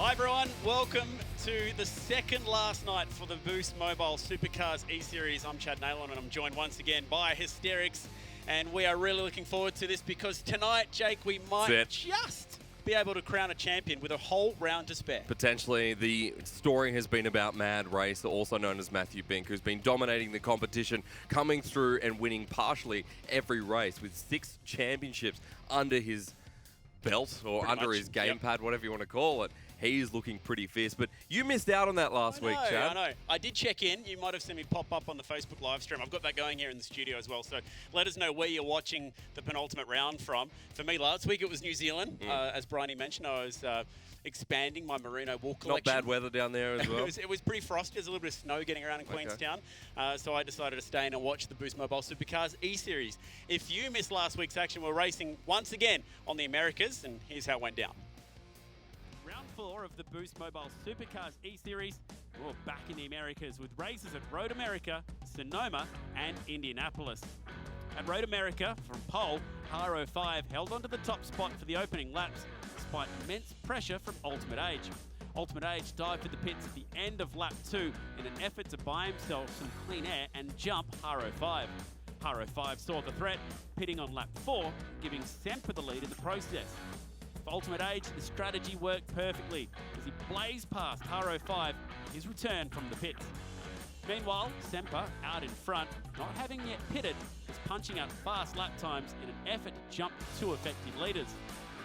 Hi everyone, welcome to the second last night for the Boost Mobile Supercars E-Series. I'm Chad Neylon and I'm joined once again by Hysterics. And we are really looking forward to this because tonight, Jake, we might just be able to crown a champion with a whole round to spare. Potentially. The story has been about Mad Racer, also known as Matthew Bink, who's been dominating the competition, coming through and winning partially every race with 6 championships under his belt or Pretty under much, his gamepad, whatever you want to call it. He's looking pretty fierce, but you missed out on that last week, Chad. I know. I did check in. You might have seen me pop up on the Facebook live stream. I've got that going here in the studio as well, so let us know where you're watching the penultimate round from. For me, last week it was New Zealand. As Bryony mentioned, I was expanding my merino wool collection. Not bad weather down there as well. It was pretty frosty. There's a little bit of snow getting around in Queenstown. So I decided to stay in and watch the Boost Mobile Supercars E-Series. If you missed last week's action, we're racing once again on the Americas, and here's how it went down. Round 4 of the Boost Mobile Supercars E-Series. We're back in the Americas with races at Road America, Sonoma, and Indianapolis. At Road America, from pole, Haro 5 held onto the top spot for the opening laps, despite immense pressure from Ultimate Age. Ultimate Age dived for the pits at the end of lap 2 in an effort to buy himself some clean air and jump Haro 5. Haro 5 saw the threat, pitting on lap 4, giving Semper the lead in the process. For Ultimate Age, the strategy worked perfectly as he blazed past Haro 5 in his return from the pits. Meanwhile, Semper, out in front, not having yet pitted, was punching out fast lap times in an effort to jump 2 effective leaders.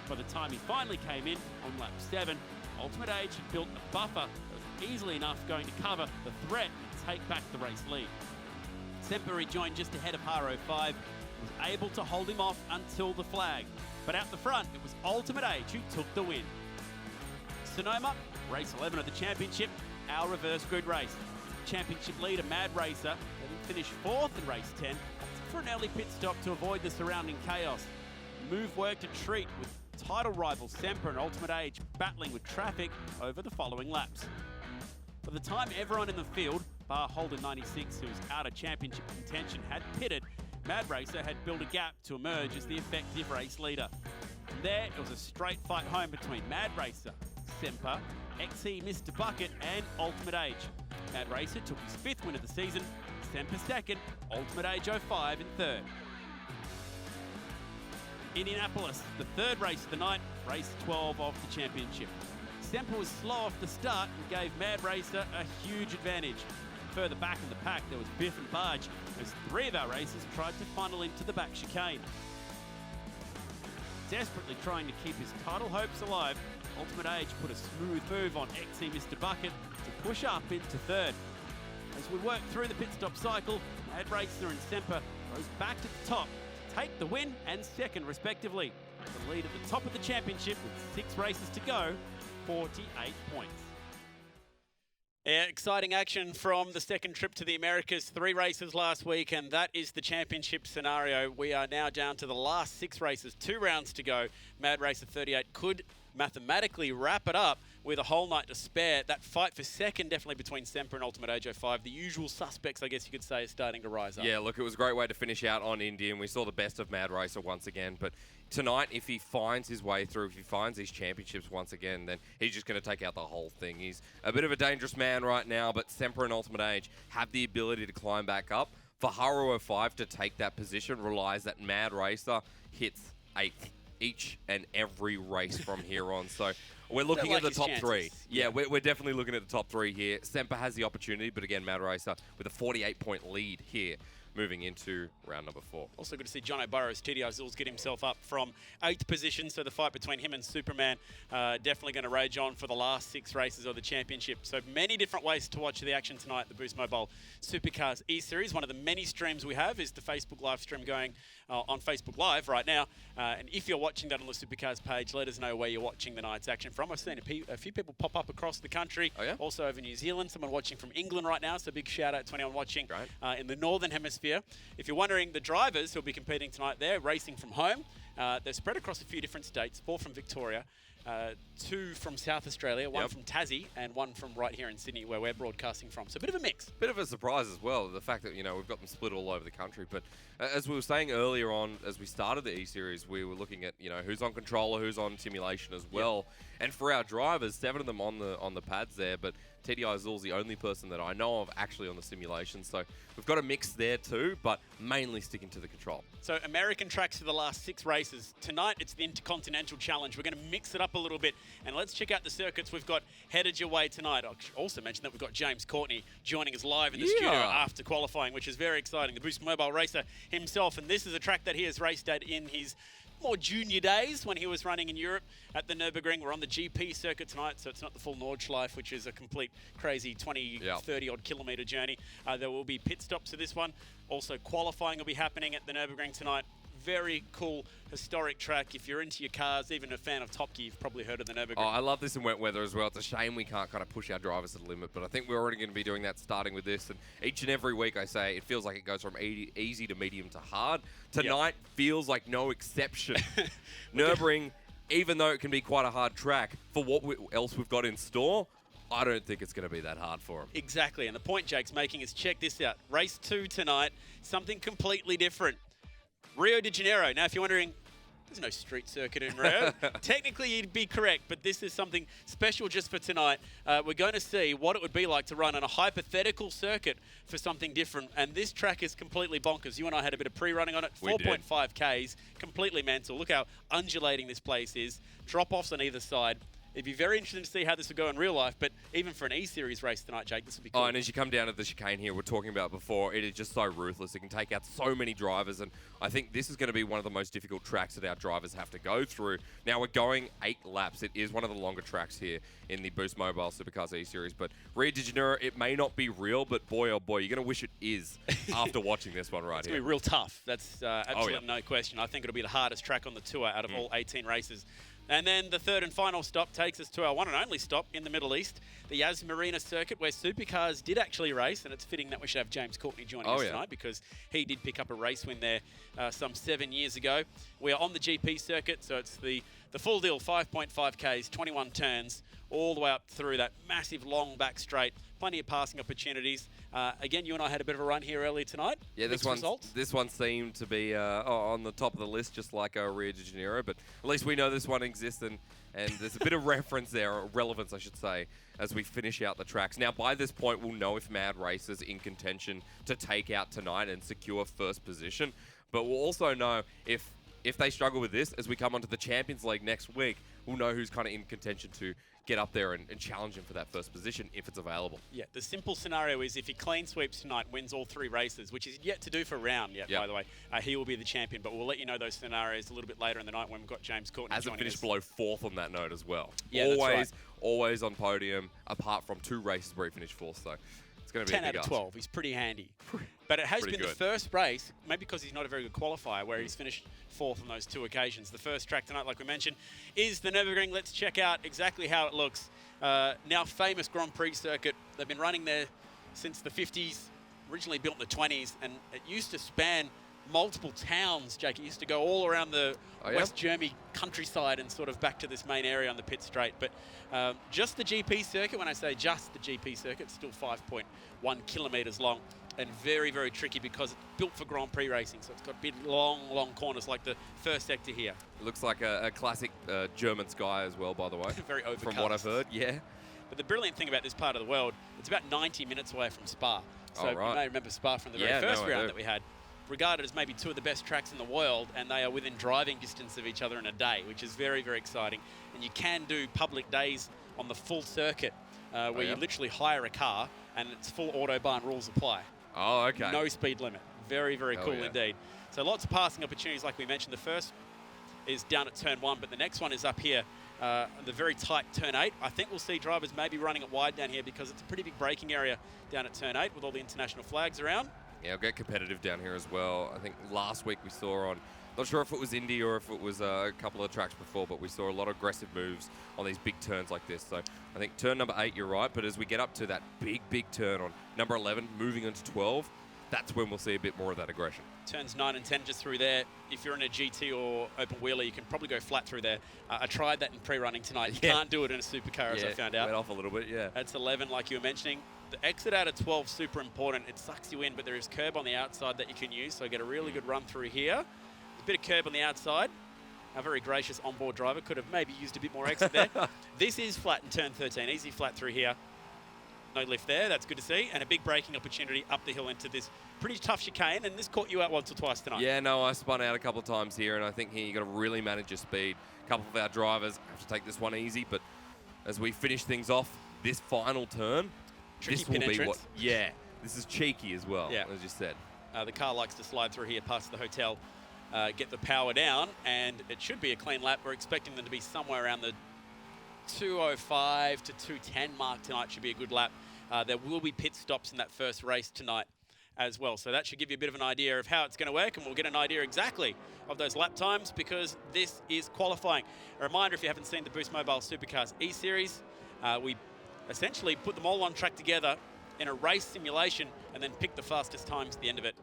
By the time he finally came in on lap 7, Ultimate Age had built a buffer that was easily enough going to cover the threat and take back the race lead. Semper rejoined just ahead of Haro 5 and was able to hold him off until the flag. But out the front, it was Ultimate Age who took the win. Sonoma, race 11 of the championship, our reverse grid race. Championship leader Mad Racer having finished 4th in race 10 for an early pit stop to avoid the surrounding chaos. The move worked a treat with title rivals Semper and Ultimate Age battling with traffic over the following laps. By the time everyone in the field, bar Holden 96, who was out of championship contention, had pitted, Mad Racer had built a gap to emerge as the effective race leader. From there, it was a straight fight home between Mad Racer, Semper, XE Mr. Bucket, and Ultimate Age. Mad Racer took his 5th win of the season, Semper 2nd, Ultimate Age 05 in 3rd. Indianapolis, the 3rd race of the night, race 12 of the championship. Semper was slow off the start and gave Mad Racer a huge advantage. Further back in the pack, there was Biff and Barge, as 3 of our racers tried to funnel into the back chicane. Desperately trying to keep his title hopes alive, Ultimate Age put a smooth move on XE Mr. Bucket to push up into 3rd. As we worked through the pit stop cycle, Mad Racer and Semper rose back to the top to take the win and 2nd respectively. The lead at the top of the championship with 6 races to go, 48 points. Yeah, exciting action from the second trip to the Americas. 3 races last week, and that is the championship scenario. We are now down to the last 6 races, 2 rounds to go. Mad Racer 38 could mathematically wrap it up with a whole night to spare. That fight for second definitely between Semper and Ultimate Age 05. The usual suspects, I guess you could say, is starting to rise up. Yeah, look, it was a great way to finish out on Indy, and we saw the best of Mad Racer once again. But tonight, if he finds his way through, if he finds these championships once again, then he's just going to take out the whole thing. He's a bit of a dangerous man right now, but Semper and Ultimate Age have the ability to climb back up. For Haro 05 to take that position relies that Mad Racer hits 8th each and every race from here on. So we're looking at the top 3. Yeah, we're definitely looking at the top 3 here. Semper has the opportunity, but again, Mad Racer with a 48-point lead here moving into round number 4. Also good to see John O'Burrows, TDI Zulls, get himself up from 8th position. So the fight between him and Superman definitely going to rage on for the last 6 races of the championship. So many different ways to watch the action tonight, the Boost Mobile Supercars E-Series. One of the many streams we have is the Facebook live stream going on Facebook Live right now. And if you're watching that on the Supercars page, let us know where you're watching the night's action from. I've seen a few people pop up across the country. Oh, yeah? Also over New Zealand. Someone watching from England right now. So big shout out to anyone watching in the Northern Hemisphere. If you're wondering, the drivers who'll be competing tonight, they're racing from home. They're spread across a few different states, 4 from Victoria. 2 from South Australia, 1 from Tassie, and 1 from right here in Sydney, where we're broadcasting from. So a bit of a mix. Bit of a surprise as well, the fact that, we've got them split all over the country. But as we were saying earlier on, as we started the E-Series, we were looking at, who's on controller, who's on simulation as well. And for our drivers, 7 of them on the pads there, but TDI Azul's the only person that I know of actually on the simulation. So we've got a mix there too, but mainly sticking to the control. So American tracks for the last 6 races. Tonight, it's the Intercontinental Challenge. We're going to mix it up a little bit, and let's check out the circuits we've got headed your way tonight. I'll also mention that we've got James Courtney joining us live in the studio after qualifying, which is very exciting. The Boost Mobile racer himself, and this is a track that he has raced at in his more junior days when he was running in Europe at the Nurburgring. We're on the GP circuit tonight, so it's not the full Nordschleife, which is a complete crazy 20, 30-odd kilometre journey. There will be pit stops to this one. Also, qualifying will be happening at the Nurburgring tonight. Very cool, historic track. If you're into your cars, even a fan of Top Gear, you've probably heard of the Nurburgring. Oh, I love this in wet weather as well. It's a shame we can't kind of push our drivers to the limit, but I think we're already going to be doing that starting with this. And each and every week, I say, it feels like it goes from easy to medium to hard. Tonight feels like no exception. Nurburgring, even though it can be quite a hard track, for what else we've got in store, I don't think it's going to be that hard for them. Exactly, and the point Jake's making is check this out. Race 2 tonight, something completely different. Rio de Janeiro. Now, if you're wondering, there's no street circuit in Rio. Technically, you'd be correct, but this is something special just for tonight. We're going to see what it would be like to run on a hypothetical circuit for something different, and this track is completely bonkers. You and I had a bit of pre-running on it. 4.5 Ks, completely mental. Look how undulating this place is. Drop-offs on either side. It'd be very interesting to see how this would go in real life, but even for an E-Series race tonight, Jake, this would be cool. Oh, and as you come down to the chicane here, we're talking about before, it is just so ruthless. It can take out so many drivers, and I think this is going to be one of the most difficult tracks that our drivers have to go through. Now, we're going 8 laps. It is one of the longer tracks here in the Boost Mobile Supercars E-Series, but Rio de Janeiro, it may not be real, but boy, oh boy, you're going to wish it is after watching this one right here. It's going to be real tough. That's absolutely no question. I think it'll be the hardest track on the tour out of all 18 races. And then the third and final stop takes us to our one and only stop in the Middle East, the Yas Marina Circuit, where Supercars did actually race, and it's fitting that we should have James Courtney joining us tonight because he did pick up a race win there some 7 years ago. We are on the GP circuit, so it's the full deal, 5.5 Ks, 21 turns, all the way up through that massive long back straight. Plenty of passing opportunities. Again, you and I had a bit of a run here earlier tonight. Yeah, this one seemed to be on the top of the list, just like Rio de Janeiro, but at least we know this one exists, and there's a bit of reference there, or relevance, I should say, as we finish out the tracks. Now, by this point, we'll know if Mad Racer's in contention to take out tonight and secure first position, but we'll also know if they struggle with this, as we come onto the Champions League next week, we'll know who's kind of in contention to get up there and challenge him for that first position if it's available. Yeah, the simple scenario is if he clean sweeps tonight, wins all 3 races, which is yet to do for round yet, by the way, he will be the champion. But we'll let you know those scenarios a little bit later in the night when we've got James Courtney Hasn't finished us. below 4th on that note as well. Yeah, always on podium, apart from 2 races where he finished 4th. So it's going to be 10 out of 12. He's pretty handy. But it has been the first race, maybe because he's not a very good qualifier, where he's finished 4th on those 2 occasions. The first track tonight, like we mentioned, is the Nurburgring. Let's check out exactly how it looks. Now famous Grand Prix circuit. They've been running there since the 50s, originally built in the 20s, and it used to span multiple towns, Jake. It used to go all around the West Germany countryside and sort of back to this main area on the pit straight. But just the GP circuit, when I say just the GP circuit, it's still 5.1 kilometres long and very, very tricky because it's built for Grand Prix racing. So it's got big, long corners like the first sector here. It looks like a classic German sky as well, by the way. Very overcast. From what I've heard, yeah. But the brilliant thing about this part of the world, it's about 90 minutes away from Spa. So you may remember Spa from the very first round that we had. Regarded as maybe 2 of the best tracks in the world, and they are within driving distance of each other in a day, which is very, very exciting. And you can do public days on the full circuit where you literally hire a car and it's full Autobahn rules apply. Oh, okay. No speed limit. Very, very cool indeed. So lots of passing opportunities, like we mentioned. The first is down at turn 1, but the next one is up here, the very tight turn 8. I think we'll see drivers maybe running it wide down here because it's a pretty big braking area down at turn 8 with all the international flags around. Yeah, it'll get competitive down here as well. I think last week we saw on, not sure if it was Indy or if it was a couple of tracks before, but we saw a lot of aggressive moves on these big turns like this. So I think turn number 8, you're right, but as we get up to that big turn on number 11, moving into 12, that's when we'll see a bit more of that aggression. Turns 9 and 10 just through there. If you're in a GT or open wheeler, you can probably go flat through there. I tried that in pre-running tonight. You can't do it in a supercar, as I found out. Went off a little bit, yeah. That's 11, like you were mentioning. The exit out of 12 super important. It sucks you in, but there is curb on the outside that you can use, so get a really good run through here. A bit of curb on the outside. A very gracious onboard driver could have maybe used a bit more exit there. This is flat in turn 13. Easy flat through here. No lift there. That's good to see. And a big braking opportunity up the hill into this pretty tough chicane. And this caught you out once or twice tonight. Yeah, no, I spun out a couple of times here, and I think here you got to really manage your speed. A couple of our drivers have to take this one easy, but as we finish things off, this final turn, Tricky this will pin be what. Yeah, this is cheeky as well, as you said. The car likes to slide through here past the hotel, get the power down, and it should be a clean lap. We're expecting them to be somewhere around the 2:05 to 2:10 mark tonight. Should be a good lap. There will be pit stops in that first race tonight as well. So that should give you a bit of an idea of how it's going to work, and we'll get an idea exactly of those lap times because this is qualifying. A reminder, if you haven't seen the Boost Mobile Supercars E-Series, we essentially put them all on track together in a race simulation and then pick the fastest times at the end of it.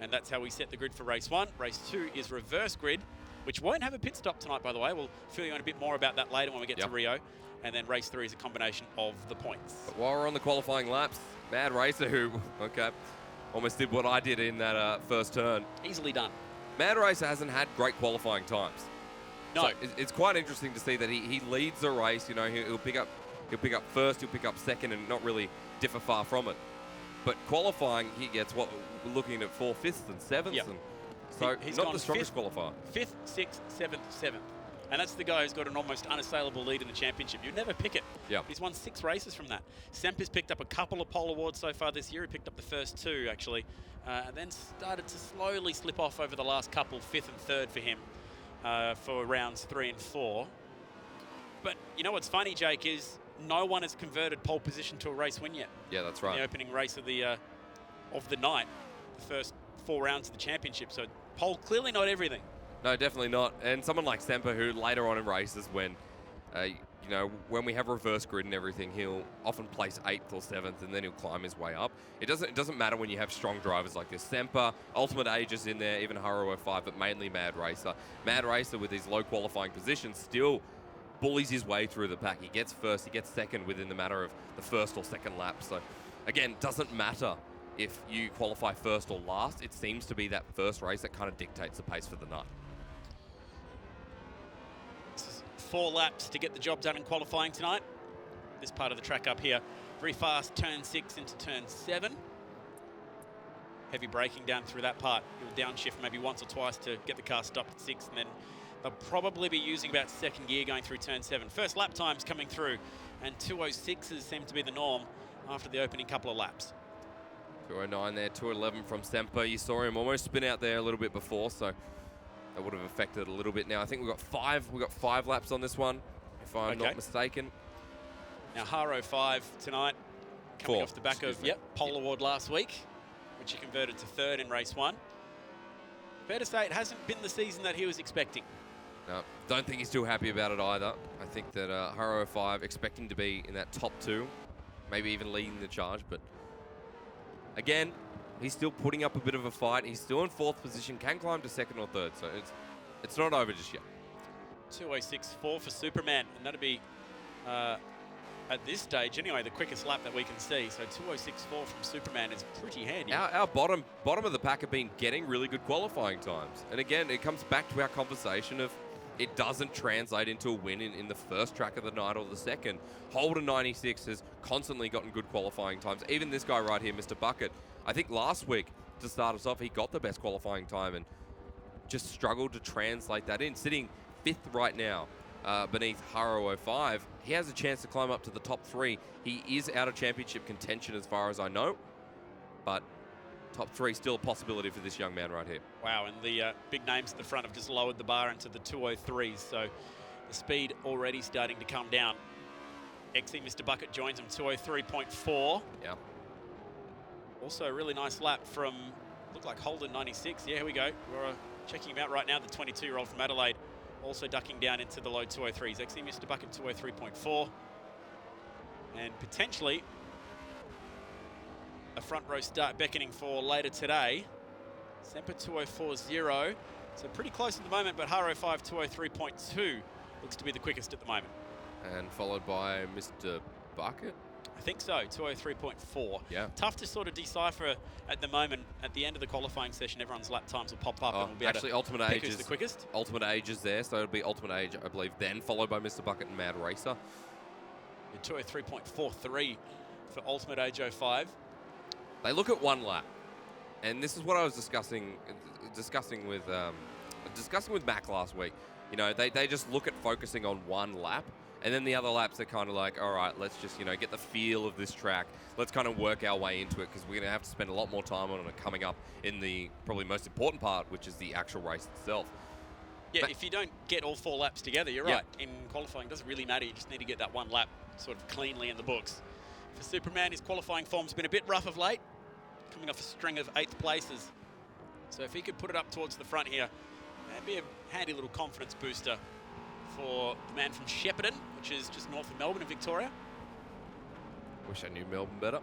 And that's how we set the grid for race 1. Race 2 is reverse grid, which won't have a pit stop tonight, by the way. We'll fill you in a bit more about that later when we get to Rio. And then race 3 is a combination of the points. But while we're on the qualifying laps, Mad Racer, who, almost did what I did in that first turn. Easily done. Mad Racer hasn't had great qualifying times. No. So it's quite interesting to see that he leads the race. You know, he'll pick up first, he'll pick up second, and not really differ far from it. But qualifying, he gets what we're looking at 4th, 5th, and 7th. Yep. And so he's not the strongest qualifier. 5th, 6th, 7th, 7th. And that's the guy who's got an almost unassailable lead in the championship. You'd never pick it. Yep. He's won 6 races from that. Semper's picked up a couple of pole awards so far this year. He picked up the first 2, actually. And then started to slowly slip off over the last couple, 5th and 3rd for him for rounds 3 and 4. But you know what's funny, Jake, is no one has converted pole position to a race win yet. Yeah, that's right. In the opening race of the night, the first 4 rounds of the championship. So pole clearly not everything. No, definitely not. And someone like Semper, who later on in races, when when we have reverse grid and everything, he'll often place 8th or 7th, and then he'll climb his way up. It doesn't matter when you have strong drivers like this. Semper, Ultimate Age is in there, even Haro 05, but mainly Mad Racer. Mad Racer, with his low qualifying positions, still bullies his way through the pack. He gets first, he gets second within the matter of the first or second lap. So, again, doesn't matter if you qualify first or last. It seems to be that first race that kind of dictates the pace for the night. 4 laps to get the job done in qualifying tonight. This part of the track up here. Very fast turn 6 into turn 7. Heavy braking down through that part. You'll downshift maybe once or twice to get the car stopped at 6, and then they'll probably be using about 2nd gear going through turn 7. First lap times coming through, and 2:06s seem to be the norm after the opening couple of laps. 2:09 there, 2:11 from Semper. You saw him almost spin out there a little bit before, so that would have affected a little bit. Now I think we've got 5 laps on this one, if I'm not mistaken. Now Haro 5 tonight, coming 4, off the back of pole award last week, which he converted to 3rd in race 1. Fair to say it hasn't been the season that he was expecting. No, don't think he's too happy about it either. I think that Haro 5 expecting to be in that top 2, maybe even leading the charge, but again, he's still putting up a bit of a fight. He's still in 4th position, can climb to 2nd or 3rd, so it's not over just yet. 2:06.4 for Superman, and that'll be, at this stage anyway, the quickest lap that we can see. So 2:06.4 from Superman is pretty handy. Our bottom of the pack have been getting really good qualifying times. And again, it comes back to our conversation of it doesn't translate into a win in the first track of the night or the second. Holden 96 has constantly gotten good qualifying times. Even this guy right here, Mr. Bucket, I think last week, to start us off, he got the best qualifying time and just struggled to translate that in. Sitting 5th right now beneath Haro 05, he has a chance to climb up to the top 3. He is out of championship contention as far as I know, but top 3 still a possibility for this young man right here. Wow, and the big names at the front have just lowered the bar into the 2:03s, so the speed already starting to come down. XE Mr. Bucket joins him, 2:03.4. Yeah. Also a really nice lap from, looked like Holden 96. Yeah, here we go. We're checking him out right now, the 22-year-old from Adelaide, also ducking down into the low 2:03s. XE Mr. Bucket 2:03.4. And potentially a front row start beckoning for later today. Semper 204.0. So pretty close at the moment, but Haro 5 203.2 looks to be the quickest at the moment. And followed by Mr. Bucket? I think so, 203.4. Yeah. Tough to sort of decipher at the moment. At the end of the qualifying session, everyone's lap times will pop up and we'll be actually, able to Ultimate pick Age who's is the quickest. Ultimate Age is there, so it'll be Ultimate Age, I believe, then followed by Mr. Bucket and Manresa. 203.43 for Ultimate Age 05. They look at one lap, and this is what I was discussing with Mac last week. You know, they just look at focusing on one lap, and then the other laps are kind of like, all right, let's just, you know, get the feel of this track. Let's kind of work our way into it, because we're going to have to spend a lot more time on it coming up in the probably most important part, which is the actual race itself. Yeah, if you don't get all 4 laps together, you're right. In qualifying, it doesn't really matter. You just need to get that one lap sort of cleanly in the books. For Superman, his qualifying form's been a bit rough of late, coming off a string of 8th places. So if he could put it up towards the front here, that'd be a handy little confidence booster for the man from Shepparton, which is just north of Melbourne in Victoria. Wish I knew Melbourne better.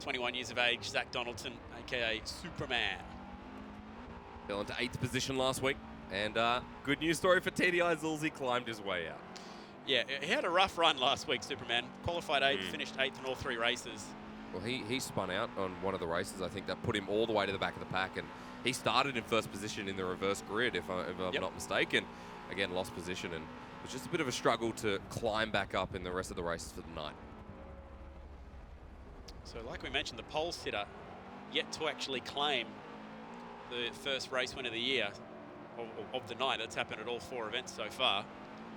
21 years of age, Zach Donaldson, a.k.a. Superman. Fell into 8th position last week. And good news story for TDI Zulls, he climbed his way out. Yeah, he had a rough run last week, Superman. Qualified 8th, finished 8th in all 3 races. Well, he spun out on one of the races. I think that put him all the way to the back of the pack. And he started in first position in the reverse grid, if I'm not mistaken. Again, lost position, and it was just a bit of a struggle to climb back up in the rest of the races for the night. So like we mentioned, the pole sitter yet to actually claim the first race win of the year, or of the night. That's happened at all 4 events so far.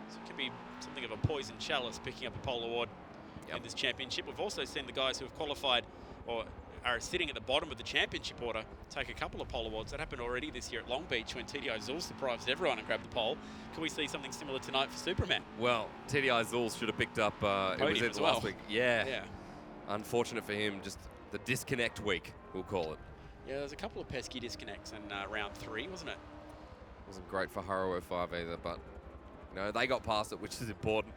So it could be something of a poison chalice picking up a pole award in this championship. We've also seen the guys who have qualified or are sitting at the bottom of the championship order take a couple of pole awards. That happened already this year at Long Beach when TDI Zulls surprised everyone and grabbed the pole. Can we see something similar tonight for Superman? Well, TDI Zulls should have picked up it was it last week. Yeah. Unfortunate for him, just the disconnect week, we'll call it. Yeah, there's a couple of pesky disconnects in round 3, wasn't it? Wasn't great for Haro 05 either, but you know, they got past it, which is important.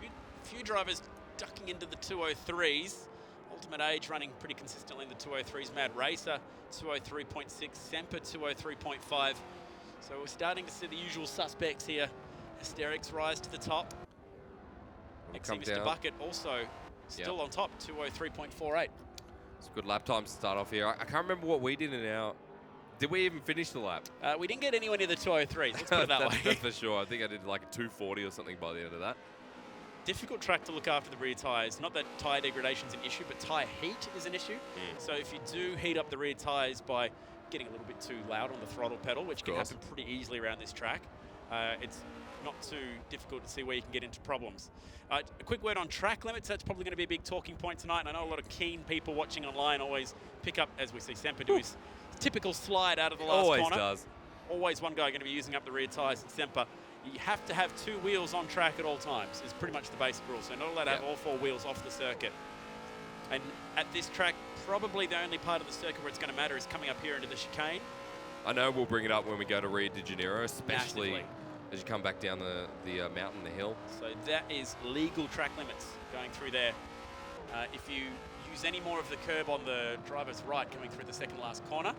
A few drivers ducking into the 203s. Ultimate Age running pretty consistently in the 203s. Manresa 203.6, Semper 203.5. So we're starting to see the usual suspects here. Hysterics rise to the top. Next, Mr. Bucket also still on top, 203.48. It's a good lap time to start off here. I can't remember what we did in our... Did we even finish the lap? We didn't get anywhere near the 203s, let's put it that way. That's for sure. I think I did like a 240 or something by the end of that. Difficult track to look after the rear tyres. Not that tyre degradation is an issue, but tyre heat is an issue. So if you do heat up the rear tyres by getting a little bit too loud on the throttle pedal, which can happen pretty easily around this track, it's not too difficult to see where you can get into problems. A quick word on track limits. That's probably going to be a big talking point tonight. And I know a lot of keen people watching online always pick up, as we see Semper do his typical slide out of the last corner. Always does. Always one guy going to be using up the rear tyres at Semper. You have to have 2 wheels on track at all times is pretty much the basic rule. So not allowed to have all 4 wheels off the circuit. And at this track, probably the only part of the circuit where it's going to matter is coming up here into the chicane. I know we'll bring it up when we go to Rio de Janeiro, especially Massively. as you come back down the mountain, the hill. So that is legal track limits going through there. If you use any more of the curb on the driver's right coming through the second last corner,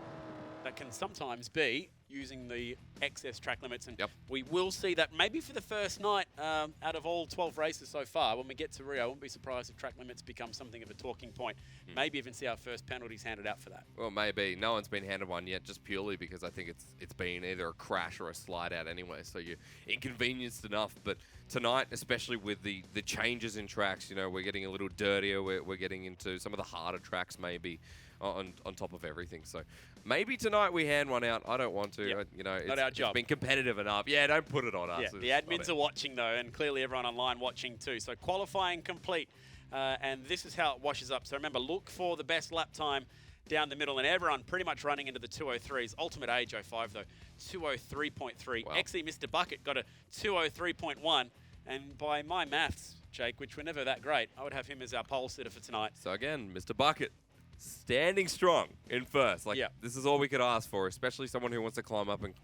that can sometimes be using the excess track limits. And we will see that maybe for the first night out of all 12 races so far. When we get to Rio, I wouldn't be surprised if track limits become something of a talking point. Maybe even see our first penalties handed out for that. Well, maybe. No one's been handed one yet, just purely because I think it's been either a crash or a slide out anyway, so you're inconvenienced enough. But tonight, especially with the changes in tracks, you know, we're getting a little dirtier. We're getting into some of the harder tracks maybe on top of everything. So maybe tonight we hand one out. I don't want to. You know, not our job. It's been competitive enough. Yeah, don't put it on us. Yeah, the admins are watching though, and clearly everyone online watching too. So qualifying complete, and this is how it washes up. So remember, look for the best lap time down the middle, and everyone pretty much running into the 203s. Ultimate Age 05 though, 203.3. Wow. XE Mr. Bucket got a 203.1, and by my maths, Jake, which were never that great, I would have him as our pole sitter for tonight. So again, Mr. Bucket standing strong in first. Like, this is all we could ask for, especially someone who wants to climb up and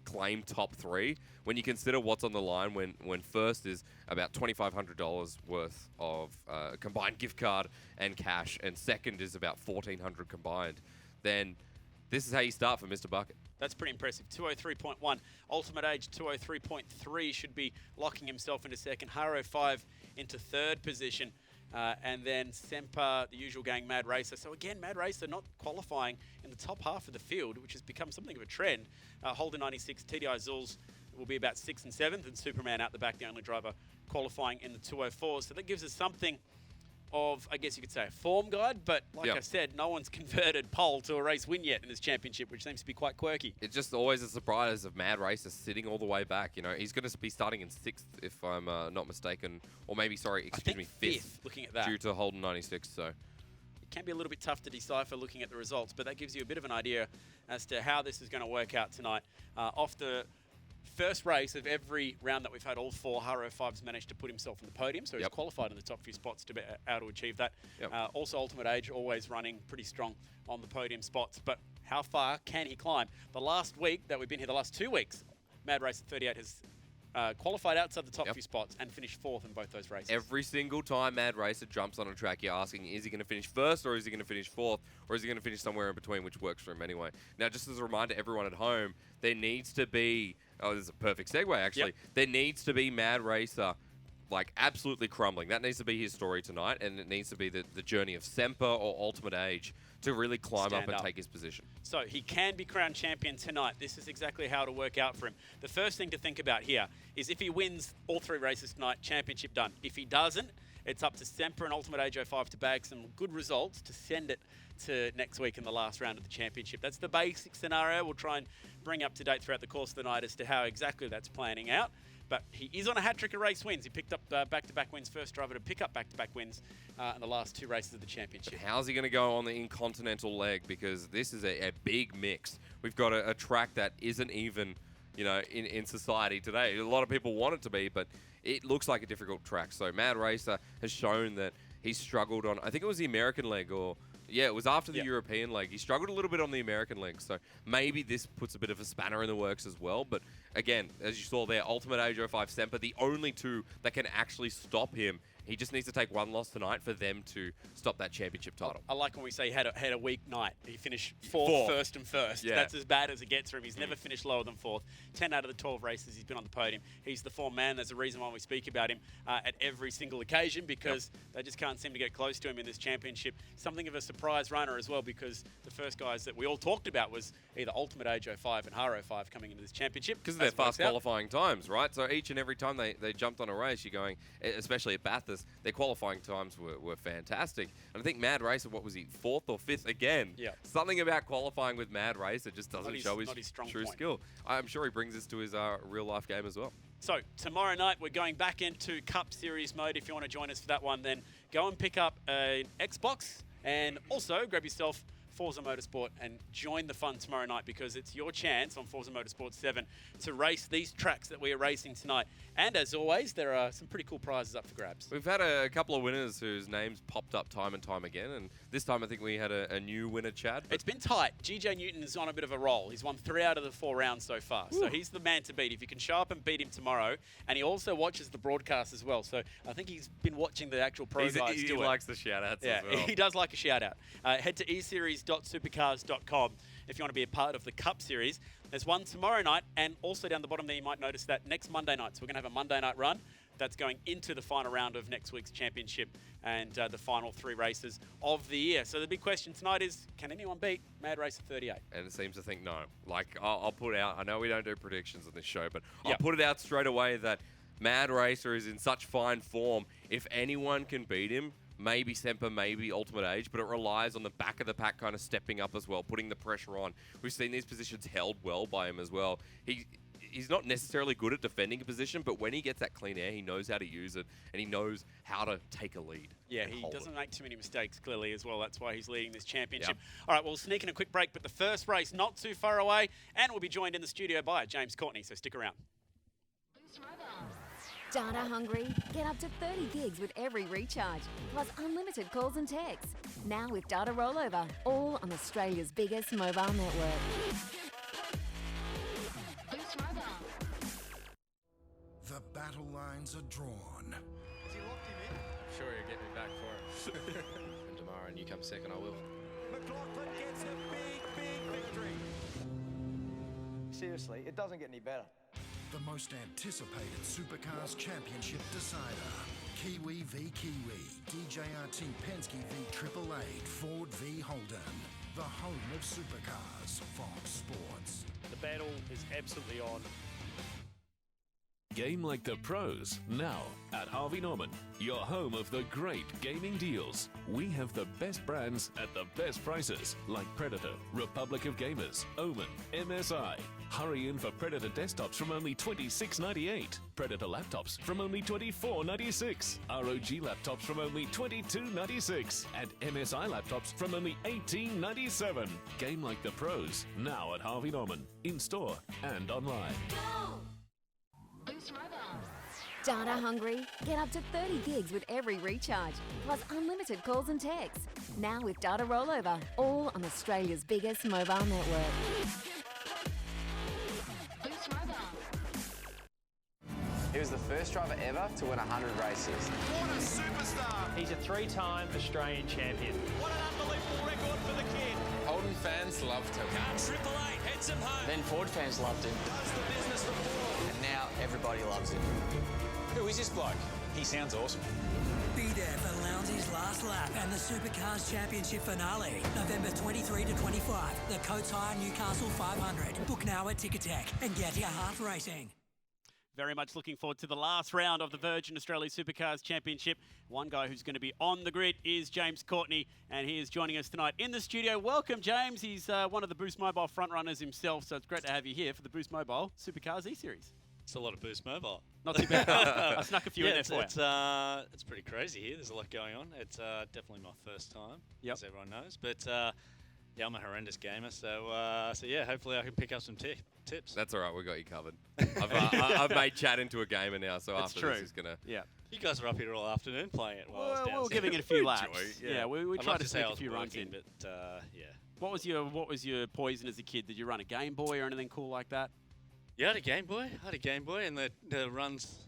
claim top 3. When you consider what's on the line, when first is about $2,500 worth of combined gift card and cash, and second is about $1,400 combined, then this is how you start for Mr. Bucket. That's pretty impressive. 203.1. Ultimate Age 203.3 should be locking himself into second. Haro 5 into third position. And then Semper, the usual gang, Mad Racer. So again, Mad Racer not qualifying in the top half of the field, which has become something of a trend. Holden 96, TDI Zulz will be about 6th and 7th, and Superman out the back, the only driver qualifying in the 204s. So that gives us something of, I guess you could say, a form guide, but like I said, no one's converted pole to a race win yet in this championship, which seems to be quite quirky. It's just always a surprise of Mad Racer sitting all the way back. You know, he's going to be starting in 6th, if I'm not mistaken, or maybe, sorry, excuse me, 5th, looking at that, due to Holden 96. So it can be a little bit tough to decipher looking at the results, but that gives you a bit of an idea as to how this is going to work out tonight. Off the first race of every round that we've had, all 4 Haro 5s managed to put himself in the podium, so he's qualified in the top few spots to be able to achieve that. Also, Ultimate Age always running pretty strong on the podium spots, but how far can he climb? The last week that we've been here, the last 2 weeks, Mad Racer 38 has qualified outside the top few spots and finished 4th in both those races. Every single time Mad Racer jumps on a track, you're asking, is he going to finish 1st, or is he going to finish 4th, or is he going to finish somewhere in between, which works for him anyway. Now, just as a reminder to everyone at home, there needs to be, oh, this is a perfect segue, actually. There needs to be Mad Racer, like, absolutely crumbling. That needs to be his story tonight, and it needs to be the journey of Semper or Ultimate Age to really climb up and take his position. So he can be crowned champion tonight. This is exactly how it'll work out for him. The first thing to think about here is if he wins all 3 races tonight, championship done. If he doesn't, it's up to Semper and Ultimate Age 05 to bag some good results to send it to next week in the last round of the championship. That's the basic scenario. We'll try and bring up to date throughout the course of the night as to how exactly that's planning out. But he is on a hat-trick of race wins. He picked up back-to-back wins, first driver to pick up back-to-back wins in the last 2 races of the championship. But how's he going to go on the Incontinental leg? Because this is a big mix. We've got a track that isn't even, you know, in society today. A lot of people want it to be, but it looks like a difficult track. So Mad Racer has shown that he's struggled on, I think it was the American leg, or yeah, it was after the European leg. He struggled a little bit on the American leg, so maybe this puts a bit of a spanner in the works as well. But again, as you saw there, Ultimate Age 05 Semper, the only 2 that can actually stop him. He just needs to take 1 loss tonight for them to stop that championship title. I like when we say he had a weak night. He finished 4th, 1st and 1st. Yeah. That's as bad as it gets for him. He's never finished lower than 4th. 10 out of the 12 races he's been on the podium. He's the form man. There's a reason why we speak about him at every single occasion, because they just can't seem to get close to him in this championship. Something of a surprise runner as well, because the first guys that we all talked about was either Ultimate Age 05 and Haro 5 coming into this championship. Because of their fast qualifying times, right? So each and every time they jumped on a race, you're going, especially at Bathurst, their qualifying times were fantastic. And I think Mad Racer, what was he, 4th or 5th again? Yeah. Something about qualifying with Mad Racer just doesn't show his true skill. I'm sure he brings this to his real life game as well. So tomorrow night we're going back into Cup Series mode. If you want to join us for that one, then go and pick up an Xbox and also grab yourself Forza Motorsport and join the fun tomorrow night, because it's your chance on Forza Motorsport 7 to race these tracks that we are racing tonight. And as always, there are some pretty cool prizes up for grabs. We've had a couple of winners whose names popped up time and time again, and this time I think we had a new winner, Chad. It's been tight. GJ Newton is on a bit of a roll. He's won 3 out of the 4 rounds so far. Ooh. So he's the man to beat. If you can show up and beat him tomorrow, and he also watches the broadcast as well. So I think he's been watching the actual pro guys do it. He likes the shout-outs as well. He does like a shout-out. Head to eseries.supercars.com if you want to be a part of the Cup Series. There's one tomorrow night, and also down the bottom there you might notice that next Monday night. So we're going to have a Monday night run that's going into the final round of next week's championship and the final 3 races of the year. So the big question tonight is, can anyone beat Mad Racer 38? And it seems to think no. Like, I'll put out, I know we don't do predictions on this show, but I'll put it out straight away that Mad Racer is in such fine form. If anyone can beat him, maybe Semper, maybe Ultimate Age, but it relies on the back of the pack kind of stepping up as well, putting the pressure on. We've seen these positions held well by him as well. He's not necessarily good at defending a position, but when he gets that clean air, he knows how to use it, and he knows how to take a lead. Yeah, he doesn't make too many mistakes, clearly, as well. That's why he's leading this championship. Yep. All right, we'll sneak in a quick break, but the first race not too far away, and we'll be joined in the studio by James Courtney, so stick around. Data hungry? Get up to 30 gigs with every recharge, plus unlimited calls and texts. Now with data rollover, all on Australia's biggest mobile network. lines are drawn. Has he locked him in? I'm sure he'll get me back for it. And tomorrow, and you come second, I will. McLaughlin gets a big victory. Seriously, it doesn't get any better. The most anticipated Supercars Championship decider. Kiwi v Kiwi. DJRT Penske v Triple Eight. Ford v Holden. The home of Supercars. Fox Sports. The battle is absolutely on. Game like the pros, now at Harvey Norman, your home of the great gaming deals. We have the best brands at the best prices, like Predator, Republic of Gamers, Omen, MSI. Hurry in for Predator desktops from only $26.98, Predator laptops from only $24.96, ROG laptops from only $22.96, and MSI laptops from only $18.97. Game like the pros, now at Harvey Norman, in store and online. Go! Boost Mobile. Data hungry? Get up to 30 gigs with every recharge, plus unlimited calls and texts. Now with data rollover, all on Australia's biggest mobile network. Boost Mobile. He was the first driver ever to win 100 races. What a superstar! He's a 3-time Australian champion. What an unbelievable record for the kid. Holden fans love Tilke. Triple Eight heads him home. Then Ford fans loved him. Does the business for Ford. And now everybody loves him. Who is this bloke? He sounds awesome. Be there for Lounsey's last lap and the Supercars Championship finale, November 23 to 25. The Coates Hire Newcastle 500. Book now at Ticketek and get your heart racing. Very much looking forward to the last round of the Virgin Australia Supercars Championship. One guy who's going to be on the grid is James Courtney, and he is joining us tonight in the studio. Welcome, James. He's one of the Boost Mobile frontrunners himself, so it's great to have you here for the Boost Mobile Supercars E-Series. It's a lot of Boost Mobile. Not too bad. I snuck a few in there for you. It's pretty crazy here. There's a lot going on. It's definitely my first time, yep, as everyone knows. But yeah, I'm a horrendous gamer, so yeah, hopefully I can pick up some tips. That's all right. We got you covered. I've made Chad into a gamer now, so That's after true. this he's gonna. Yeah. You guys are up here all afternoon playing it while I was down. We're giving it a few laps. Yeah, we I'd tried like to say sneak I a was few runs in. working, but yeah. What was your poison as a kid? Did you run a Game Boy or anything cool like that? Yeah, I had a Game Boy. And the runs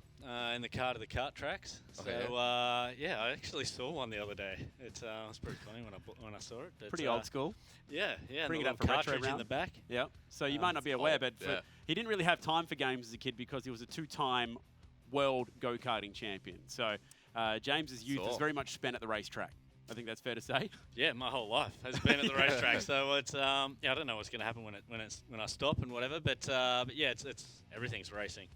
in the car to the kart tracks. So yeah, I actually saw one the other day. It was pretty funny when I saw it. But, pretty old school. Yeah. Bring and it up the for retro cartridge in round. the back. Yeah. So you might not be aware, but he didn't really have time for games as a kid because he was a 2-time world go-karting champion. So James's youth is very much spent at the racetrack. I think that's fair to say. Yeah, my whole life has been at the racetrack. So it's yeah, I don't know what's going to happen when I stop and whatever. But yeah, it's everything's racing.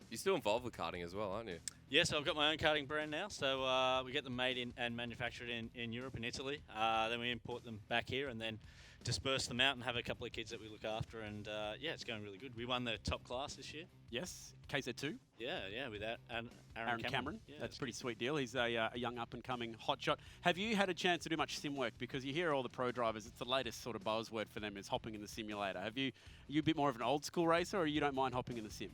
You're still involved with karting as well, aren't you? Yeah, so I've got my own karting brand now. So we get them made in and manufactured in Europe and Italy. Then we import them back here and then disperse them out and have a couple of kids that we look after. And yeah, it's going really good. We won the top class this year. Yes, KZ2. Yeah, with that. And Aaron Cameron. Yeah, that's a pretty sweet deal. He's a young up-and-coming hotshot. Have you had a chance to do much sim work? Because you hear all the pro drivers, it's the latest sort of buzzword for them is hopping in the simulator. Are you a bit more of an old-school racer, or you don't mind hopping in the sim?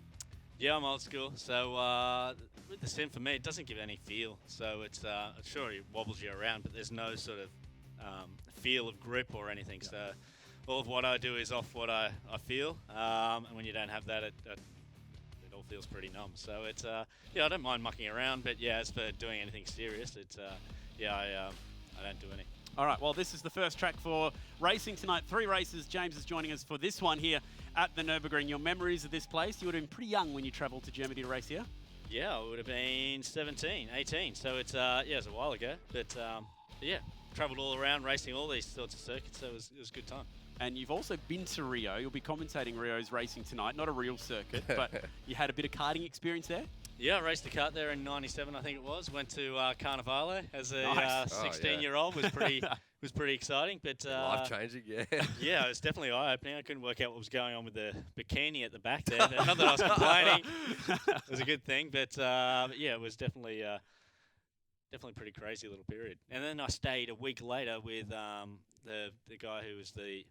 Yeah, I'm old school. So with the sim, for me, it doesn't give any feel. So it's sure it wobbles you around, but there's no sort of feel of grip or anything. Yeah. So all of what I do is off what I feel, and when you don't have that, it all feels pretty numb. So it's yeah, I don't mind mucking around, but yeah, as for doing anything serious, it's yeah, I don't do any. All right, well, this is the first track for racing tonight. 3 races. James is joining us for this one here at the Nurburgring. Your memories of this place? You would have been pretty young when you travelled to Germany to race here. Yeah, I would have been 17, 18. So it's yeah, it was a while ago. But yeah, travelled all around racing all these sorts of circuits. So it was a good time. And you've also been to Rio. You'll be commentating Rio's racing tonight. Not a real circuit, but you had a bit of karting experience there? Yeah, I raced the kart there in '97, I think it was. Went to Carnivale as a 16-year-old. Was pretty exciting, but life-changing, yeah. Yeah, it was definitely eye-opening. I couldn't work out what was going on with the bikini at the back there. Not that I was complaining. It was a good thing, but yeah, it was definitely pretty crazy little period. And then I stayed a week later with the guy who was the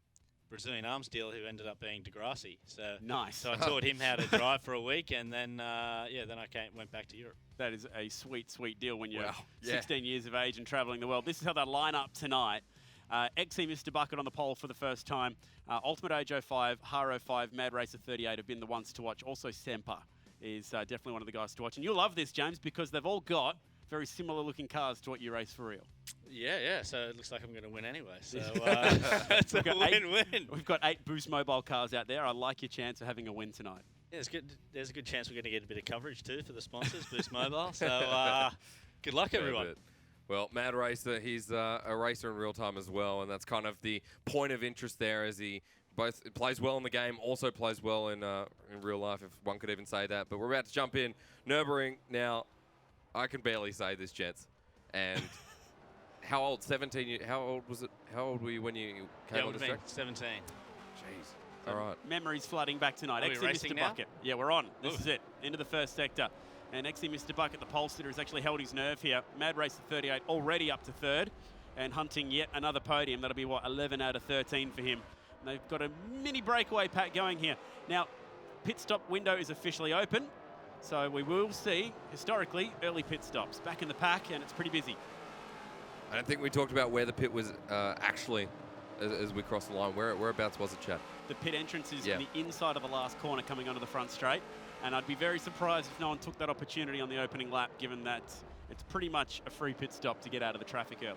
Brazilian arms dealer who ended up being Degrassi. So nice. So I taught him how to drive for a week, and then yeah, then I went back to Europe. That is a sweet, sweet deal when you're 16 years of age and travelling the world. This is how they line up tonight. XE Mr. Bucket on the pole for the first time. Ultimate Age 05, Haro 5, Mad Racer 38 have been the ones to watch. Also Semper is definitely one of the guys to watch. And you'll love this, James, because they've all got very similar looking cars to what you race for real. Yeah. So it looks like I'm going to win anyway. So it's a win-win. We've got 8 Boost Mobile cars out there. I like your chance of having a win tonight. Yeah, there's a good chance we're going to get a bit of coverage too for the sponsors, Boost Mobile. So good luck, everyone. Well, Mad Racer, he's a racer in real time as well, and that's kind of the point of interest there, as he both plays well in the game, also plays well in real life, if one could even say that. But we're about to jump in. Nurburgring now. I can barely say this, gents. And how old? 17? How old was it? How old were you when you came on the track? 17. Jeez. All right. Memories flooding back tonight. Are we racing Mr. now? Bucket. Yeah, we're on. This is it. Into the first sector. And XC Mr. Bucket, the pole sitter, has actually held his nerve here. Mad Racer 38 already up to 3rd and hunting yet another podium. That'll be, 11 out of 13 for him. And they've got a mini breakaway pack going here. Now, pit stop window is officially open. So we will see, historically, early pit stops. Back in the pack, and it's pretty busy. I don't think we talked about where the pit was actually as we crossed the line. Whereabouts was it, Chad? The pit entrance is on the inside of the last corner coming onto the front straight. And I'd be very surprised if no one took that opportunity on the opening lap, given that it's pretty much a free pit stop to get out of the traffic early.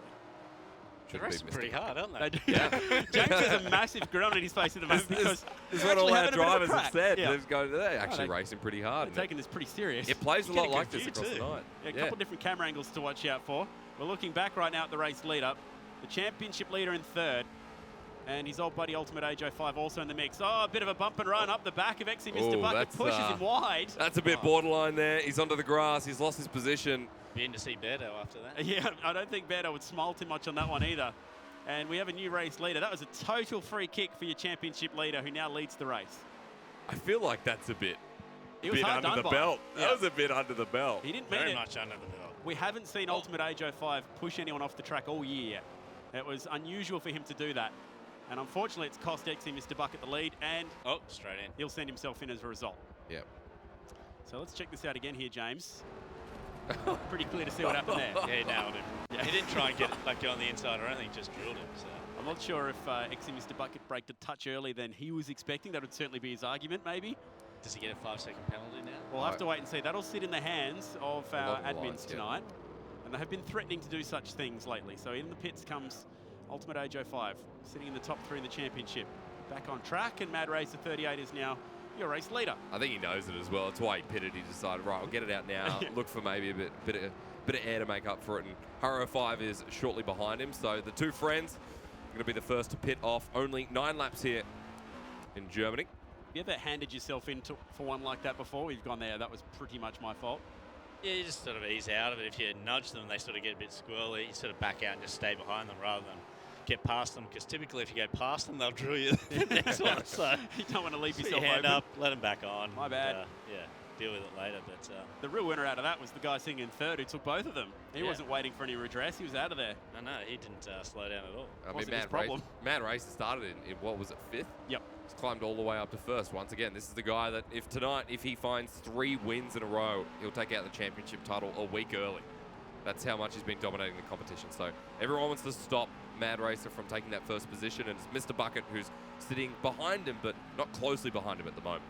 They're racing pretty hard, aren't they? Yeah. James has a massive grin on his face at the moment because this is what all our drivers have said. Yeah. They're actually racing pretty hard. They're taking this pretty serious. It plays a lot like this across the night. Yeah, a couple of different camera angles to watch out for. We're looking back right now at the race leader. The championship leader in 3rd. And his old buddy Ultimate Age 05 also in the mix. Oh, a bit of a bump and run up the back of XC Mr. Bucket. Pushes him wide. That's a bit borderline there. He's onto the grass. He's lost his position. Be in to see Beto after that. Yeah, I don't think Beto would smile too much on that one either. And we have a new race leader. That was a total free kick for your championship leader, who now leads the race. I feel like that's a bit hard under the belt. That was a bit under the belt. He didn't mean Very it. much under the belt. We haven't seen Ultimate Age 05 push anyone off the track all year yet. It was unusual for him to do that. And unfortunately, it's cost XC Mr. Bucket the lead, and straight in. He'll send himself in as a result. Yep. So let's check this out again here, James. Pretty clear to see what happened there. Yeah, he nailed him. Yeah. He didn't try and go on the inside or anything, just drilled him. So. I'm not sure if XC Mr. Bucket braked a touch earlier than he was expecting. That would certainly be his argument, maybe. Does he get a 5-second penalty now? We'll have to wait and see. That'll sit in the hands of our admins tonight. And they have been threatening to do such things lately. So in the pits comes Ultimate Age 05, sitting in the top 3 in the championship. Back on track, and Mad Racer 38 is now your race leader. I think he knows it as well. That's why he pitted. He decided, right, I'll get it out now. Look for maybe a bit of air to make up for it. And Haro 5 is shortly behind him. So the two friends are going to be the first to pit off. Only 9 laps here in Germany. Have you ever handed yourself in for one like that before? We've gone there. That was pretty much my fault. Yeah, you just sort of ease out of it. If you nudge them, they sort of get a bit squirrely. You sort of back out and just stay behind them rather than get past them, because typically if you go past them, they'll drill you the next one. So you don't want to leave put yourself your hand open. up, let them back on. My bad. Yeah, deal with it later. But the real winner out of that was the guy sitting in 3rd who took both of them. He wasn't waiting for any redress. He was out of there. No, he didn't slow down at all. I mean, Mad Racer started in what was it, 5th? Yep. He's climbed all the way up to 1st. Once again, this is the guy that if he finds 3 wins in a row, he'll take out the championship title a week early. That's how much he's been dominating the competition. So everyone wants to stop Mad Racer from taking that 1st position, and it's Mr. Bucket who's sitting behind him, but not closely behind him at the moment.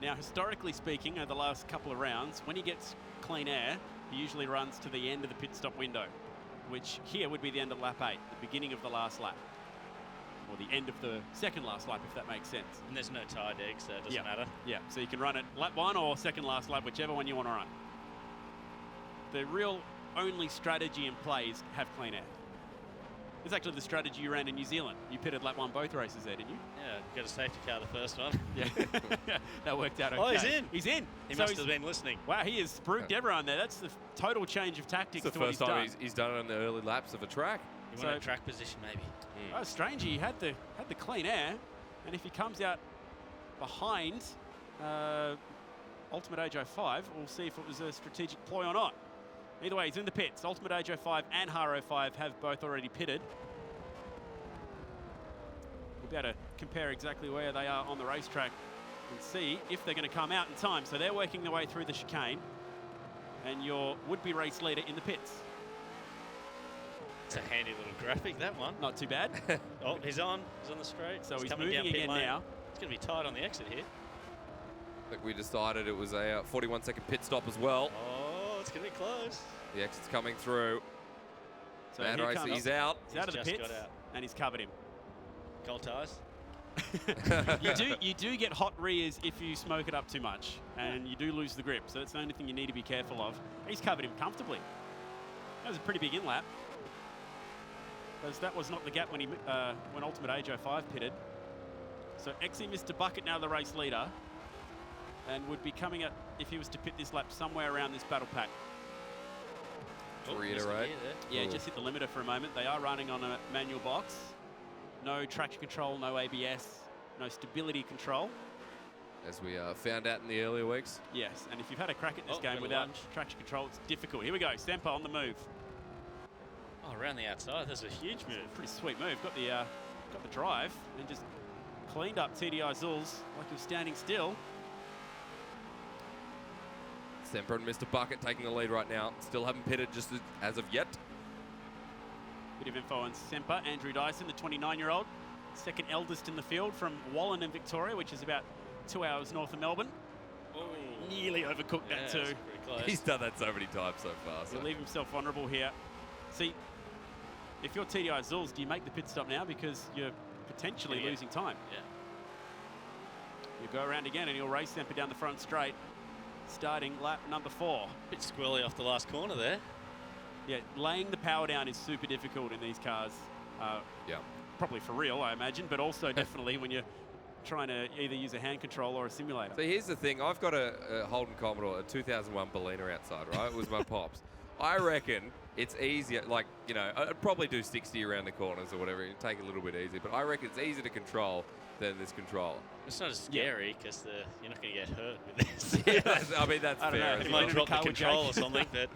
Now, historically speaking, over the last couple of rounds, when he gets clean air, he usually runs to the end of the pit stop window, which here would be the end of lap 8, the beginning of the last lap. Or the end of the second last lap, if that makes sense. And there's no tie deck, so it doesn't matter. Yeah, so you can run it lap 1 or second last lap, whichever one you want to run. The real only strategy in play is have clean air. It's actually the strategy you ran in New Zealand. You pitted lap 1 both races there, didn't you? Yeah, got a safety car the first one. Yeah, that worked out okay. Oh, he's in. He's in. He must have been listening. Wow, he has spruiked everyone there. That's the total change of tactics. It's the first time he's done it on the early laps of a track. You want a track position, maybe. Oh, strange. He had the clean air, and if he comes out behind Ultimate Age 05, we'll see if it was a strategic ploy or not. Either way, he's in the pits. Ultimate Age 05 and Haro 5 have both already pitted. We'll be able to compare exactly where they are on the racetrack and see if they're going to come out in time. So they're working their way through the chicane, and your would-be race leader in the pits. It's a handy little graphic, that one. Not too bad. Oh, he's on. He's on the straight. So he's coming moving down pit again lane. now. It's going to be tight on the exit here. think we decided it was a 41-second pit stop as well. Oh, it's going to be close. The exit's coming through. So Mad Racer, he's out. He's out of the pits, and he's covered him. Cold tires. you do get hot rears if you smoke it up too much, and you do lose the grip. So that's the only thing you need to be careful of. He's covered him comfortably. That was a pretty big in-lap. Because that was not the gap when when Ultimate Age 05 pitted. So Exy Mr. Bucket now the race leader, and would be coming at, if he was to pit this lap, somewhere around this battle pack. To reiterate. Yeah, just hit the limiter for a moment. They are running on a manual box. No traction control, no ABS, no stability control. As we found out in the earlier weeks. Yes, and if you've had a crack at this game without traction control, it's difficult. Here we go, Semper on the move. Oh, around the outside, that's a huge move. Pretty sweet move. Got the drive and just cleaned up TDI Zulz like he was standing still. Semper and Mr. Bucket taking the lead right now. Still haven't pitted just as of yet. Bit of info on Semper. Andrew Dyson, the 29-year-old, second eldest in the field from Wallen in Victoria, which is about 2 hours north of Melbourne. Oh, nearly overcooked that too. He's done that so many times so far. He'll leave himself vulnerable here. See, if you're TDI Zulz, do you make the pit stop now because you're potentially losing time? Yeah. You go around again and he'll race Semper down the front straight, starting lap number 4. Bit squirrely off the last corner there. Yeah, laying the power down is super difficult in these cars. Yeah. Probably for real, I imagine, but also definitely when you're trying to either use a hand control or a simulator. So here's the thing. I've got a Holden Commodore, a 2001 Bellina outside, right? It was my pops. I reckon it's easier, like, you know, I'd probably do 60 around the corners or whatever, and take it a little bit easy, but I reckon it's easier to control than this controller. It's not as scary because you're not going to get hurt with this. Yeah, I mean, that's fair. You might drop the control or something, but...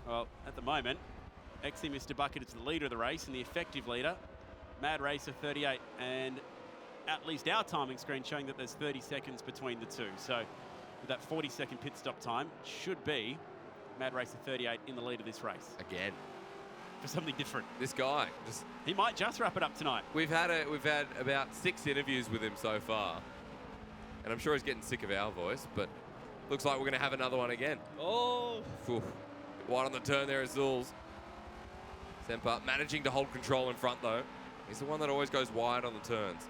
Well, at the moment, Exy Mr. Bucket is the leader of the race and the effective leader, Mad Racer 38, and at least our timing screen showing that there's 30 seconds between the two. So with that 40-second pit stop time, should be Mad Racer 38 in the lead of this race. Again. For something different. This guy, he might just wrap it up tonight. We've had about 6 interviews with him so far, and I'm sure he's getting sick of our voice, but looks like we're going to have another one again. Oh! Oof. Wide on the turn there is Zulz. Semper managing to hold control in front though. He's the one that always goes wide on the turns.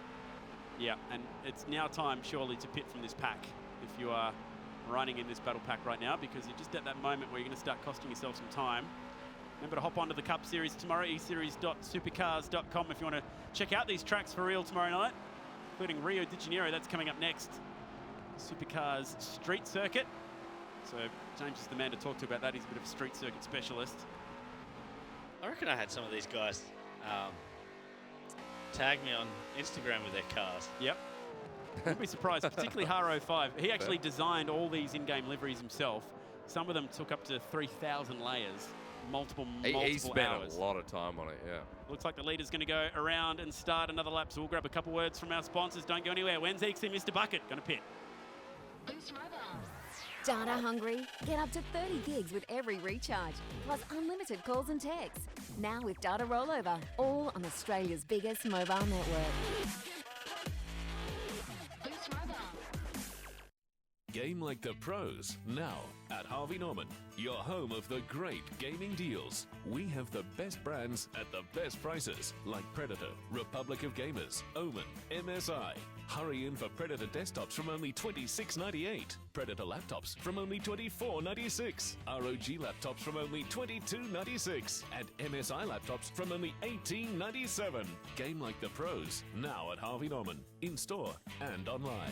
Yeah, and it's now time surely to pit from this pack if you are running in this battle pack right now, because you're just at that moment where you're going to start costing yourself some time. Remember to hop onto the Cup Series tomorrow, eseries.supercars.com if you want to check out these tracks for real tomorrow night, including Rio de Janeiro. That's coming up next. Supercars Street Circuit. So James is the man to talk to about that. He's a bit of a street circuit specialist. I reckon I had some of these guys tag me on Instagram with their cars. Yep. Wouldn't be surprised, particularly Haro 5. He actually designed all these in-game liveries himself. Some of them took up to 3,000 layers, multiple he spent hours. A lot of time on it, yeah. Looks like the leader's going to go around and start another lap, so we'll grab a couple words from our sponsors. Don't go anywhere. When's Exy Mr. Bucket going to pit? Boost Mobile. Data hungry? Get up to 30 gigs with every recharge, plus unlimited calls and texts. Now with data rollover, all on Australia's biggest mobile network. Boost Mobile. Game like the pros, now at Harvey Norman, your home of the great gaming deals. We have the best brands at the best prices, like Predator, Republic of Gamers, Omen, MSI. Hurry in for Predator desktops from only $26.98, Predator laptops from only $24.96, ROG laptops from only $22.96, and MSI laptops from only $18.97. Game like the pros, now at Harvey Norman, in-store and online.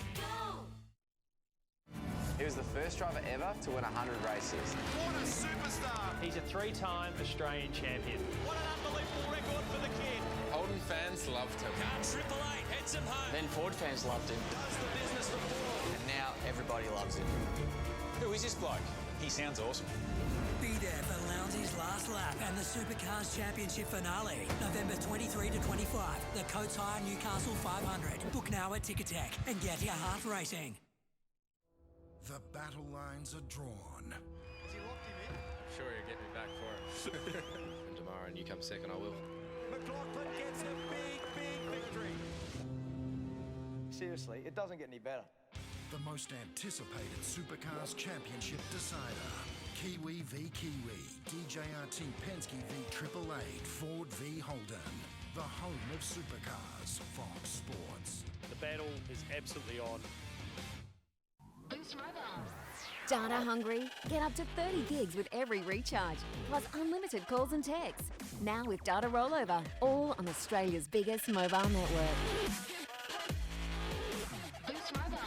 He was the first driver ever to win 100 races. What a superstar! He's a 3-time Australian champion. What an unbelievable record for the kid. Holden fans loved him. Triple Eight heads him home. Then Ford fans loved him. Does the business for Ford. And now everybody loves him. Who is this bloke? He sounds awesome. Be there for Lounsey's last lap and the Supercars Championship finale, November 23 to 25. The Coates Hire Newcastle 500. Book now at Ticketek and get your heart racing. The battle lines are drawn. Has he locked him in? I'm sure he'll get me back for it. And tomorrow, and you come second, I will. McLaughlin gets a big, big victory. seriously, it doesn't get any better. The most anticipated Supercars Championship decider. Kiwi v Kiwi, DJRT Penske v Triple Eight, Ford v Holden. The home of Supercars, Fox Sports. The battle is absolutely on. Boost Mobile. Data hungry? Get up to 30 gigs with every recharge, plus unlimited calls and texts. Now with data rollover, all on Australia's biggest mobile network. Boost Mobile.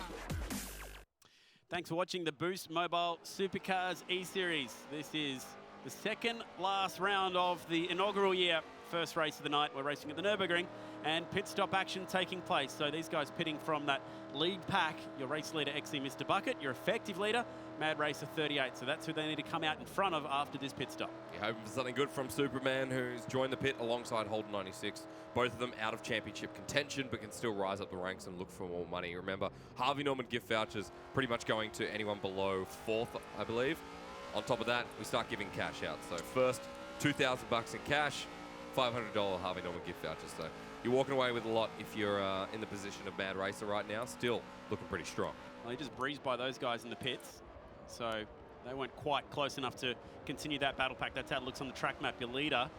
Thanks for watching the Boost Mobile Supercars E-Series. This is the second last round of the inaugural year. First race of the night. We're racing at the Nurburgring and pit stop action taking place. So these guys pitting from that lead pack. Your race leader, XC Mr. Bucket. Your effective leader, Mad Racer 38. So that's who they need to come out in front of after this pit stop. You're hoping for something good from Superman, who's joined the pit alongside Holden 96. Both of them out of championship contention, but can still rise up the ranks and look for more money. Remember, Harvey Norman gift vouchers pretty much going to anyone below 4th, I believe. On top of that, we start giving cash out. So first, $2,000 in cash, $500 Harvey Norman gift vouchers. So you're walking away with a lot if you're in the position of Mad Racer right now. Still looking pretty strong. Well, he just breezed by those guys in the pits. So they weren't quite close enough to continue that battle pack. That's how it looks on the track map. Your leader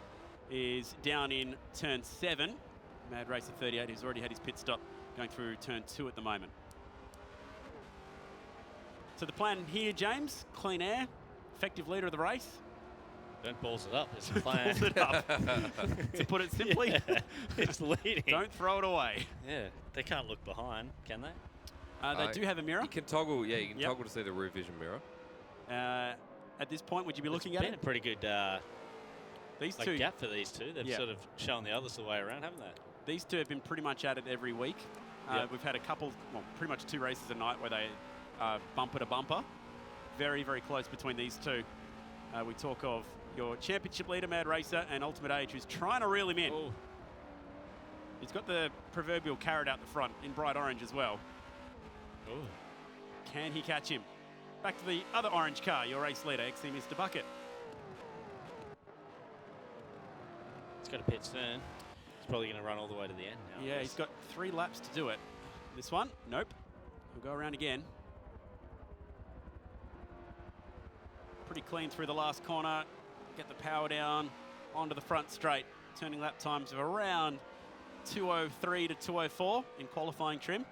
is down in turn 7. Mad Racer 38, who's already had his pit stop, going through turn 2 at the moment. So the plan here, James, clean air, effective leader of the race. Don't balls it up, it's the plan. Balls it up. To put it simply, yeah, it's leading. Don't throw it away. Yeah, they can't look behind, can they? They do have a mirror. You can toggle, yeah, you can toggle to see the rear vision mirror. At this point, would you be looking at it? It's been a pretty good these two gap for these two. They've sort of shown the others the way around, haven't they? These two have been pretty much at it every week. We've had a couple, well, pretty much 2 races a night where they bumper to bumper. Very, very close between these two. We talk of your championship leader, Mad Racer, and Ultimate Age, who's trying to reel him in. Ooh. He's got the proverbial carrot out the front in bright orange as well. Ooh. Can he catch him? Back to the other orange car, your race leader, XC Mr. Bucket. He's got a pit turn. He's probably going to run all the way to the end now. Yeah, he's got 3 laps to do it. This one, nope. He'll go around again. Pretty clean through the last corner. Get the power down onto the front straight. Turning lap times of around 2:03 to 2:04 in qualifying trim.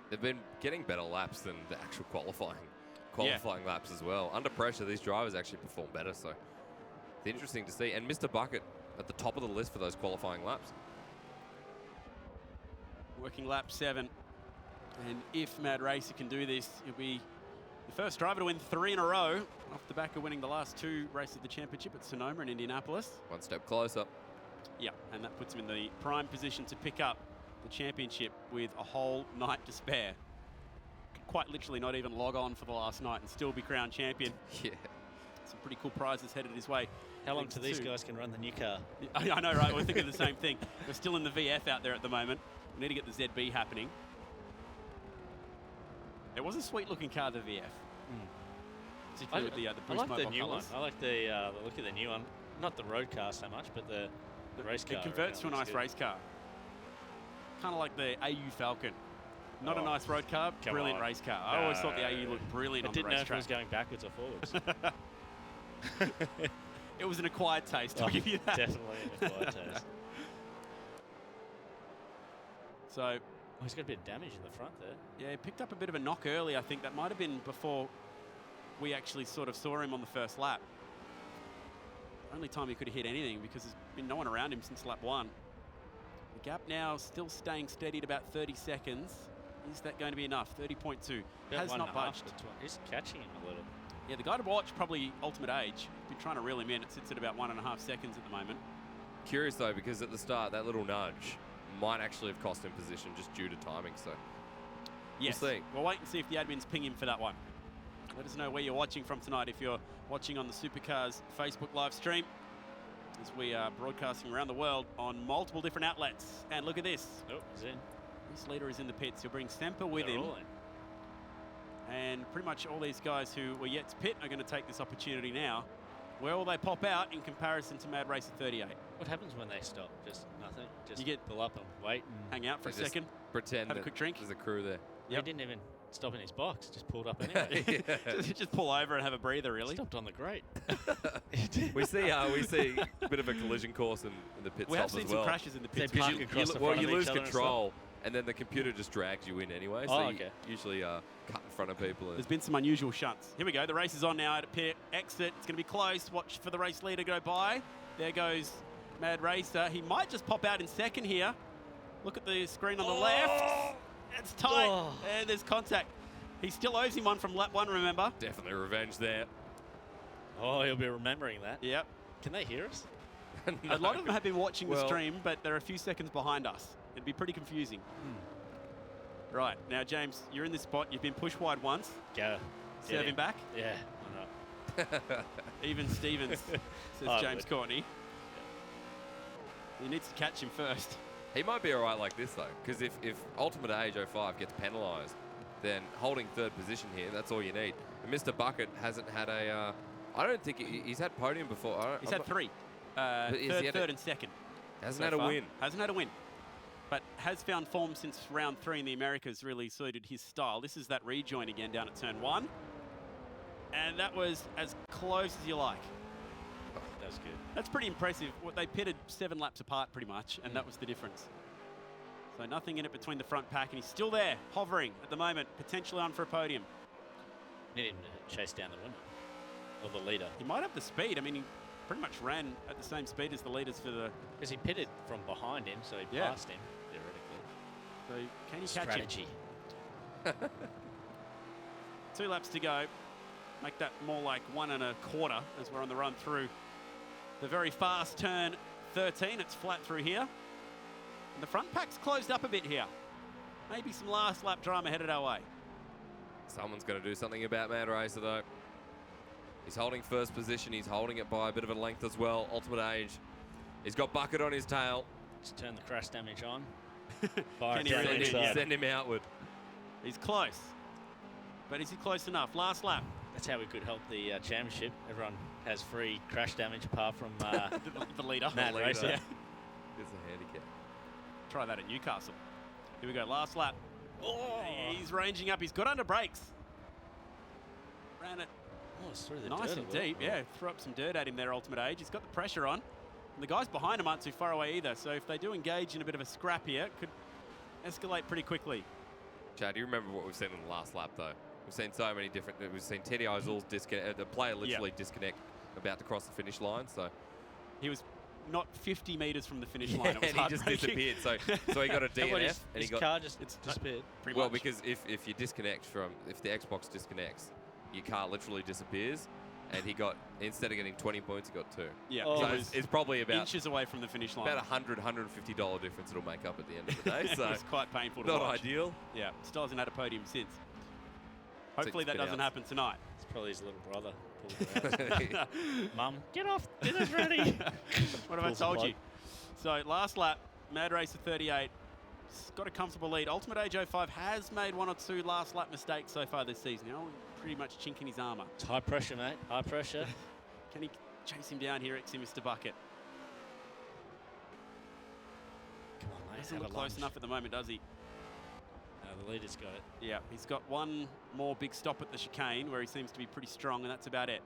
They've been getting better laps than the actual qualifying laps as well. Under pressure, these drivers actually perform better, so it's interesting to see. And Mr. Bucket at the top of the list for those qualifying laps. Working lap 7. And if Mad Racer can do this, he'll be the first driver to win 3 in a row off the back of winning the last 2 races of the championship at Sonoma and Indianapolis. One step closer. Yeah, and that puts him in the prime position to pick up the championship with a whole night to spare. Could quite literally not even log on for the last night and still be crowned champion. Yeah. Some pretty cool prizes headed his way. How long till these guys can run the new car? I know, right? We're thinking the same thing. We're still in the VF out there at the moment. We need to get the ZB happening. It was a sweet-looking car, the VF. Particularly with the Boost I like Mobile the new colours. one. I like the look of the new one. Not the road car so much, but the race car. It converts to a nice race car. Kind of like the AU Falcon. Not a nice road car, brilliant race car. I always thought the AU looked brilliant on the racetrack. I didn't know if it was going backwards or forwards. It was an acquired taste, I'll give you that. Definitely an acquired taste. So, he's got a bit of damage in the front there. Yeah, he picked up a bit of a knock early. I think that might have been before we actually sort of saw him on the first lap. Only time he could have hit anything because there's been no one around him since lap 1. The gap now still staying steady at about 30 seconds. Is that going to be enough? 30.2. Has not budged. He's catching him a little. Yeah, the guy to watch, probably Ultimate Age. Been trying to reel him in. It sits at about 1.5 seconds at the moment. Curious though, because at the start, that little nudge might actually have cost him position just due to timing. So yes, we'll see. We'll wait and see if the admins ping him for that one. Let us know where you're watching from tonight if you're watching on the Supercars Facebook live stream, as we are broadcasting around the world on multiple different outlets. And look at this. Oh, he's in. This leader is in the pits. He'll bring Semper with him. And pretty much all these guys who were yet to pit are going to take this opportunity now Where will they pop out in comparison to Mad Racer 38? What happens when they stop? Just nothing? Just You get- pull up and wait? And Hang out for a They just second. Pretend Have a that quick drink. there's a crew there. He didn't even stop in his box. Just pulled up anyway. Just pull over and have a breather, really. Stopped on the grate. We see a bit of a collision course in the pit We stop have seen as some well. crashes in the They pits. park You- across the Well, front you of lose each other and control, and then the computer just drags you in anyway. So Oh, you okay. usually cut in front of people. There's been some unusual shunts. Here we go. The race is on now at a pit exit. It's going to be close. Watch for the race leader go by. There goes Mad Racer. He might just pop out in second here. Look at the screen on the left. It's tight. Oh. And there's contact. He still owes him one from lap 1, remember? Definitely revenge there. Oh, he'll be remembering that. Yep. Can they hear us? A lot of them have been watching the Well- stream, but they're a few seconds behind us. It'd be pretty confusing. Right. Now, James, you're in this spot. You've been pushed wide once. Go. Serve him back. Yeah, why not? Even Stevens, says I James would. Courtney. He needs to catch him first. He might be all right like this, though, because if Ultimate Age 05 gets penalised, then holding third position here, that's all you need. And Mr. Bucket hasn't had a... I don't think he's had podium before. He's had 3. But is he had Third a- and second. Hasn't so had a far. win. Hasn't had a win. But has found form since round 3 in the Americas, really suited his style. This is that rejoin again down at turn 1. And that was as close as you like. That was good. That's pretty impressive. They pitted 7 laps apart pretty much, and that was the difference. So nothing in it between the front pack, and he's still there, hovering at the moment, potentially on for a podium. Need him to chase down the winner. Or the leader. He might have the speed. I mean, he pretty much ran at the same speed as the leaders for the... Because he pitted from behind him, so he Yeah. passed him, theoretically. So can you catch him? Strategy. 2 laps to go. Make that more like 1 1/4 as we're on the run through the very fast turn 13. It's flat through here. And the front pack's closed up a bit here. Maybe some last lap drama headed our way. Someone's going to do something about Mad Racer, though. He's holding first position. He's holding it by a bit of a length as well. Ultimate Age. He's got Bucket on his tail. Just turn the crash damage on. Can he really do it? Send him outward. He's close. But is he close enough? Last lap. That's how we could help the championship. Everyone has free crash damage apart from the leader. Mad The leader. Racer. Yeah. It's a handicap. Try that at Newcastle. Here we go. Last lap. Oh, he's ranging up. He's got under brakes. Ran it Oh, it's through the nice dirt and a little. deep. Yeah, threw up some dirt at him there, Ultimate Age. He's got the pressure on. And the guys behind him aren't too far away either. So if they do engage in a bit of a scrap here, it could escalate pretty quickly. Chad, do you remember what we've seen in the last lap, though? We've seen so many different... We've seen Teddy Isol's disconnect... The player literally disconnect about to cross the finish line, so... He was not 50 metres from the finish line. It was and he just heartbreaking. disappeared. So he got a DNF, and he His got... car just disappeared. Pretty Well, much. because if you disconnect from... If the Xbox disconnects, your car literally disappears, and he got... Instead of getting 20 points, he got 2. Yeah, Oh. he So was it's probably about... inches away from the finish line. About $100, $150 difference it'll make up at the end of the day. It So was quite painful to not watch. ideal. Yeah, still hasn't had a podium since. Hopefully that spin doesn't outs. happen tonight. It's probably his little brother. pulled it out. Mum, get off. Dinner's ready. What have I Pulls the told plug. you? So last lap, Mad Racer 38. He's got a comfortable lead. Ultimate Age 05 has made 1 or 2 last lap mistakes so far this season. You know, pretty much chink in his armour. It's high pressure, mate. High pressure. Can he chase him down here, XC Mr. Bucket? Come on, mate. Doesn't have look a close lunge. enough at the moment, does he? No, the leader's got it. Yeah, he's got one more big stop at the chicane where he seems to be pretty strong, and that's about it.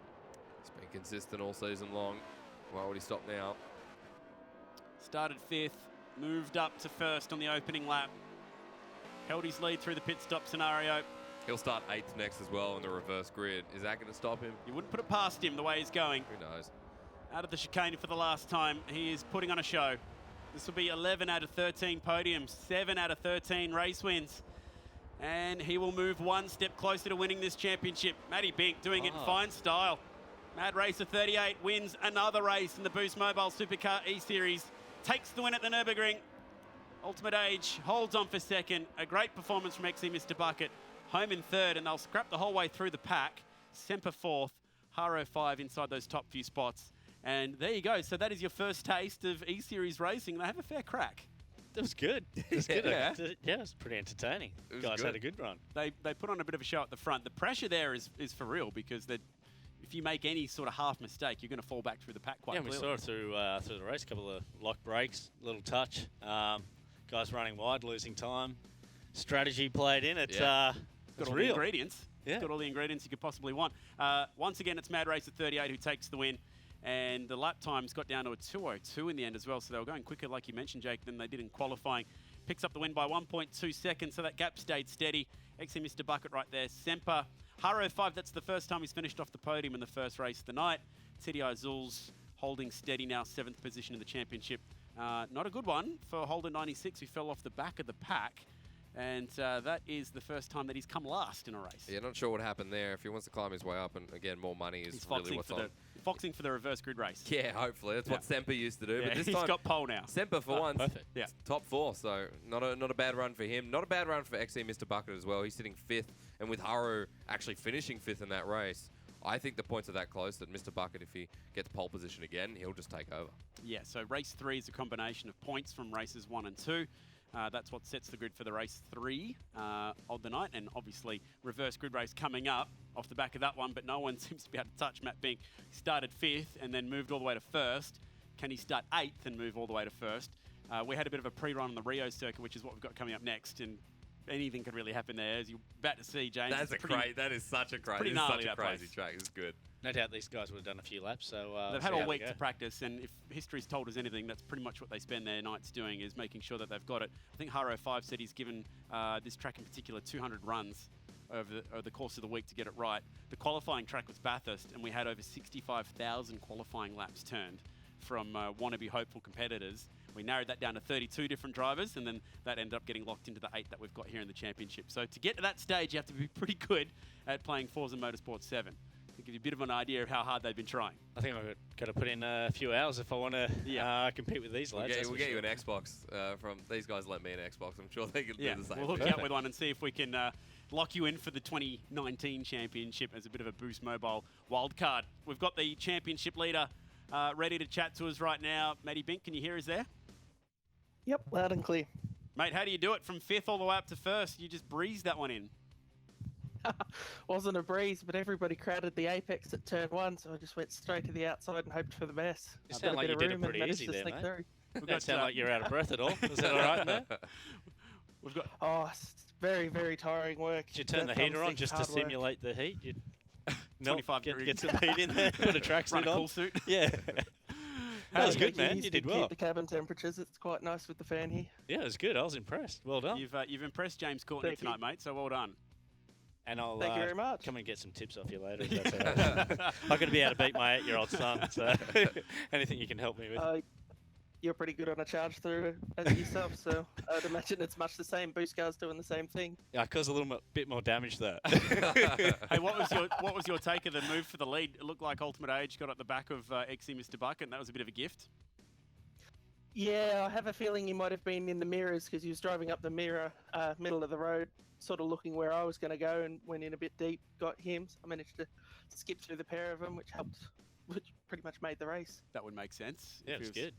He's been consistent all season long. Why would he stop now? Started 5th, moved up to 1st on the opening lap. Held his lead through the pit stop scenario. He'll start 8th next as well in the reverse grid. Is that going to stop him? You wouldn't put it past him the way he's going. Who knows? Out of the chicane for the last time. He is putting on a show. This will be 11 out of 13 podiums, 7 out of 13 race wins. And he will move 1 step closer to winning this championship. Matty Bink doing it in fine style. Mad Racer 38 wins another race in the Boost Mobile Supercar E-Series. Takes the win at the Nurburgring. Ultimate Age holds on for 2nd. A great performance from XC Mr. Bucket. Home in 3rd, and they'll scrap the whole way through the pack. Semper 4th, Haro 5 inside those top few spots. And there you go. So that is your first taste of E-Series racing. They have a fair crack. That was good. It was good. Yeah. Yeah, it was pretty entertaining. was Guys good. had a good run. They put on a bit of a show at the front. The pressure there is for real because if if you make any sort of half mistake, you're going to fall back through the pack quite we clearly. saw it through the race. A couple of lock breaks, little touch. Guys running wide, losing time. Strategy played in. It's got it's all real. the ingredients. Yeah. Got all the ingredients you could possibly want. Once again, it's Mad Race at 38 who takes the win. And the lap times got down to a 2:02 in the end as well. So they were going quicker, like you mentioned, Jake, than they did in qualifying. Picks up the win by 1.2 seconds. So that gap stayed steady. XC Mr. Bucket right there. Semper. Haro 5, that's the first time he's finished off the podium in the first race of the night. TDI Zul's holding steady now, 7th position in the championship. Not a good one for Holder 96, who fell off the back of the pack. And that is the first time that he's come last in a race. Yeah, not sure what happened there. If he wants to climb his way up, and again, more money is really what's on. Foxing for the reverse grid race. Yeah, hopefully. That's what Semper used to do. Yeah, but this he's time, got pole now. Semper for once. Perfect. Yeah. Top 4, so not a bad run for him. Not a bad run for XC Mr. Bucket as well. He's sitting 5th, and with Haru actually finishing 5th in that race, I think the points are that close that Mr. Bucket, if he gets pole position again, he'll just take over. Yeah, so race 3 is a combination of points from races 1 and 2. That's what sets the grid for the race 3 of the night. And obviously, reverse grid race coming up off the back of that one, but no one seems to be able to touch Matt Bink. He started 5th and then moved all the way to 1st. Can he start 8th and move all the way to 1st? We had a bit of a pre-run on the Rio circuit, which is what we've got coming up next. And anything could really happen there, as you're about to see, James. That is such a crazy track. It's good. No doubt these guys would have done a few laps. So they've had all week to practice, and if history's told us anything, that's pretty much what they spend their nights doing, is making sure that they've got it. I think Haro 5 said he's given this track in particular 200 runs over the course of the week to get it right. The qualifying track was Bathurst, and we had over 65,000 qualifying laps turned from wannabe hopeful competitors. We narrowed that down to 32 different drivers, and then that ended up getting locked into the 8 that we've got here in the championship. So to get to that stage, you have to be pretty good at playing Forza Motorsport 7. To give you a bit of an idea of how hard they've been trying. I think I've got to put in a few hours if I want to compete with these lads. We'll get you an Xbox from these guys. Let me an Xbox. I'm sure they can do the same. We'll hook you up with one and see if we can lock you in for the 2019 championship as a bit of a Boost Mobile wildcard. We've got the championship leader ready to chat to us right now. Matty Bink, can you hear us there? Yep, loud and clear. Mate, how do you do it from 5th all the way up to 1st? You just breezed that one in. Wasn't a breeze, but everybody crowded the apex at turn 1, so I just went straight to the outside and hoped for the best. You sound like you did it pretty easy there, mate. We've got sound like you're out of breath at all. Is that all right in there? We've got. Oh, it's very, very tiring work. Did you turn the heater on just to simulate the heat? 25 get some heat in there. Put a tracksuit on. Run a cool suit. Yeah. That was good, man. You did well. Keep the cabin temperatures. It's quite nice with the fan here. Yeah, it was good. I was impressed. Well done. You've impressed James Courtney tonight, mate. So well done. And I'll Thank you very much. Come and get some tips off you later. If that's all right. I'm going to be able to beat my 8-year-old son. So anything you can help me with. You're pretty good on a charge through yourself, so I'd imagine it's much the same. Boost cars doing the same thing. Yeah, I caused a little bit more damage there. Hey, what was your take of the move for the lead? It looked like Ultimate Age got at the back of XC Mr. Bucket, and that was a bit of a gift. Yeah, I have a feeling he might have been in the mirrors because he was driving up the mirror, middle of the road, sort of looking where I was going to go, and went in a bit deep, got him. So I managed to skip through the pair of them, which pretty much made the race. That would make sense. Yeah, it was good.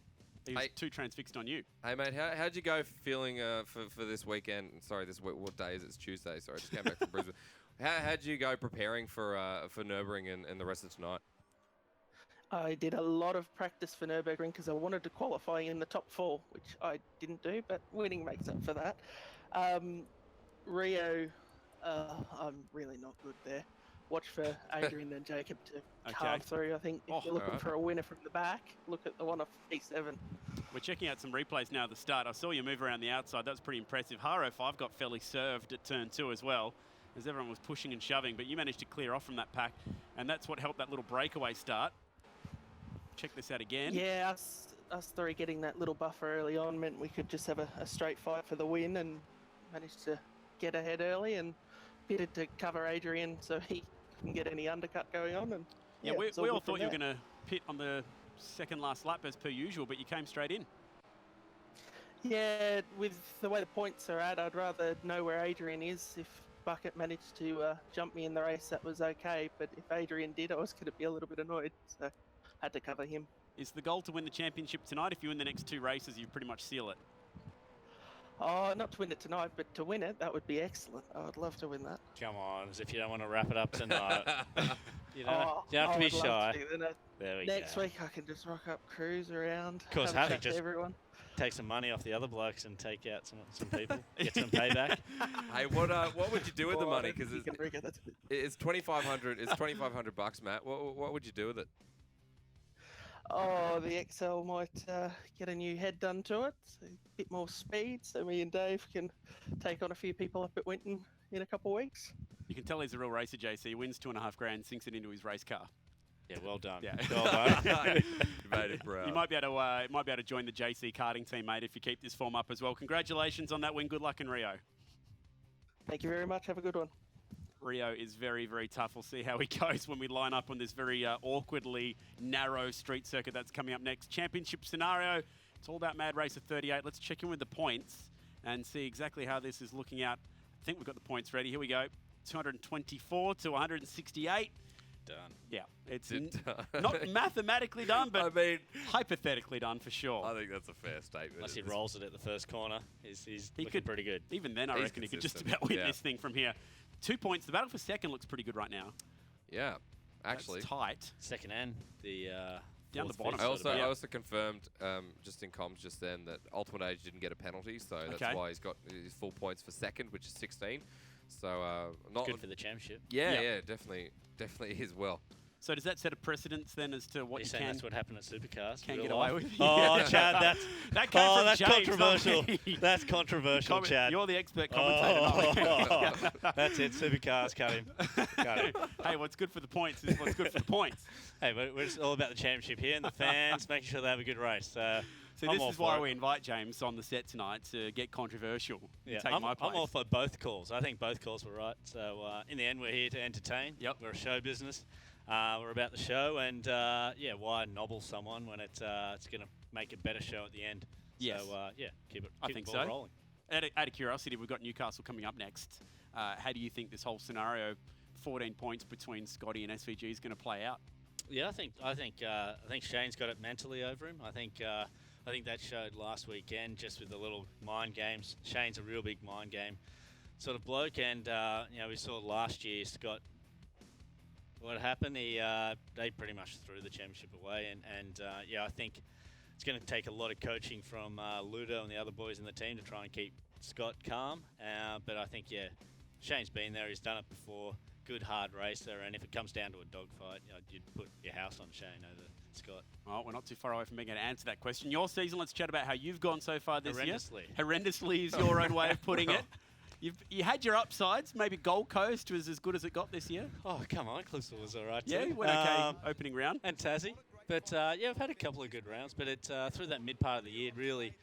He was too transfixed on you. Hey, mate, how'd you go feeling for this weekend? Sorry, this week, what day is it? It's Tuesday. Sorry, I just came back from Brisbane. How'd you go preparing for Nurburgring and the rest of tonight? I did a lot of practice for Nurburgring because I wanted to qualify in the top 4, which I didn't do, but winning makes up for that. Rio, I'm really not good there. Watch for Adrian and Jacob to carve through. I think if you're looking for a winner from the back, look at the one off P7. We're checking out some replays now at the start. I saw you move around the outside. That was pretty impressive. Haro 5 got fairly served at turn 2 as well, as everyone was pushing and shoving, but you managed to clear off from that pack, and that's what helped that little breakaway start. Check this out again. Yeah, us three getting that little buffer early on meant we could just have a straight fight for the win, and managed to get ahead early and pitted to cover Adrian so he couldn't get any undercut going on. And yeah, we all thought you were going to pit on the second last lap as per usual, but you came straight in. Yeah, with the way the points are at, I'd rather know where Adrian is. If Bucket managed to jump me in the race, that was okay, but if Adrian did, I was going to be a little bit annoyed, so had to cover him. Is the goal to win the championship tonight? If you win the next 2 races, you pretty much seal it. Oh, not to win it tonight, but to win it, that would be excellent. I would love to win that. Come on, as if you don't want to wrap it up tonight. You don't have to be shy. There we Next go. week I can just rock up, cruise around. Of course, have a Javi chat to just everyone. take some money off the other blokes and take out some people, get some payback. Hey, what would you do with the money? Because it's it's $2,500. It's $2,500, Matt. What would you do with it? Oh, the XL might get a new head done to it, so a bit more speed, so me and Dave can take on a few people up at Winton in a couple of weeks. You can tell he's a real racer, JC. He wins $2.5 grand, sinks it into his race car. Yeah, well done. Yeah. Well done. You made it, bro. You might be able to join the JC karting team, mate, if you keep this form up as well. Congratulations on that win. Good luck in Rio. Thank you very much. Have a good one. Rio is very, very tough. We'll see how he goes when we line up on this very awkwardly narrow street circuit that's coming up next. Championship scenario. It's all about Mad Racer 38. Let's check in with the points and see exactly how this is looking out. I think we've got the points ready. Here we go. 224 to 168. Done. Yeah, it's not mathematically done, but I mean, hypothetically done for sure. I think that's a fair statement. Unless he rolls it at the first corner, he's he looking pretty good. Even then, I reckon he could just about win this thing from here. 2 points. The battle for second looks pretty good right now. Yeah, actually. That's tight. Second and the down the bottom. I also confirmed just in comms just then that Ultimate Age didn't get a penalty, so that's why he's got his full points for second, which is 16. So not good for the championship. Yeah, definitely as well. So does that set a precedence then as to what you can? That's what happened at Supercars. Can get away with? Oh, Chad, that's controversial. That's controversial, Chad. Chad. You're the expert commentator. That's it. Supercars, cut him. Hey, what's good for the points is what's good for the points. Hey, we're just all about the championship here and the fans, making sure they have a good race. So this is why we invite James on the set tnight to get controversial. Yeah, take my place. I'm all for both calls. I think both calls were right. So in the end, we're here to entertain. Yep. We're a show business. We're about the show, and why nobble someone when it's going to make a better show at the end? Yes. So keep the ball rolling. Out of curiosity, we've got Newcastle coming up next. How do you think this whole scenario, 14 points between Scotty and SVG, is going to play out? Yeah, I think Shane's got it mentally over him. I think that showed last weekend just with the little mind games. Shane's a real big mind game sort of bloke, and we saw last year Scott. What happened? They pretty much threw the championship away, and I think it's going to take a lot of coaching from Ludo and the other boys in the team to try and keep Scott calm. But I think Shane's been there. He's done it before. Good hard racer, and if it comes down to a dogfight, you'd put your house on Shane over Scott. Well, we're not too far away from being able to answer that question. Your season, let's chat about how you've gone so far this year. Horrendously is your own way of putting it. You had your upsides. Maybe Gold Coast was as good as it got this year. Oh, come on. Clifton was all right, yeah, too. Went okay opening round. And Tassie. But, I've had a couple of good rounds. But through that mid part of the year, really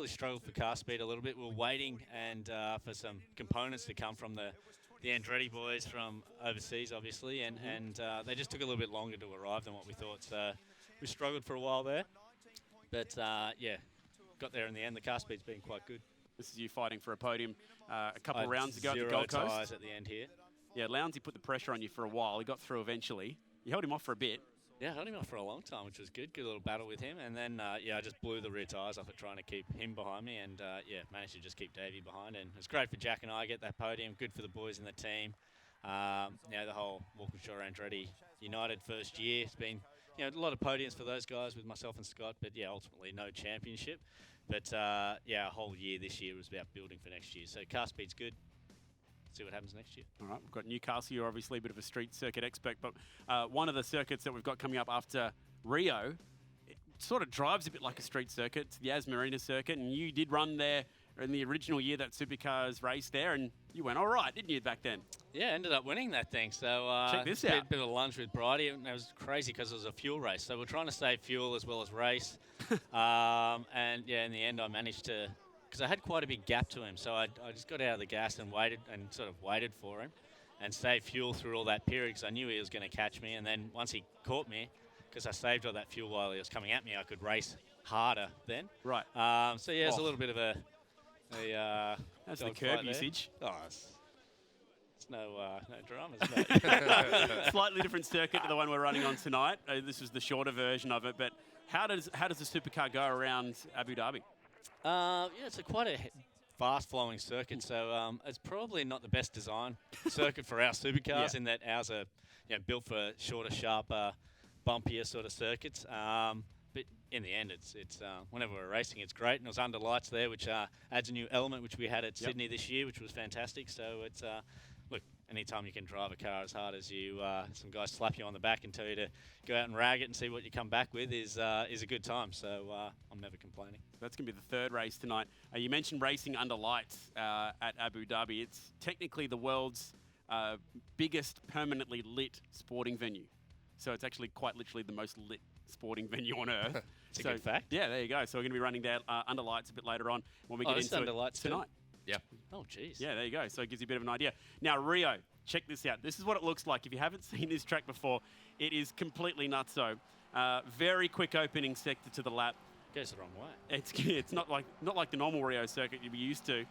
struggled for car speed a little bit. We were waiting and for some components to come from the Andretti boys from overseas, obviously. And they just took a little bit longer to arrive than what we thought. So we struggled for a while there. But, got there in the end. The car speed's been quite good. This is you fighting for a podium a couple of rounds ago at the Gold Coast. 0 tyres at the end here. Yeah, Lounsey put the pressure on you for a while. He got through eventually. You held him off for a bit. Yeah, I held him off for a long time, which was good. Good little battle with him. And then, I just blew the rear tyres off it trying to keep him behind me. And, managed to just keep Davey behind. And it was great for Jack and I get that podium. Good for the boys in the team. The whole Walkinshaw Andretti United first year. It's been, a lot of podiums for those guys with myself and Scott. But, ultimately no championship. But, a whole year this year was about building for next year. So car speed's good. See what happens next year. All right, we've got Newcastle. You're obviously a bit of a street circuit expert, but one of the circuits that we've got coming up after Rio, it sort of drives a bit like a street circuit. It's the Yas Marina Circuit, and you did run there in the original year that Supercars raced there, and you went all right, didn't you, back then? Yeah, ended up winning that thing. So check this out. Bit of a lunge with Bridie, and it was crazy because it was a fuel race. So we're trying to save fuel as well as race. In the end, I managed to, because I had quite a big gap to him, so I just got out of the gas and waited for him and saved fuel through all that period because I knew he was going to catch me. And then once he caught me, because I saved all that fuel while he was coming at me, I could race harder then. Right. It's a little bit of a that's the curb usage. Oh, it's no dramas, mate. Slightly different circuit to the one we're running on tonight. This is the shorter version of it, but how does the supercar go around Abu Dhabi? It's quite a fast-flowing circuit, so it's probably not the best design circuit for our supercars in that ours are built for shorter, sharper, bumpier sort of circuits. But in the end, it's whenever we're racing, it's great. And it was under lights there, which adds a new element, which we had at Sydney this year, which was fantastic. So it's look, anytime you can drive a car as hard as you, some guys slap you on the back and tell you to go out and rag it and see what you come back with is a good time. So I'm never complaining. That's going to be the third race tonight. You mentioned racing under lights at Abu Dhabi. It's technically the world's biggest permanently lit sporting venue. So it's actually quite literally the most lit sporting venue on earth. It's a good fact. Yeah, there you go. So we're going to be running there under lights a bit later on when we get into under it lights tonight. Yeah. Oh, jeez. Yeah, there you go. So it gives you a bit of an idea. Now, Rio, check this out. This is what it looks like. If you haven't seen this track before, it is completely nutso. Very quick opening sector to the lap. Goes the wrong way. It's not like the normal Rio circuit you'd be used to.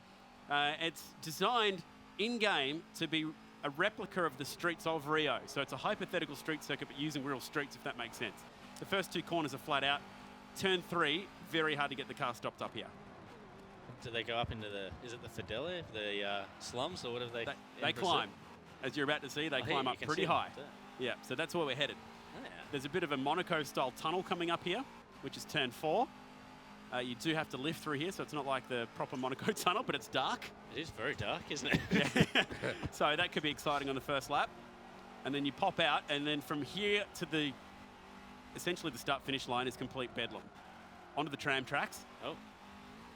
It's designed in-game to be a replica of the streets of Rio. So it's a hypothetical street circuit, but using real streets, if that makes sense. The first two corners are flat out. Turn 3, very hard to get the car stopped up here. Do they go up into is it the Fidelia, the slums, or what have they? They climb. As you're about to see, they climb up pretty high. Yeah, so that's where we're headed. Yeah. There's a bit of a Monaco-style tunnel coming up here, which is turn 4. You do have to lift through here, so it's not like the proper Monaco tunnel, but it's dark. It is very dark, isn't it? Yeah. So that could be exciting on the first lap. And then you pop out, and then from here to essentially the start-finish line is complete bedlam. Onto the tram tracks. Oh.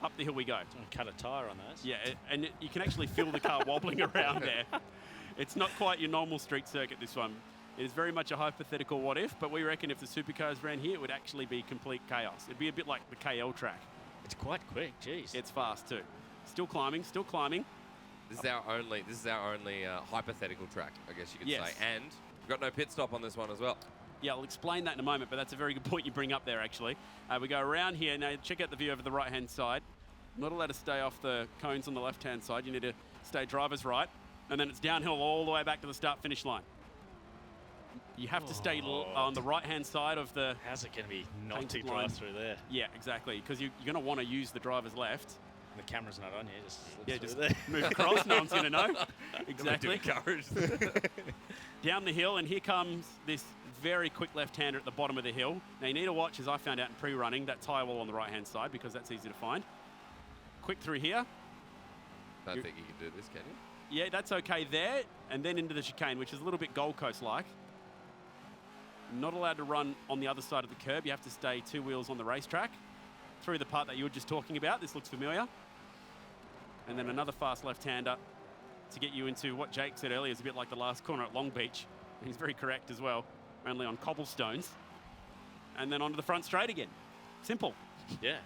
Up the hill we go. Cut a tyre on those. Yeah, and you can actually feel the car wobbling around there. It's not quite your normal street circuit, this one. It is very much a hypothetical what if, but we reckon if the supercars ran here, it would actually be complete chaos. It'd be a bit like the KL track. It's quite quick, jeez. It's fast too. Still climbing, still climbing. This is our only hypothetical track, I guess you could say. And we've got no pit stop on this one as well. Yeah, I'll explain that in a moment, but that's a very good point you bring up there, actually. We go around here. Now, check out the view over the right-hand side. Not allowed to stay off the cones on the left-hand side. You need to stay driver's right. And then it's downhill all the way back to the start-finish line. You have to stay on the right-hand side of the... How's it going to be not to drive through there? Yeah, exactly, because you're going to want to use the driver's left. The camera's not on you, just there. Move across, no one's going to know. Exactly. Encouraged. Down the hill, and here comes this very quick left-hander at the bottom of the hill. Now you need to watch, as I found out in pre-running, that tyre wall on the right-hand side, because that's easy to find. Quick through here. Don't think you can do this, can you? Yeah, that's okay there, and then into the chicane, which is a little bit Gold Coast-like. Not allowed to run on the other side of the curb. You have to stay two wheels on the racetrack. Through the part that you were just talking about. This looks familiar. And then another fast left-hander to get you into what Jake said earlier is a bit like the last corner at Long Beach. And he's very correct as well, only on cobblestones. And then onto the front straight again. Simple. Yeah.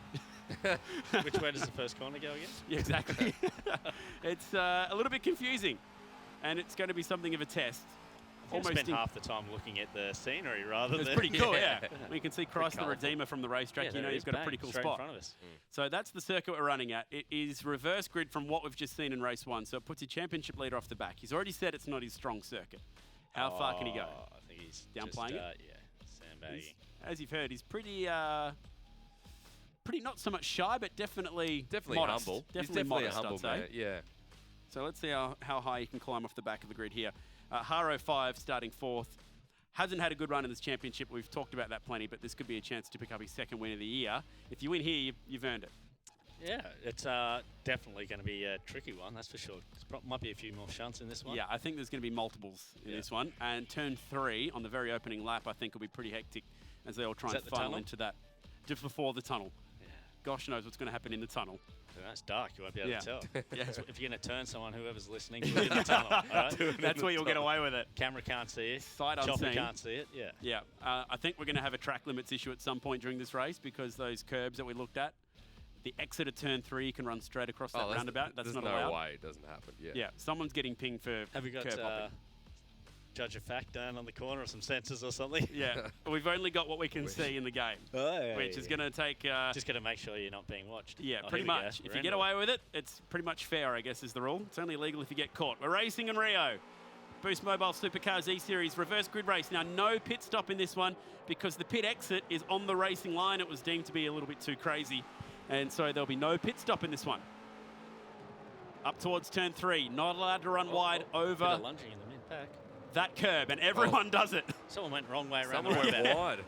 Which way does the first corner go again? Yeah, exactly. It's a little bit confusing, and it's going to be something of a test. Almost spent half the time looking at the scenery rather than... It's pretty cool, yeah. We can see Christ the Redeemer from the racetrack. You know he's got a pretty cool spot. In front of us. So that's the circuit we're running at. It is reverse grid from what we've just seen in race 1, so it puts your championship leader off the back. He's already said it's not his strong circuit. How far can he go? I think he's downplaying it? Yeah, sandbagging. As you've heard, he's pretty not so much shy, but definitely modest. Humble. Definitely modest, a humble I'd say. man, yeah. So let's see how high he can climb off the back of the grid here. Haro 5 starting 4th. Hasn't had a good run in this championship. We've talked about that plenty, but this could be a chance to pick up his second win of the year. If you win here, you've earned it. Yeah, it's definitely going to be a tricky one, that's for sure. There might be a few more shunts in this one. Yeah, I think there's going to be multiples in this one. And turn 3 on the very opening lap, I think, will be pretty hectic as they all try and funnel into that just before the tunnel. Yeah. Gosh knows what's going to happen in the tunnel. That's dark. You won't be able to tell. Yeah. If you're going to turn someone, whoever's listening, do it in the tunnel. All right? That's where you'll get away with it. Camera can't see it. Sight unseen. Chopper can't see it. Yeah. Yeah. I think we're going to have a track limits issue at some point during this race because those curbs that we looked at, the exit of turn 3, you can run straight across that roundabout. That's not allowed. There's no way it doesn't happen. Yeah. Yeah. Someone's getting pinged for Have you got curb hopping. Judge of fact down on the corner or some sensors or something? Yeah. We've only got what we can see in the game, which is going to take... just got to make sure you're not being watched. Yeah, pretty much. If you get away with it, it's pretty much fair, I guess, is the rule. It's only illegal if you get caught. We're racing in Rio. Boost Mobile Supercars E-Series reverse grid race. Now, no pit stop in this one because the pit exit is on the racing line. It was deemed to be a little bit too crazy, and so there'll be no pit stop in this one. Up towards turn 3. Not allowed to run wide Bit over of lunging in the mid-pack. that curb, and everyone does it. Someone went wrong way around. Someone the went road. wide.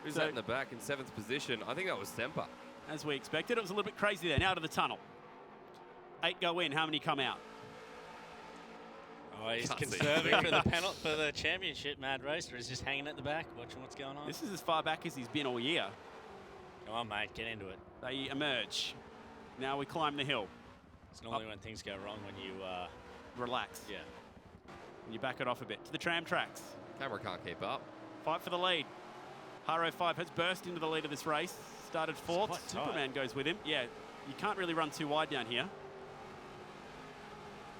Who's So- that in the back in 7th position? I think that was Semper. As we expected, it was a little bit crazy there. Now to the tunnel. 8 go in. How many come out? Oh, he's Can't see. conserving for the penalty for the championship, Mad Racer. He's just hanging at the back, watching what's going on. This is as far back as he's been all year. Come on, mate, get into it. They emerge. Now we climb the hill. It's normally when things go wrong when you Relax. yeah. And you back it off a bit. To the tram tracks. Camera can't keep up. Fight for the lead. Haro 5 has burst into the lead of this race. Started 4th. quite tight. Superman goes with him. Yeah, you can't really run too wide down here.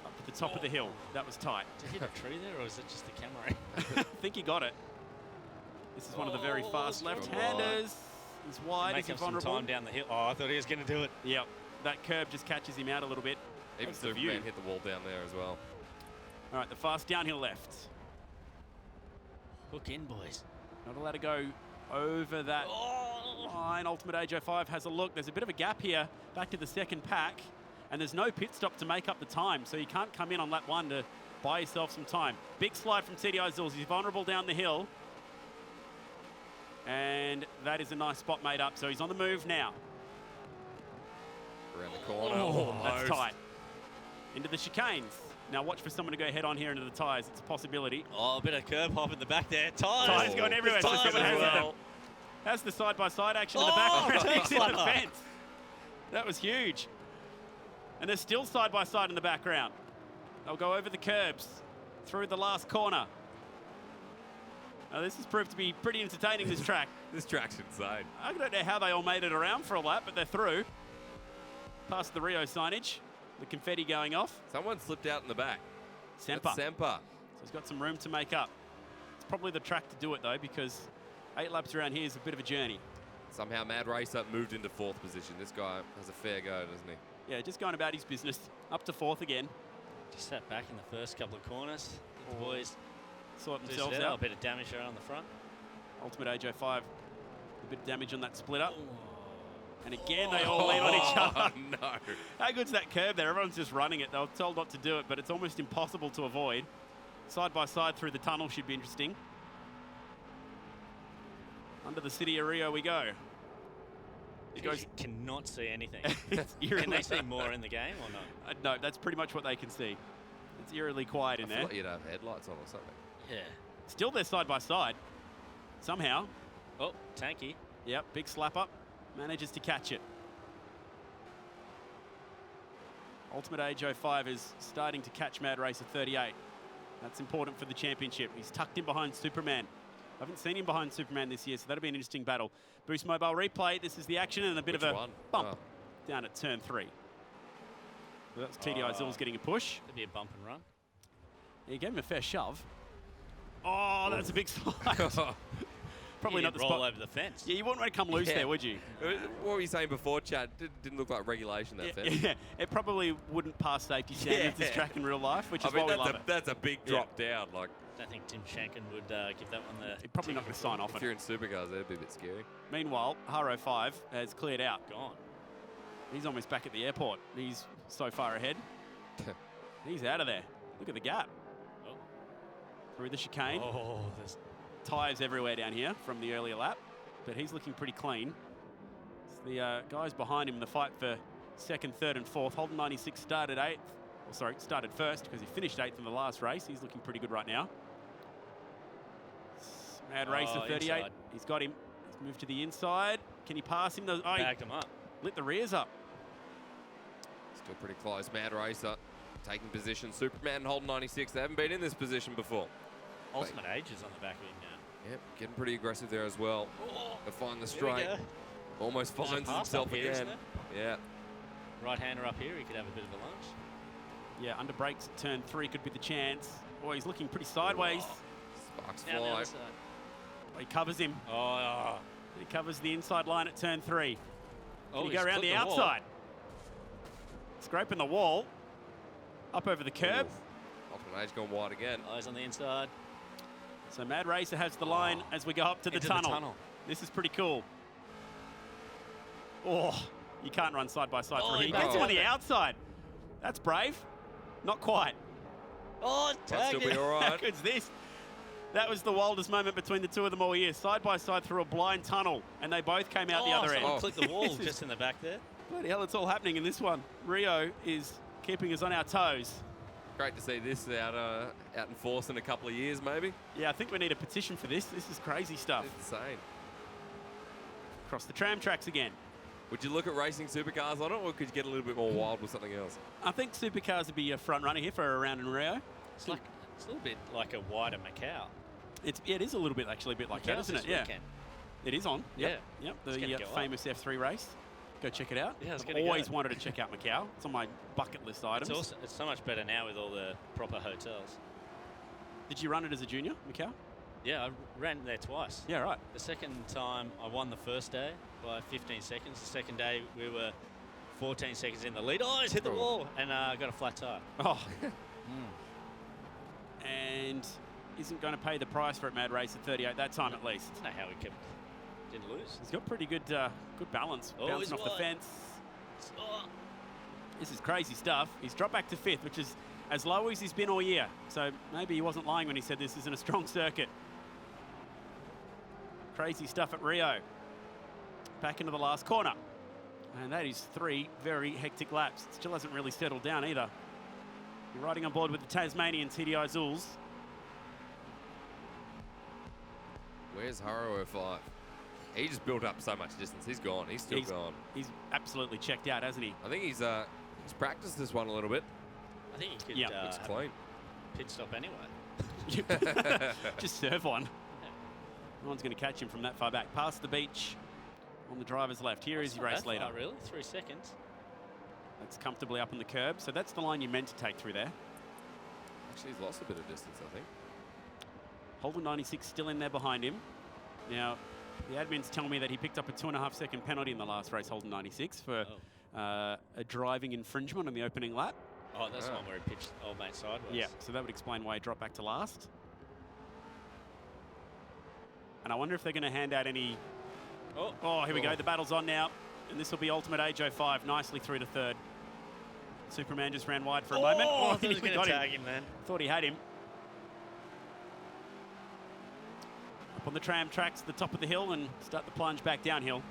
Up to the top of the hill. That was tight. Did he hit a tree there, or is it just the camera? I think he got it. This is one of the very fast left-handers. He's wide. Make Is he up some vulnerable? time down the hill. Oh, I thought he was going to do it. Yep. That curb just catches him out a little bit. Even That's the view. Superman hit the wall down there as well. All right, the fast downhill left. Hook in, boys. Not allowed to go over that line. Ultimate Age 05 has a look. There's a bit of a gap here back to the second pack, and there's no pit stop to make up the time, so you can't come in on lap 1 to buy yourself some time. Big slide from TDI Zulls. He's vulnerable down the hill, and that is a nice spot made up, so he's on the move now. Around the corner. Oh, that's tight. Into the chicanes. Now watch for someone to go head on here into the tyres. It's a possibility. Oh, a bit of curb hop in the back there. Tyres. Tyres going everywhere. There's So tyres someone as has well. them. Has the side-by-side action in the Oh, background. Takes in the slapper. fence. That was huge. And there's still side-by-side in the background. They'll go over the curbs through the last corner. Now, this has proved to be pretty entertaining, this track. This track's insane. I don't know how they all made it around for a lap, but they're through. Past the Rio signage. The confetti going off. Someone slipped out in the back. Semper. That's Semper. So he's got some room to make up. It's probably the track to do it, though, because 8 laps around here is a bit of a journey. Somehow Mad Racer moved into 4th position. This guy has a fair go, doesn't he? Yeah, just going about his business. Up to 4th again. Just sat back in the first couple of corners. The boys sort did themselves it out. A bit of damage around the front. Ultimate Age 05. A bit of damage on that split up. And again, they all lean on each other. Oh, no. How good's that curb there? Everyone's just running it. They were told not to do it, but it's almost impossible to avoid. Side by side through the tunnel should be interesting. Under the city of Rio we go. It You goes. cannot see anything. It's Can eerily- they see more in the game or not? No, that's pretty much what they can see. It's eerily quiet in I there. feel like you'd have headlights on or something. Yeah. Still there side by side. Somehow. Oh, Tanky. Yep, big slap up. Manages to catch it. Ultimate Age 05 is starting to catch Mad Racer 38. That's important for the championship. He's tucked in behind Superman. I haven't seen him behind Superman this year, so that'll be an interesting battle. Boost Mobile replay. This is the action and a bit Which of a one? bump Oh. down at turn 3. So that's TDI Zulls getting a push. That'd be a bump and run. He gave him a fair shove. Oh, that's a big slide. Probably You not the roll spot. over the fence. Yeah, you wouldn't want to come loose Yeah. there, would you? What were you saying before, Chad? Didn't look like regulation, that fence. Yeah, it probably wouldn't pass safety standards, this Yeah. track in real life, which I is mean, why we love it. that's a big drop down. Like, I don't think Tim Shankin would give that one the. He's probably not going to sign off if on you're it. in supercars, that'd be a bit scary. Meanwhile, Haro 5 has cleared out. Gone. He's almost back at the airport. He's so far ahead. He's out of there. Look at the gap. Oh. Through the chicane. Oh, there's Tyres everywhere down here from the earlier lap, but he's looking pretty clean. It's the guys behind him in the fight for 2nd, 3rd, and 4th. Holden 96 started 8th. Well, sorry, started 1st because he finished 8th in the last race. He's looking pretty good right now. Mad Racer 38. inside. He's got him. He's moved to the inside. Can he pass him? Oh, he bagged him up. lit the rears up. Still pretty close. Mad Racer taking position. Superman and Holden 96. They haven't been in this position before. Ultimate Age is on the back of him now. Yep, getting pretty aggressive there as well. To find the There we straight. go. Almost There's a finds pass himself up here, again. isn't there? Yeah. Right-hander up here, he could have a bit of a lunge. Yeah, under brakes at turn 3 could be the chance. Oh, he's looking pretty sideways. Sparks Down the fly. other side. Oh, he covers him. Oh, He covers the inside line at turn 3. oh, Can he he's go around clipped the wall. outside? Scraping the wall. Up over the curb. Ultimate Age gone wide again. Eyes on the inside. So Mad Racer has the line as we go up to the Into tunnel. the tunnel. This is pretty cool. Oh, you can't run side by side Oh, through he here. He gets backed him on out the there. outside. That's brave. Not quite. Oh, Might still be all How right. good's this? That was the wildest moment between the two of them all year. Side by side through a blind tunnel, and they both came out the other end. Someone clicked the wall just in the back there. Bloody hell, it's all happening in this one. Rio is keeping us on our toes. Great to see this out in force in a couple of years, maybe. Yeah, I think we need a petition for this. This is crazy stuff. It's insane. Across the tram tracks again. Would you look at racing supercars on it, or could you get a little bit more wild with something else? I think supercars would be a front runner here for a round in Rio. It's a little bit like a wider Macau. It is a little bit, actually, a bit like that, isn't it? Yeah. It is on. Yep. Yep. The famous F3 race. Go check it out. Yeah, I've always wanted to check out Macau. It's on my bucket list items. It's so much better now with all the proper hotels. Did you run it as a junior, Macau? Yeah, I ran there twice. Yeah, right. The second time, I won the first day by 15 seconds. The second day, we were 14 seconds in the lead. Oh, I just hit the wall and got a flat tire. Oh. And isn't going to pay the price for it, Mad Race at 38 that time at least. That's not how he didn't lose. He's got pretty good good balance, Oh, bouncing off the fence. Oh. This is crazy stuff. He's dropped back to 5th, which is as low as he's been all year. So maybe he wasn't lying when he said this isn't a strong circuit. Crazy stuff at Rio. Back into the last corner. And that is 3 very hectic laps. It still hasn't really settled down either. You're riding on board with the Tasmanian TDI Zulls. Where's Haro 05? He just built up so much distance. He's gone. He's still gone. He's absolutely checked out, hasn't he? I think he's practiced this one a little bit. I think he could looks clean. Pit stop anyway. Just serve one. No one's going to catch him from that far back. Past the beach on the driver's left. Here is your race leader. Really? 3 seconds. That's comfortably up on the curb. So that's the line you meant to take through there. Actually, he's lost a bit of distance, I think. Holden 96 still in there behind him. Now, the admins tell me that he picked up a 2.5 second penalty in the last race, Holden 96, for a driving infringement on the opening lap. Oh, that's the one where he pitched old mate sideways. Yeah, so that would explain why he dropped back to last. And I wonder if they're going to hand out any... Oh, here we go. The battle's on now. And this will be Ultimate Age 05, nicely through to 3rd. Superman just ran wide for a moment. Oh, I thought he was going to tag him then. Thought he had him. Up on the tram tracks at the top of the hill and start the plunge back downhill.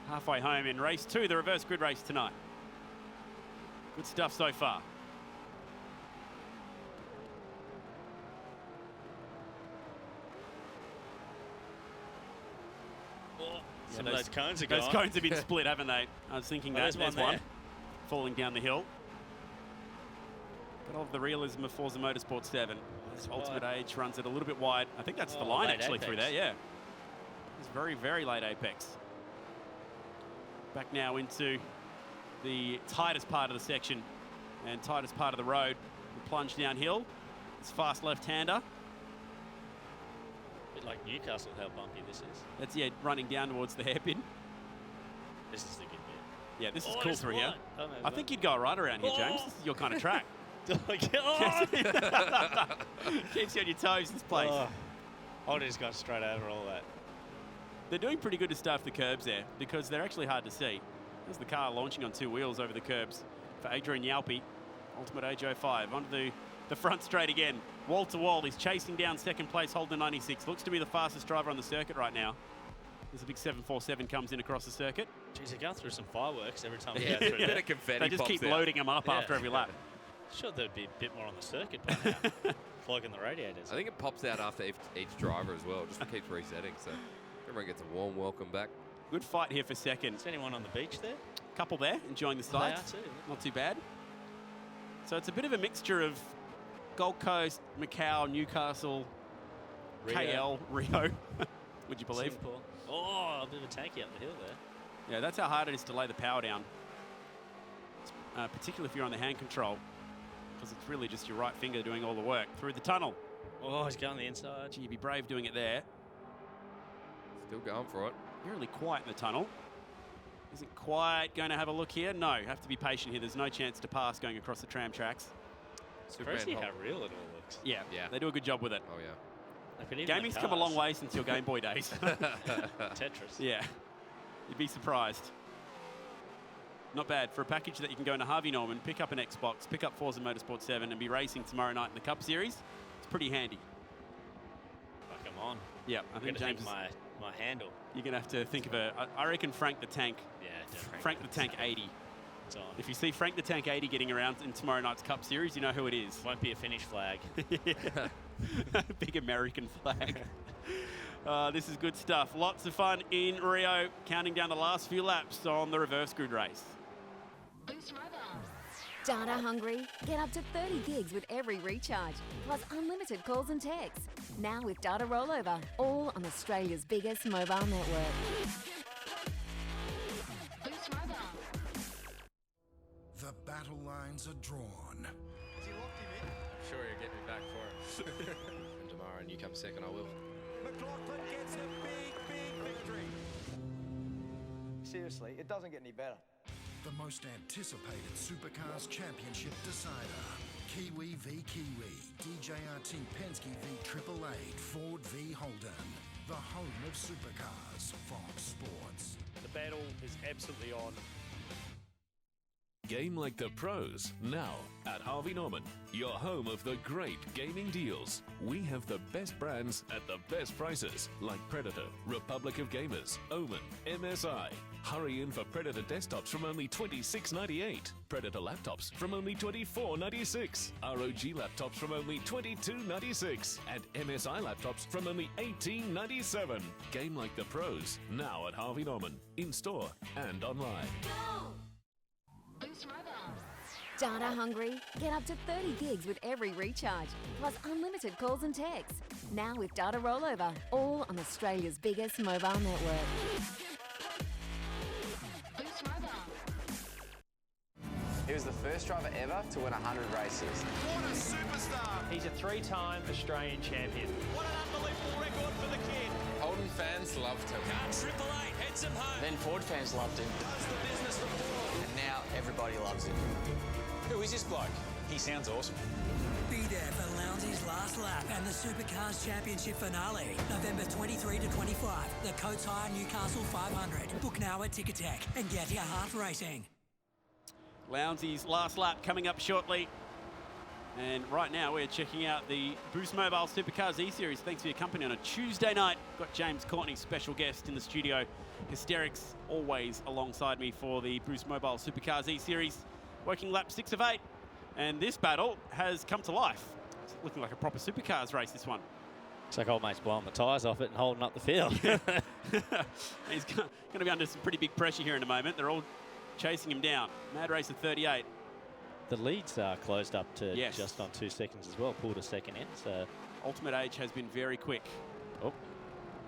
Halfway home in race 2, the reverse grid race tonight. Good stuff so far. Some of those cones are gone. Those cones have been split, haven't they? I was thinking that. There's one falling down the hill. But of the realism of Forza Motorsport 7. Ultimate Age runs it a little bit wide. I think that's the line actually through there, yeah. It's very, very late apex. Back now into the tightest part of the section and tightest part of the road. The plunge downhill. It's fast left-hander. Bit like Newcastle, how bumpy this is. That's, running down towards the hairpin. This is the good bit. Yeah, this is cool through here. I think you'd go right around here, James. This is your kind of track. Keeps you on your toes, this place. I just got straight over all that. They're doing pretty good to stuff the curbs there because they're actually hard to see. There's the car launching on 2 wheels over the curbs for Adrian Yalpi. Ultimate Age 05 onto the front straight again. Wall to wall. He's chasing down second place Holden 96. Looks to be the fastest driver on the circuit right now. There's a big 747 comes in across the circuit. Geez, they're going through some fireworks every time they go through there. Confetti they just keep loading them up after every lap. Sure, there'd be a bit more on the circuit by now. Flogging the radiators. I think it pops out after each driver as well. Just keeps resetting, so everyone gets a warm welcome back. Good fight here for second. Is anyone on the beach there? Couple there, enjoying the sights. They are too. Not too bad. So it's a bit of a mixture of Gold Coast, Macau, Newcastle, KL, Rio. Would you believe? Singapore. Oh, a bit of a tanky up the hill there. Yeah, that's how hard it is to lay the power down. Particularly if you're on the hand control. Because it's really just your right finger doing all the work. Through the tunnel. Oh, he's going the inside. Gee, be brave doing it there. Still going for it. Really quiet in the tunnel. Isn't quite going to have a look here. No, have to be patient here. There's no chance to pass going across the tram tracks. It's crazy how real it all looks. Yeah, they do a good job with it. Oh, yeah. Gaming's come a long way since your Game Boy days. Tetris. Yeah, you'd be surprised. Not bad. For a package that you can go into Harvey Norman, pick up an Xbox, pick up Forza Motorsport 7 and be racing tomorrow night in the Cup Series, it's pretty handy. Come on. Yeah, I think James... my handle. You're going to have to think of I reckon Frank the Tank. Yeah, Frank the Tank 80. It's on. If you see Frank the Tank 80 getting around in tomorrow night's Cup Series, you know who it is. Won't be a Finnish flag. Big American flag. This is good stuff. Lots of fun in Rio, counting down the last few laps on the reverse grid race. Boost Mobile. Data hungry? Get up to 30 gigs with every recharge, plus unlimited calls and texts. Now with data rollover, all on Australia's biggest mobile network. Boost Mobile. The battle lines are drawn. Has he locked him in? I'm sure he'll get me back for it. And tomorrow, and you come second, I will. McLaughlin gets a big victory. Seriously, it doesn't get any better. The most anticipated Supercars Championship decider. Kiwi v Kiwi, DJR Penske v Triple Eight, Ford v Holden. The home of Supercars, Fox Sports. The battle is absolutely on. Game like the pros, now at Harvey Norman, your home of the great gaming deals. We have the best brands at the best prices, like Predator, Republic of Gamers, Omen, MSI. Hurry in for Predator desktops from only $26.98, Predator laptops from only $24.96, ROG laptops from only $22.96, and MSI laptops from only $18.97. Game like the pros, now at Harvey Norman, in store and online. Go! Boost Mobile. Data hungry? Get up to 30 gigs with every recharge, plus unlimited calls and texts. Now with data rollover, all on Australia's biggest mobile network. Boost Mobile. He was the first driver ever to win 100 races. What a superstar! He's a 3-time Australian champion. What an unbelievable record for the kid. Holden fans loved him. Triple Eight heads him home. Then Ford fans loved him. Does the business for Ford. And now everybody loves him. Who is this bloke? He sounds awesome. Be there for Lounsey's last lap and the Supercars Championship finale, November 23 to 25. The Coates Hire Newcastle 500. Book now at Ticketek and get your heart racing. Lounsey's last lap coming up shortly. And right now we're checking out the Boost Mobile Supercars E-Series. Thanks for your company on a Tuesday night. Got James Courtney, special guest in the studio. Hysterics always alongside me for the Boost Mobile Supercars E-Series. Working lap 6 of 8. And this battle has come to life. It's looking like a proper Supercars race, this one. It's like old mate's blowing the tyres off it and holding up the field. He's going to be under some pretty big pressure here in a moment. They're all chasing him down. Mad Racer 38. The leads are closed up to Yes. just on 2 seconds as well. Pulled a second in. So Ultimate Age has been very quick. Oh.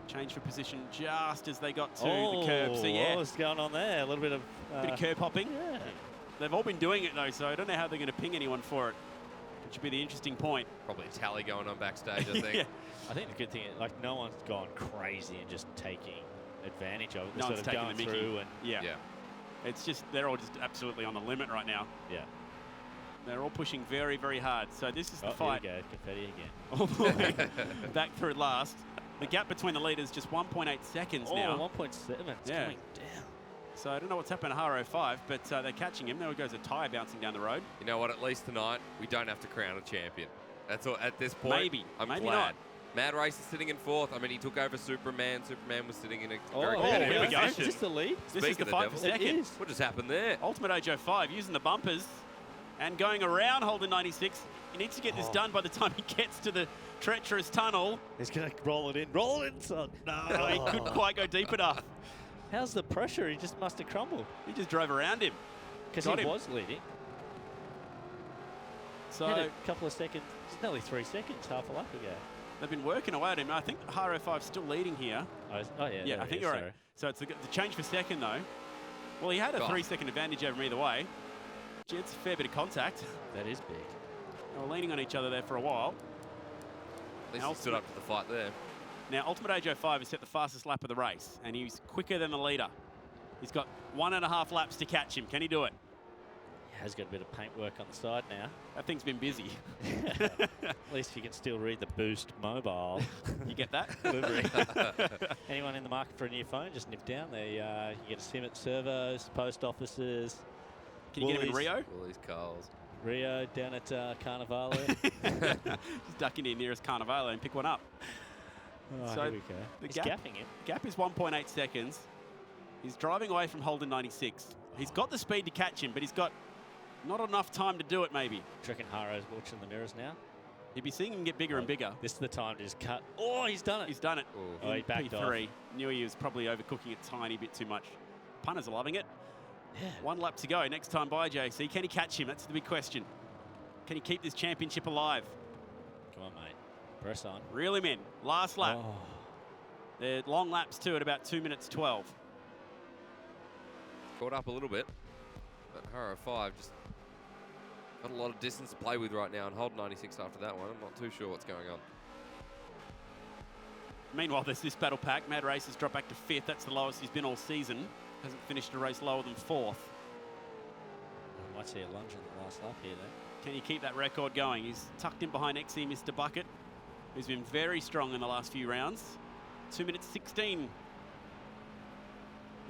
Changed for position just as they got to the curb. So yeah, what was going on there? A little bit of bit of curb hopping. Yeah. They've all been doing it though, so I don't know how they're going to ping anyone for it. It should be the interesting point. Probably a tally going on backstage, I think. Yeah. I think the good thing is, like, no one's gone crazy and just taking advantage of it. No They're one's sort of taking going the mickey. through and Yeah. It's just, they're all just absolutely on the limit right now. yeah. They're all pushing very, very hard. So this is the fight. Here we go, confetti again. Oh boy. Back through last. The gap between the leaders just 1.8 seconds now. 1.7. It's coming down. So I don't know what's happened to Haro 5, but they're catching him. There goes a tyre bouncing down the road. You know what? At least tonight, we don't have to crown a champion. That's all. At this point, Maybe. I'm Maybe glad. not. Mad Race is sitting in 4th. I mean, he took over Superman. Superman was sitting in a very here we go. Is this the lead? This is the fight for second. What just happened there? Ultimate Age 05 using the bumpers and going around Holden 96. He needs to get this done by the time he gets to the treacherous tunnel. He's going to roll it in. Roll it in, son. No, he couldn't quite go deep enough. How's the pressure? He just must have crumbled. He just drove around him. Because Got he him. was leading. So Had a couple of seconds, it's nearly 3 seconds, half a lap ago. they've been working away at him. I think Haro 5's still leading here. Oh yeah. Yeah, there I think he you're is, right. So it's the change for second, though. Well, he had a 3-second advantage over him either way. Gee, it's a fair bit of contact. That is big. They were leaning on each other there for a while. At least he stood up to the fight there. Now, Ultimate Age 05 has set the fastest lap of the race, and he's quicker than the leader. He's got 1.5 laps to catch him. Can he do it? He has got a bit of paintwork on the side now. That thing's been busy. At least you can still read the Boost Mobile. You get that? Delivery. Anyone in the market for a new phone, just nip down there. You get a SIM at servos, post offices, Can you get him in Rio? Woolies, Coles. Rio down at Carnivale. Just duck into your nearest Carnivale and pick one up. Oh, so here we go. The He's gap, gapping him. Gap is 1.8 seconds. He's driving away from Holden 96. He's got the speed to catch him, but he's got not enough time to do it, maybe. Do you reckon Haro's watching the mirrors now? You'd be seeing him get bigger and bigger. This is the time to just cut. Oh, he's done it. He's done it. Oh, he backed P3. off. Knew he was probably overcooking it a tiny bit too much. Punters are loving it. Yeah. 1 lap to go. Next time by, JC. Can he catch him? That's the big question. Can he keep this championship alive? Come on, mate. Press on. Reel him in. Last lap. Oh. They're long laps too at about 2 minutes 12. Caught up a little bit. But Haro 5 just got a lot of distance to play with right now, and Holden 96 after that one. I'm not too sure what's going on. Meanwhile, there's this battle pack. Mad Race has dropped back to 5th. That's the lowest he's been all season. Hasn't finished a race lower than 4th. I might see a lunge in the last lap here, then. Can he keep that record going? He's tucked in behind XE Mr. Bucket, who's been very strong in the last few rounds. 2 minutes 16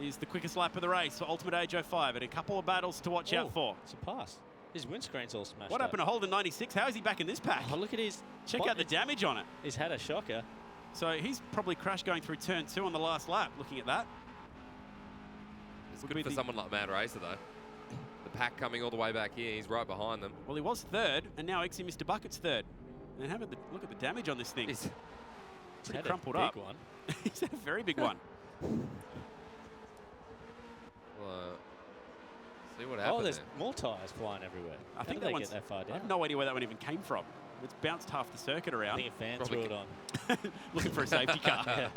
is the quickest lap of the race for Ultimate Age 05, and a couple of battles to watch out for. It's a pass. His windscreen's all smashed What happened to Holden 96? How is he back in this pack? Oh, look at his... Check out the damage on it. He's had a shocker. So he's probably crashed going through turn 2 on the last lap, looking at that. It's good for someone like Mad Racer, though. The pack coming all the way back here. He's right behind them. Well, he was 3rd, and now XE Mr. Bucket's 3rd. And have a look at the damage on this thing. He's pretty crumpled up. One. He's had a very big one. Well, see what happened. Oh, there's there. more tyres flying everywhere. I think How that did they get that far I down? have no idea where that one even came from. It's bounced half the circuit around. I think a fan Probably threw it on. Looking for a safety car. Yeah.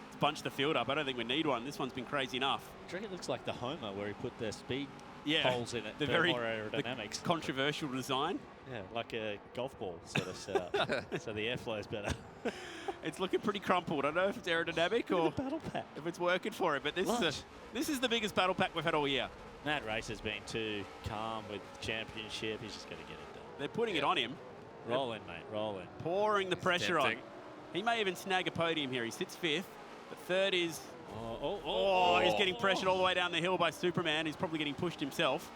It's bunched the field up. I don't think we need one. This one's been crazy enough. I think it looks like the Homer where he put the speed Yeah, holes in it the for very more aerodynamics. Controversial design. Yeah, like a golf ball sort of setup. So the airflow is better. It's looking pretty crumpled. I don't know if it's aerodynamic or the battle pack. if it's working for it, but this is the biggest battle pack we've had all year. Mad Race has been too calm with the championship. He's just got to get it done. They're putting it on him. Roll in, mate. Roll in. Pouring the pressure on. tempting. He may even snag a podium here. He sits 5th, but 3rd is... he's getting pressured all the way down the hill by Superman. He's probably getting pushed himself.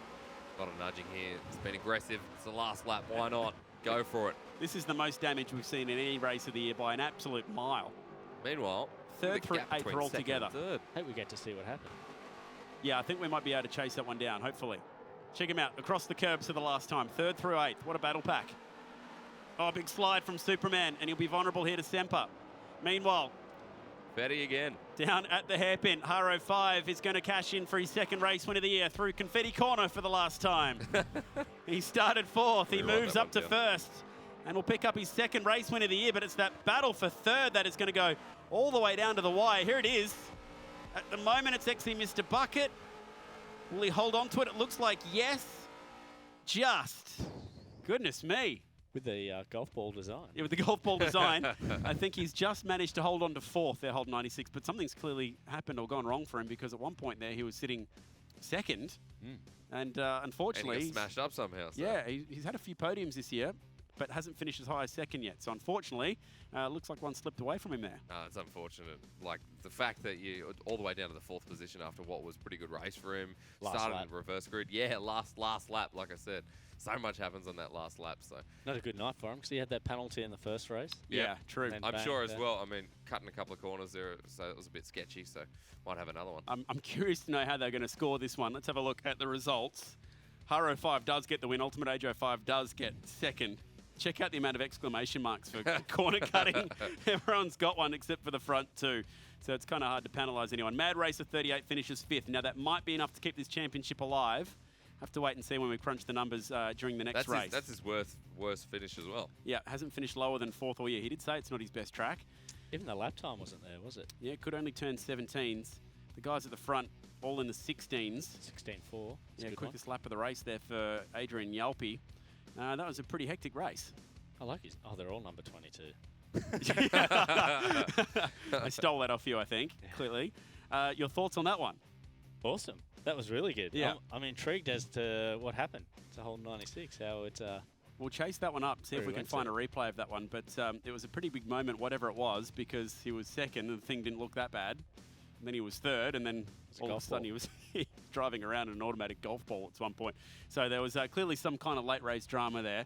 A lot of nudging here. It's been aggressive. It's the last lap. Why not? Go for it. This is the most damage we've seen in any race of the year by an absolute mile. Meanwhile, 3rd the through gap 8th between are all 2nd and together. 3rd. Hope we get to see what happened. Yeah, I think we might be able to chase that one down, hopefully. Check him out, across the curbs for the last time. 3rd through 8th, what a battle pack. Oh, big slide from Superman, and he'll be vulnerable here to Semper. Meanwhile, Betty again. down at the hairpin, Haro 5 is going to cash in for his 2nd race win of the year through Confetti Corner for the last time. He started 4th, he We wrote moves that up to one down. 1st, and will pick up his 2nd race win of the year, but it's that battle for 3rd that is going to go all the way down to the wire. Here it is. At the moment, it's XE Mr. Bucket. Will he hold on to it? It looks like yes. Just. Goodness me. With the golf ball design. Yeah, with the golf ball design. I think he's just managed to hold on to 4th there, Hold 96, but something's clearly happened or gone wrong for him because at one point there he was sitting 2nd. And unfortunately... And he got smashed up somehow. So. Yeah, he's had a few podiums this year, but hasn't finished as high as 2nd yet. So unfortunately, looks like one slipped away from him there. It's unfortunate. Like the fact that you all the way down to the 4th position after what was a pretty good race for him. Last Started lap. in reverse grid. Yeah, last lap, like I said. So much happens on that last lap. So Not a good night for him because he had that penalty in the first race. Yeah, true. And then I'm bang, sure as bang. well. I mean, cutting a couple of corners there, so it was a bit sketchy. So might have another one. I'm curious to know how they're going to score this one. Let's have a look at the results. Haro 5 does get the win. Ultimate Age 05 does get 2nd. Check out the amount of exclamation marks for corner cutting. Everyone's got one except for the front 2. So it's kind of hard to penalise anyone. Mad Racer 38 finishes 5th. Now that might be enough to keep this championship alive. Have to wait and see when we crunch the numbers during the next race. That's his worst finish as well. Yeah, hasn't finished lower than 4th all year. He did say it's not his best track. Even the lap time wasn't there, was it? Yeah, could only turn 17s. The guys at the front all in the 16s. 16.4. Yeah, quickest lap of the race there for Adrian Yalpi. That was a pretty hectic race. I like his... Oh, they're all number 22. I stole that off you, I think, clearly. Your thoughts on that one? Awesome. That was really good. Yeah. I'm intrigued as to what happened to Hold 96, how it... We'll chase that one up, see if Where we he can went find to. a replay of that one. But it was a pretty big moment, whatever it was, because he was 2nd and the thing didn't look that bad. And then he was 3rd, and then all of a golf sudden ball. he driving around an automatic golf ball at one point. So there was clearly some kind of late race drama there.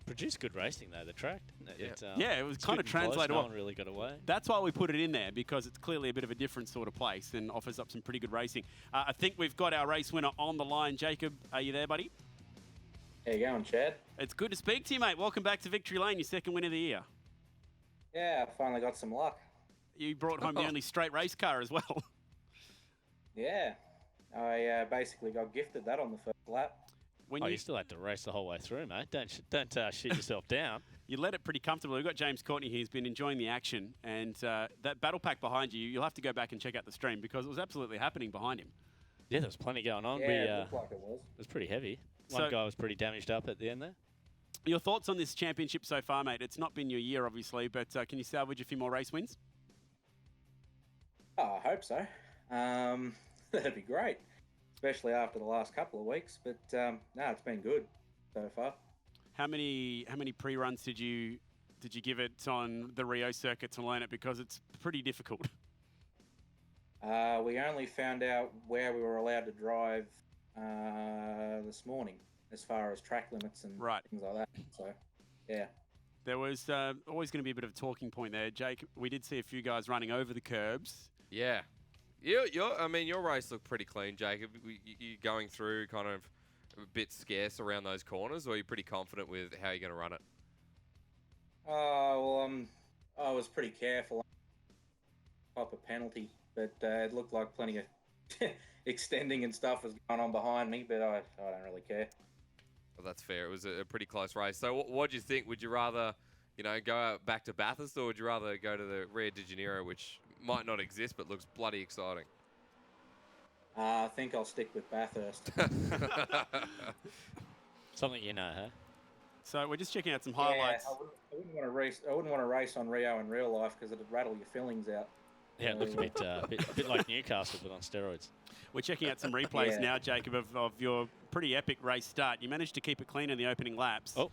Produced good racing though, the track, didn't it? Yeah, it was kind of translated. No one really got away. That's why we put it in there, because it's clearly a bit of a different sort of place and offers up some pretty good racing. I think we've got our race winner on the line. Jacob, are you there, buddy? How you going, Chad? It's good to speak to you, mate. Welcome back to Victory Lane, your second win of the year. Yeah, I finally got some luck. You brought home the only straight race car as well. Yeah, I basically got gifted that on the first lap. You still had to race the whole way through, mate. Don't shoot yourself down. You led it pretty comfortably. We've got James Courtney here. He's been enjoying the action. And that battle pack behind you, you'll have to go back and check out the stream because it was absolutely happening behind him. Yeah, there was plenty going on. Yeah, it looked like it was. It was pretty heavy. One guy was pretty damaged up at the end there. Your thoughts on this championship so far, mate? It's not been your year, obviously, but can you salvage a few more race wins? Oh, I hope so. That'd be great, especially after the last couple of weeks. But no, it's been good so far. How many pre-runs did you give it on the Rio circuit to learn it? Because it's pretty difficult. We only found out where we were allowed to drive this morning, as far as track limits and things like that. So, yeah. There was always going to be a bit of a talking point there, Jake. We did see a few guys running over the curbs. Yeah. I mean, your race looked pretty clean, Jacob. You going through kind of a bit scarce around those corners, or are you pretty confident with how you're going to run it? I was pretty careful. Pop a penalty, but it looked like plenty of extending and stuff was going on behind me, but I don't really care. Well, that's fair. It was a pretty close race. So what do you think? Would you rather, go out back to Bathurst, or would you rather go to the Rio de Janeiro, which might not exist but looks bloody exciting? I think I'll stick with Bathurst. Something you know, huh? So we're just checking out some highlights. I wouldn't want to race. I wouldn't want to race on Rio in real life because it'd rattle your fillings out. Yeah, it looked a bit like Newcastle, but on steroids. We're checking out some replays now, Jacob, of your pretty epic race start. You managed to keep it clean in the opening laps. Oh.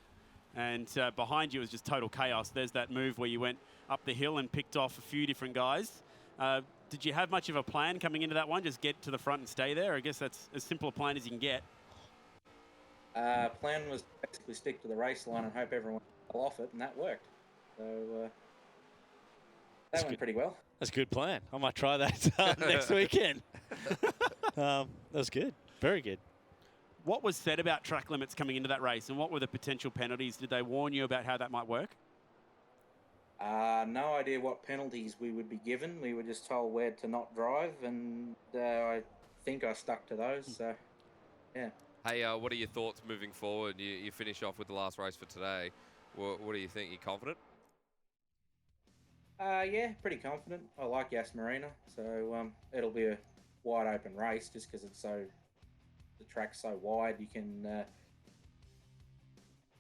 And behind you was just total chaos. There's that move where you went up the hill and picked off a few different guys. Did you have much of a plan coming into that one? Just get to the front and stay there? I guess that's as simple a plan as you can get. Plan was to basically stick to the race line and hope everyone fell off it, and that worked. So that went pretty well. That's a good plan. I might try that next weekend. That was good. Very good. What was said about track limits coming into that race, and what were the potential penalties? Did they warn you about how that might work? No idea what penalties we would be given. We were just told where to not drive, and I think I stuck to those. So, yeah. Hey, what are your thoughts moving forward? You finish off with the last race for today. What do you think? You confident? Yeah, pretty confident. I like Yas Marina, so it'll be a wide open race just because the track's so wide. You can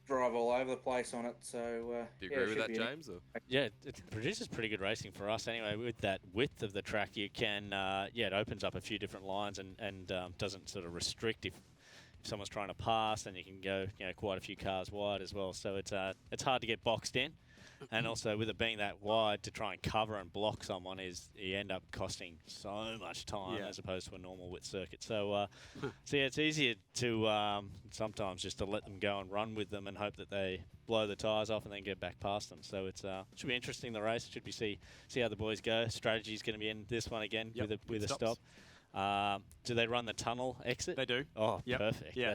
drive all over the place on it. So do you agree with that, James? Yeah, it produces pretty good racing for us anyway. With that width of the track, you can it opens up a few different lines and doesn't sort of restrict if someone's trying to pass, and you can go quite a few cars wide as well. So it's hard to get boxed in. And also, with it being that wide, to try and cover and block someone you end up costing so much time as opposed to a normal width circuit. So, it's easier to sometimes just to let them go and run with them and hope that they blow the tyres off and then get back past them. So it should be interesting, the race. Should we see how the boys go? Strategy's going to be in this one again with a stop. Do they run the tunnel exit? They do. Oh, yep. Perfect. Yeah.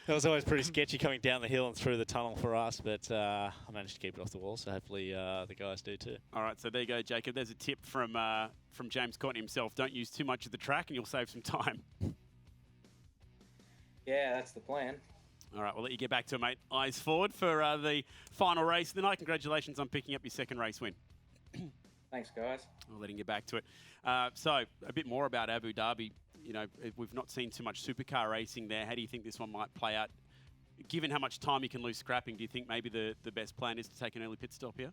That was always pretty sketchy coming down the hill and through the tunnel for us, but I managed to keep it off the wall, so hopefully the guys do too. All right, so there you go, Jacob. There's a tip from James Courtney himself. Don't use too much of the track and you'll save some time. Yeah, that's the plan. All right, we'll let you get back to it, mate. Eyes forward for the final race of the night. Congratulations on picking up your second race win. Thanks, guys. We're letting you back to it. So a bit more about Abu Dhabi. We've not seen too much supercar racing there. How do you think this one might play out? Given how much time you can lose scrapping, do you think maybe the best plan is to take an early pit stop here?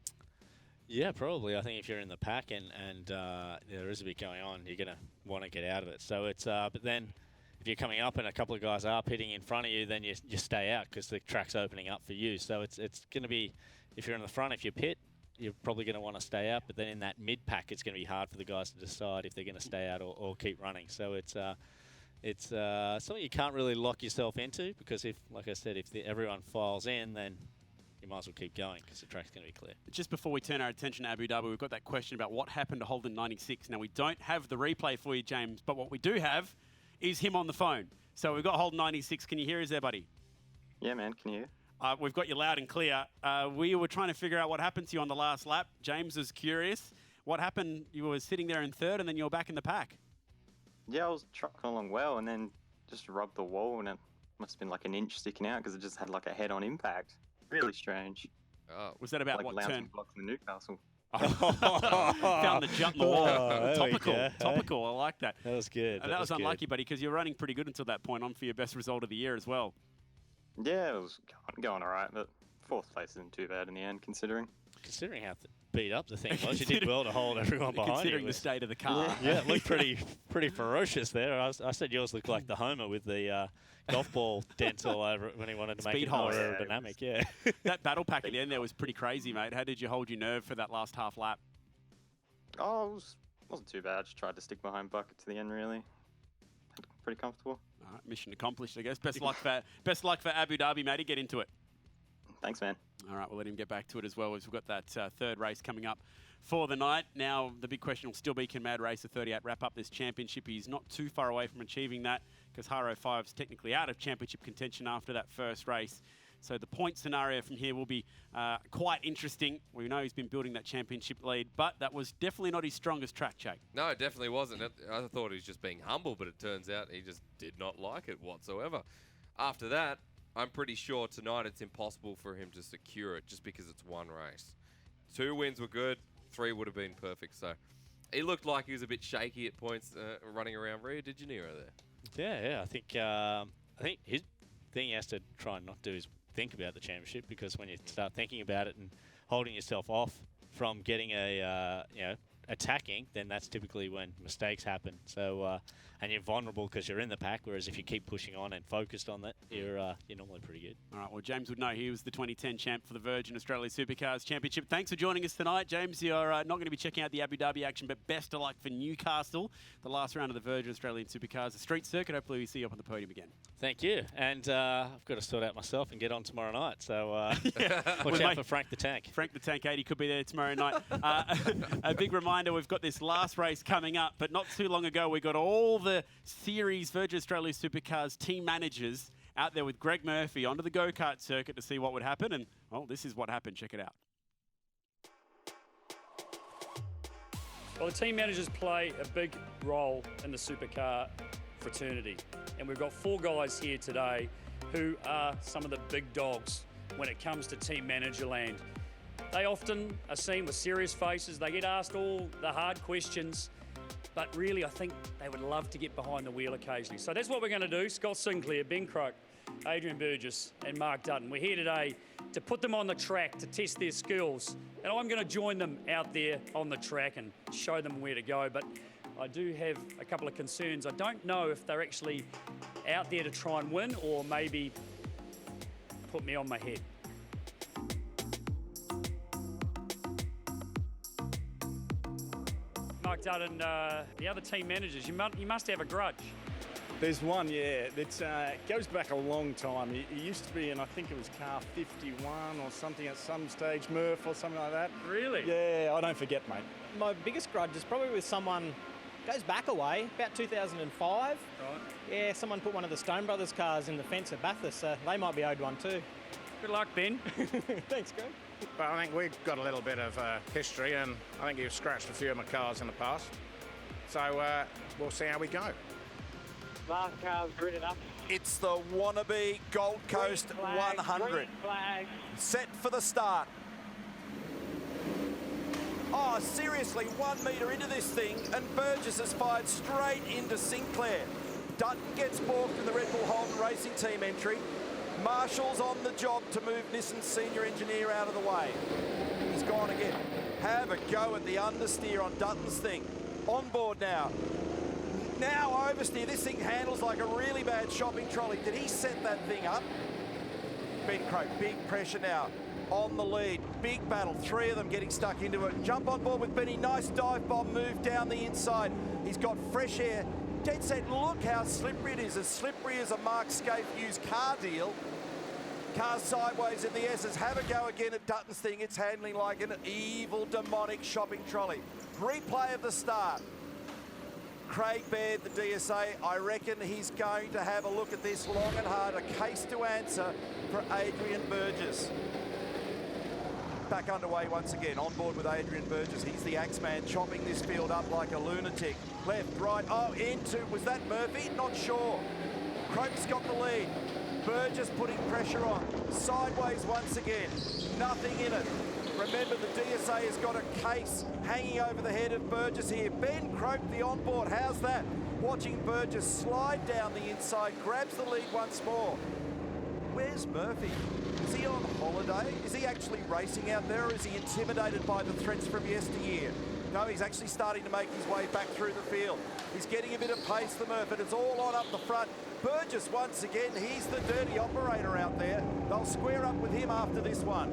Yeah, probably. I think if you're in the pack and there is a bit going on, you're going to want to get out of it. So it's but then if you're coming up and a couple of guys are pitting in front of you, then you stay out because the track's opening up for you. So it's going to be, if you're in the front, if you pit, you're probably going to want to stay out. But then in that mid-pack, it's going to be hard for the guys to decide if they're going to stay out or keep running. So it's something you can't really lock yourself into, because if, like I said, if everyone files in, then you might as well keep going because the track's going to be clear. Just before we turn our attention to Abu Dhabi, we've got that question about what happened to Holden 96. Now, we don't have the replay for you, James, but what we do have is him on the phone. So we've got Holden 96. Can you hear us there, buddy? Yeah, man. Can you hear? We've got you loud and clear. We were trying to figure out what happened to you on the last lap. James was curious. What happened? You were sitting there in third, and then you were back in the pack. Yeah, I was trucking along well, and then just rubbed the wall, and it must have been like an inch sticking out because it just had like a head-on impact. Really strange. Was that about like what turn? Blocks in Newcastle. Found the jump in the wall. Topical. Topical. I like that. That was good. That was unlucky, buddy, because you're running pretty good until that point, on for your best result of the year as well. Yeah, it was going all right, but fourth place isn't too bad in the end, considering. Considering how beat up the thing was, you did well to hold everyone behind you. Considering the state of the car. Yeah, it looked pretty ferocious there. I said yours looked like the Homer with the golf ball dents all over it when he wanted to make it more aerodynamic. Yeah. That battle pack at the end there was pretty crazy, mate. How did you hold your nerve for that last half lap? Oh, it wasn't too bad. Just tried to stick my home bucket to the end, really. Pretty comfortable. All right, mission accomplished, I guess. Best luck for Abu Dhabi, matey. Get into it. Thanks, man. All right, we'll let him get back to it as well, as we've got that third race coming up for the night. Now, the big question will still be, can Mad Racer 38 wrap up this championship? He's not too far away from achieving that, because Haro 5's technically out of championship contention after that first race. So the point scenario from here will be quite interesting. We know he's been building that championship lead, but that was definitely not his strongest track, Jake. No, it definitely wasn't. I thought he was just being humble, but it turns out he just did not like it whatsoever. After that, I'm pretty sure tonight it's impossible for him to secure it just because it's one race. 2 wins were good, 3 would have been perfect. So he looked like he was a bit shaky at points running around Rio de Janeiro there. Yeah. I think his thing he has to try and not do is think about the championship, because when you start thinking about it and holding yourself off from getting attacking, then that's typically when mistakes happen. So and you're vulnerable because you're in the pack, whereas if you keep pushing on and focused on that, you're normally pretty good. All right, well, James would know he was the 2010 champ for the Virgin Australia Supercars Championship. Thanks for joining us tonight, James. You're not going to be checking out the Abu Dhabi action, but best of luck for Newcastle, the last round of the Virgin Australian Supercars, the street circuit. Hopefully we see you up on the podium again. Thank you. And I've got to sort out myself and get on tomorrow night. So watch out for Frank the Tank. Frank the Tank 80 could be there tomorrow night. A big reminder, we've got this last race coming up, but not too long ago we got all the series Virgin Australia Supercars team managers out there with Greg Murphy onto the go-kart circuit to see what would happen. And, well, this is what happened. Check it out. Well, the team managers play a big role in the supercar fraternity. And we've got 4 guys here today who are some of the big dogs when it comes to team manager land. They often are seen with serious faces. They get asked all the hard questions, but really I think they would love to get behind the wheel occasionally. So that's what we're going to do. Scott Sinclair, Ben Croak, Adrian Burgess and Mark Dutton. We're here today to put them on the track to test their skills. And I'm going to join them out there on the track and show them where to go. But I do have a couple of concerns. I don't know if they're actually out there to try and win or maybe put me on my head. Mark Dutton, the other team managers, you must have a grudge. There's one, yeah. It goes back a long time. He used to be in, I think it was car 51 or something at some stage, Murph or something like that. Really? Yeah, I don't forget, mate. My biggest grudge is probably with someone, goes back a way, about 2005. Right. Yeah, someone put one of the Stone Brothers cars in the fence at Bathurst, so they might be owed one too. Good luck, Ben. Thanks, Greg. Well, I think we've got a little bit of history, and I think you've scratched a few of my cars in the past. So we'll see how we go. Last car's gritted up. It's the wannabe Gold Coast 100. Set for the start. Oh, seriously, 1 metre into this thing, and Burgess has fired straight into Sinclair. Dutton gets balked in the Red Bull Holden Racing Team entry. Marshall's on the job to move Nissan's senior engineer out of the way. He's gone again. Have a go at the understeer on Dutton's thing. On board now. Now oversteer. This thing handles like a really bad shopping trolley. Did he set that thing up? Ben Croak, big pressure now. on the lead. Big battle, 3 of them getting stuck into it. Jump on board with Benny, nice dive bomb move down the inside. He's got fresh air. Dead set, look how slippery it is, as slippery as a Mark Scaife used car deal. Cars sideways in the S's, have a go again at Dutton's thing. It's handling like an evil, demonic shopping trolley. Replay of the start. Craig Baird, the DSA, I reckon he's going to have a look at this long and hard, a case to answer for Adrian Burgess. Back underway once again, on board with Adrian Burgess. He's the Axeman, chopping this field up like a lunatic. Left, right, oh, into, was that Murphy? Not sure. Crope's got the lead. Burgess putting pressure on. Sideways once again, nothing in it. Remember, the DSA has got a case hanging over the head of Burgess here. Ben Crope, the onboard, how's that? Watching Burgess slide down the inside, grabs the lead once more. Where's Murphy? Is he on holiday? Is he actually racing out there, or is he intimidated by the threats from yesteryear? No, he's actually starting to make his way back through the field. He's getting a bit of pace, the Murph, and it's all on up the front. Burgess, once again, he's the dirty operator out there. They'll square up with him after this one.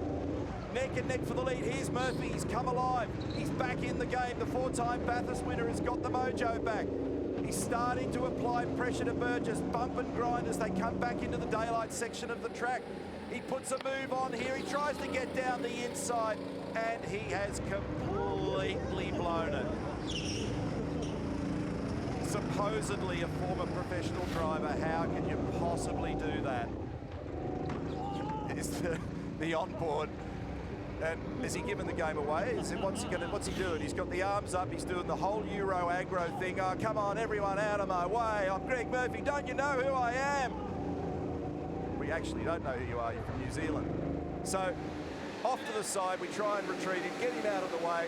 Neck and neck for the lead. Here's Murphy. He's come alive. He's back in the game. The 4-time Bathurst winner has got the mojo back. He's starting to apply pressure to Burgess. Bump and grind as they come back into the daylight section of the track. He puts a move on here. He tries to get down the inside, and he has completely blown it. Supposedly a former professional driver. How can you possibly do that? Is the onboard. And is he giving the game away? What's he doing? He's got the arms up. He's doing the whole Euro aggro thing. Oh, come on, everyone out of my way. I'm Greg Murphy. Don't you know who I am? We actually don't know who you are. You're from New Zealand. So off to the side, we try and retreat him, get him out of the way.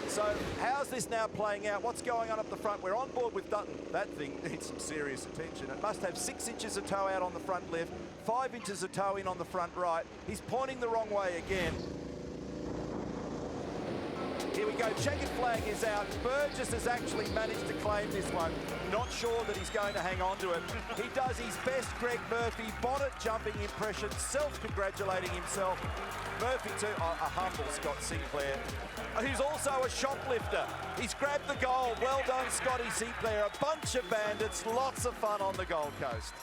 So how's this now playing out? What's going on up the front? We're on board with Dutton. That thing needs some serious attention. It must have 6 inches of toe out on the front left, 5 inches of toe in on the front right. He's pointing the wrong way again. Here we go, checkered flag is out. Burgess has actually managed to claim this one. Not sure that he's going to hang on to it. He does his best, Greg Murphy, bonnet jumping impression, self-congratulating himself. Murphy too, a humble Scott Sinclair, who's also a shoplifter. He's grabbed the goal. Well done, Scotty Sinclair. A bunch of bandits, lots of fun on the Gold Coast.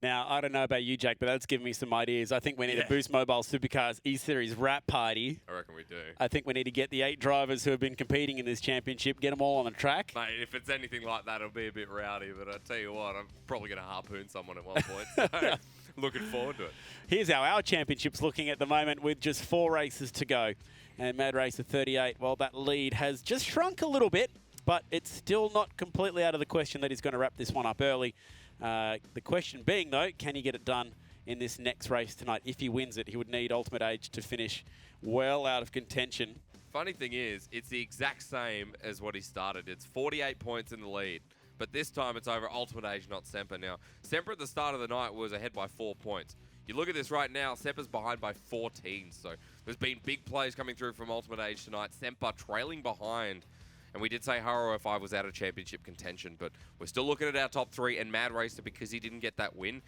Now, I don't know about you, Jack, but that's given me some ideas. I think we need a Boost Mobile Supercars E-Series wrap party. I reckon we do. I think we need to get the 8 drivers who have been competing in this championship, get them all on the track. Mate, if it's anything like that, it'll be a bit rowdy, but I tell you what, I'm probably going to harpoon someone at one point, so looking forward to it. Here's how our championship's looking at the moment with just 4 races to go. And Manresa 38, well, that lead has just shrunk a little bit, but it's still not completely out of the question that he's going to wrap this one up early. The question being, though, can he get it done in this next race tonight? If he wins it, he would need Ultimate Age to finish well out of contention. Funny thing is, it's the exact same as what he started. It's 48 points in the lead, but this time it's over Ultimate Age, not Semper. Now, Semper at the start of the night was ahead by 4 points. You look at this right now, Semper's behind by 14, so there's been big plays coming through from Ultimate Age tonight. Semper trailing behind. And we did say Haro 05 was out of championship contention, but we're still looking at our top 3. And Mad Racer, because he didn't get that win,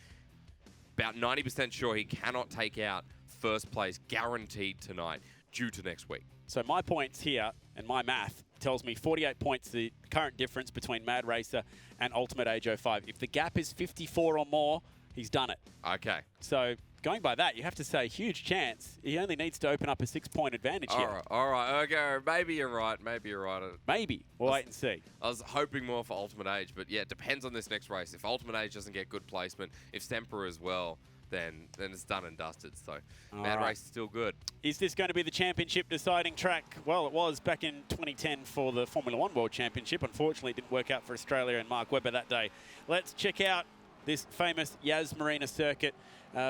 about 90% sure he cannot take out first place guaranteed tonight due to next week. So my points here, and my math tells me 48 points, the current difference between Mad Racer and Ultimate Age 05. If the gap is 54 or more, he's done it. Okay. So going by that, you have to say huge chance. He only needs to open up a 6-point advantage here. All right, okay. Maybe you're right. Maybe. We'll wait and see. I was hoping more for Ultimate Age, but yeah, it depends on this next race. If Ultimate Age doesn't get good placement, if Semper as well, then it's done and dusted. So Mad Race is still good. Is this going to be the championship deciding track? Well, it was back in 2010 for the Formula 1 World Championship. Unfortunately, it didn't work out for Australia and Mark Webber that day. Let's check out this famous Yas Marina Circuit,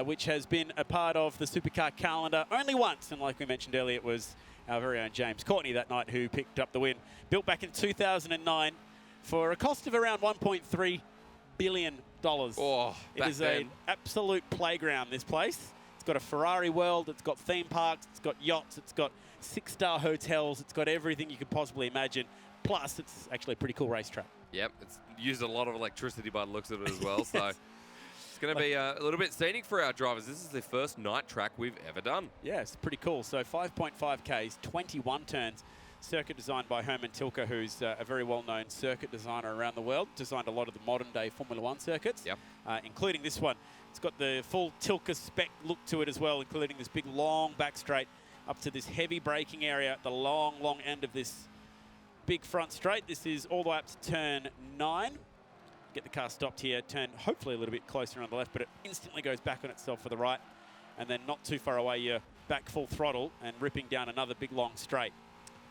which has been a part of the supercar calendar only once. And like we mentioned earlier, it was our very own James Courtney that night who picked up the win. Built back in 2009 for a cost of around $1.3 billion. Oh, it is an absolute playground, this place. It's got a Ferrari world, it's got theme parks, it's got yachts, it's got 6-star hotels, it's got everything you could possibly imagine. Plus, it's actually a pretty cool racetrack. Yep, it's used a lot of electricity by the looks of it as well, so it's going to be a little bit scenic for our drivers. This is the first night track we've ever done. Yeah, it's pretty cool. So 5.5 Ks, 21 turns. Circuit designed by Hermann Tilke, who's a very well-known circuit designer around the world. Designed a lot of the modern-day Formula One circuits, including this one. It's got the full Tilka spec look to it as well, including this big long back straight up to this heavy braking area at the long, long end of this big front straight. This is all the way up to turn 9. Get the car stopped here, turn hopefully a little bit closer on the left, but it instantly goes back on itself for the right. And then not too far away, you're back full throttle and ripping down another big long straight.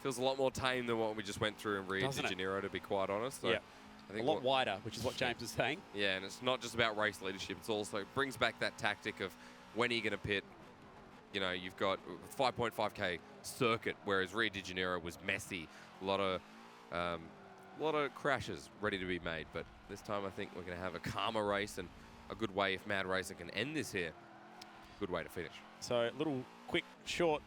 Feels a lot more tame than what we just went through in Rio de Janeiro, to be quite honest. So yeah, I think a lot wider, which is what James is saying. Yeah, and it's not just about race leadership. It's also brings back that tactic of when are you going to pit. You know, you've got 5.5K circuit, whereas Rio de Janeiro was messy. A lot of crashes ready to be made. But this time I think we're going to have a calmer race and a good way, if Mad Racer can end this here, good way to finish. So a little quick, short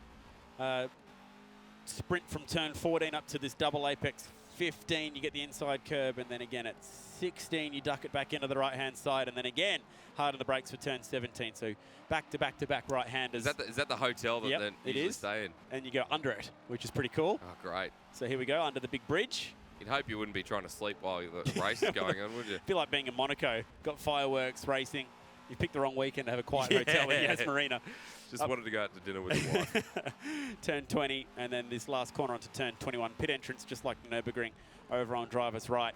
sprint from turn 14 up to this double apex 15. You get the inside curb, and then again at 16 you duck it back into the right-hand side, and then again hard on the brakes for turn 17. So back to back to back right-handers. Is that the hotel that they usually stay in? And you go under it, which is pretty cool. Oh, great. So here we go, under the big bridge. You'd hope you wouldn't be trying to sleep while the race is going on, would you? Feel like being in Monaco. Got fireworks, racing. You picked the wrong weekend to have a quiet hotel in Yas Marina. Just wanted to go out to dinner with your wife. Turn 20, and then this last corner onto turn 21. Pit entrance, just like the Nurburgring, over on driver's right.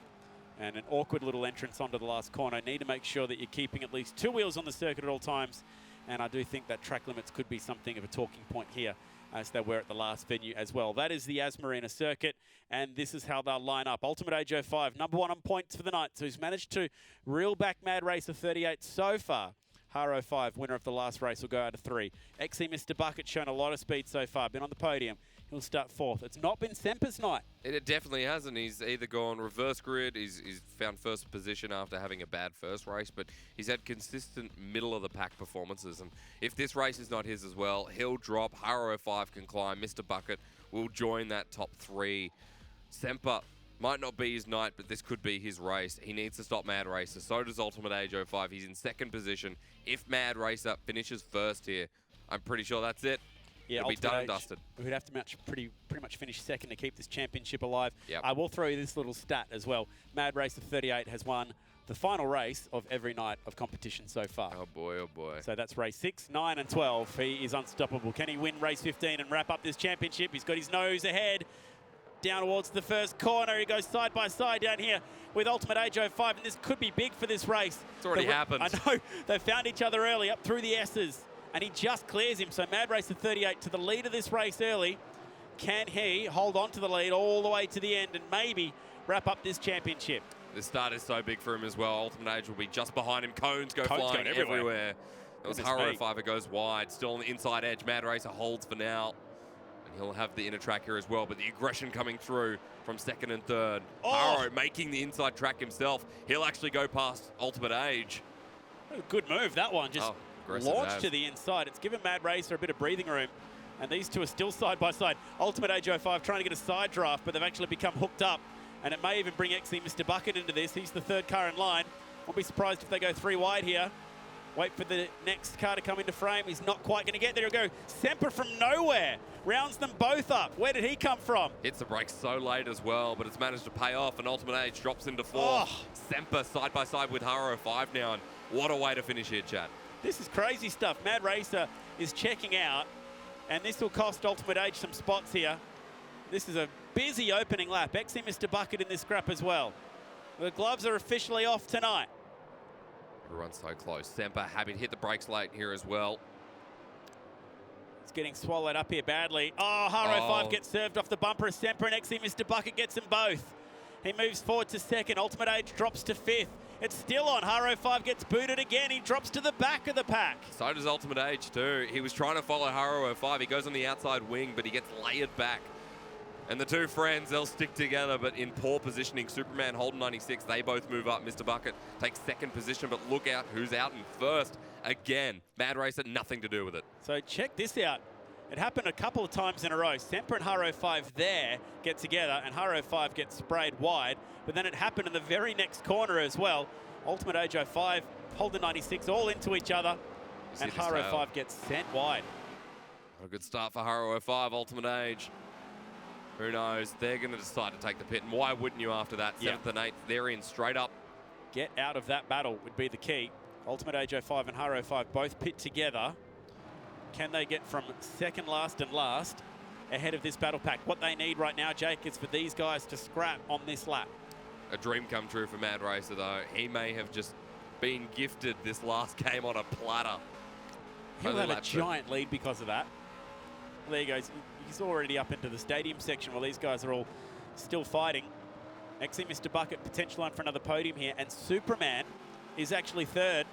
And an awkward little entrance onto the last corner. Need to make sure that you're keeping at least 2 wheels on the circuit at all times. And I do think that track limits could be something of a talking point here, as they were at the last venue as well. That is the Yas Marina Circuit, and this is how they'll line up. Ultimate Age 05, number 1 on points for the night, so he's managed to reel back Mad Racer 38 so far. Haro 5, winner of the last race, will go out of 3. XE Mr. Bucket shown a lot of speed so far, been on the podium. He'll start 4th. It's not been Semper's night. It definitely hasn't. He's either gone reverse grid, he's found first position after having a bad first race, but he's had consistent middle-of-the-pack performances. And if this race is not his as well, he'll drop. Haro 05 can climb. Mr. Bucket will join that top 3. Semper might not be his night, but this could be his race. He needs to stop Mad Racer. So does Ultimate Age 05. He's in 2nd position. If Mad Racer finishes 1st here, I'm pretty sure that's it. Yeah, it'll be done and dusted. We'd have to pretty much finish 2nd to keep this championship alive. Yep. I will throw you this little stat as well. Mad Racer 38 has won the final race of every night of competition so far. Oh boy, oh boy. So that's race 6, 9 and 12. He is unstoppable. Can he win race 15 and wrap up this championship? He's got his nose ahead. Down towards the first corner. He goes side by side down here with Ultimate Age 05, and this could be big for this race. It's already happened. I know. They found each other early up through the S's, and he just clears him. So Mad Racer 38 to the lead of this race early. Can he hold on to the lead all the way to the end and maybe wrap up this championship? The start is so big for him as well. Ultimate Age will be just behind him. Cones go flying everywhere. That was Haro 5. It goes wide. Still on the inside edge. Mad Racer holds for now. He'll have the inner track here as well, but the aggression coming through from 2nd and 3rd. Haro making the inside track himself. He'll actually go past Ultimate Age. Good move, that one. Just launched to the inside. It's given Mad Racer a bit of breathing room, and these two are still side by side. Ultimate Age 05 trying to get a side draft, but they've actually become hooked up, and it may even bring XE Mr. Bucket into this. He's the 3rd car in line. Won't be surprised if they go 3 wide here. Wait for the next car to come into frame. He's not quite going to get there. He'll go Semper from nowhere. Rounds them both up. Where did he come from? Hits the brakes so late as well, but it's managed to pay off, and Ultimate Age drops into 4th. Semper side by side with Haro 5 now, and what a way to finish here, Chad. This is crazy stuff. Mad Racer is checking out, and this will cost Ultimate Age some spots here. This is a busy opening lap. XE Mr. Bucket in this scrap as well. The gloves are officially off tonight. Everyone's so close. Semper happy to hit the brakes late here as well. It's getting swallowed up here badly. Oh, Haro 5 gets served off the bumper of Semper, and XE Mr. Bucket gets them both. He moves forward to 2nd. Ultimate Age drops to 5th. It's still on. Haro 5 gets booted again. He drops to the back of the pack. So does Ultimate Age too. He was trying to follow Haro 5. He goes on the outside wing, but he gets layered back. And the two friends, they'll stick together, but in poor positioning. Superman holding 96. They both move up. Mr. Bucket takes 2nd position, but look out who's out in 1st. Again, Mad Racer, nothing to do with it. So check this out. It happened a couple of times in a row. Semper and Haro 5 there get together, and Haro 5 gets sprayed wide. But then it happened in the very next corner as well. Ultimate Age 05 Holden 96 all into each other. And Haro 5 gets sent wide. Not a good start for Haro 5, Ultimate Age. Who knows? They're going to decide to take the pit. And why wouldn't you after that? 7th and 8th, they're in straight up. Get out of that battle would be the key. Ultimate Age 05 and Haro 5 both pit together. Can they get from second last and last ahead of this battle pack? What they need right now, Jake, is for these guys to scrap on this lap. A dream come true for Mad Racer, though. He may have just been gifted this last game on a platter. He'll have a giant lead because of that. Well, there he goes. He's already up into the stadium section while these guys are all still fighting. XE Mr. Bucket, potential on for another podium here. And Superman is actually third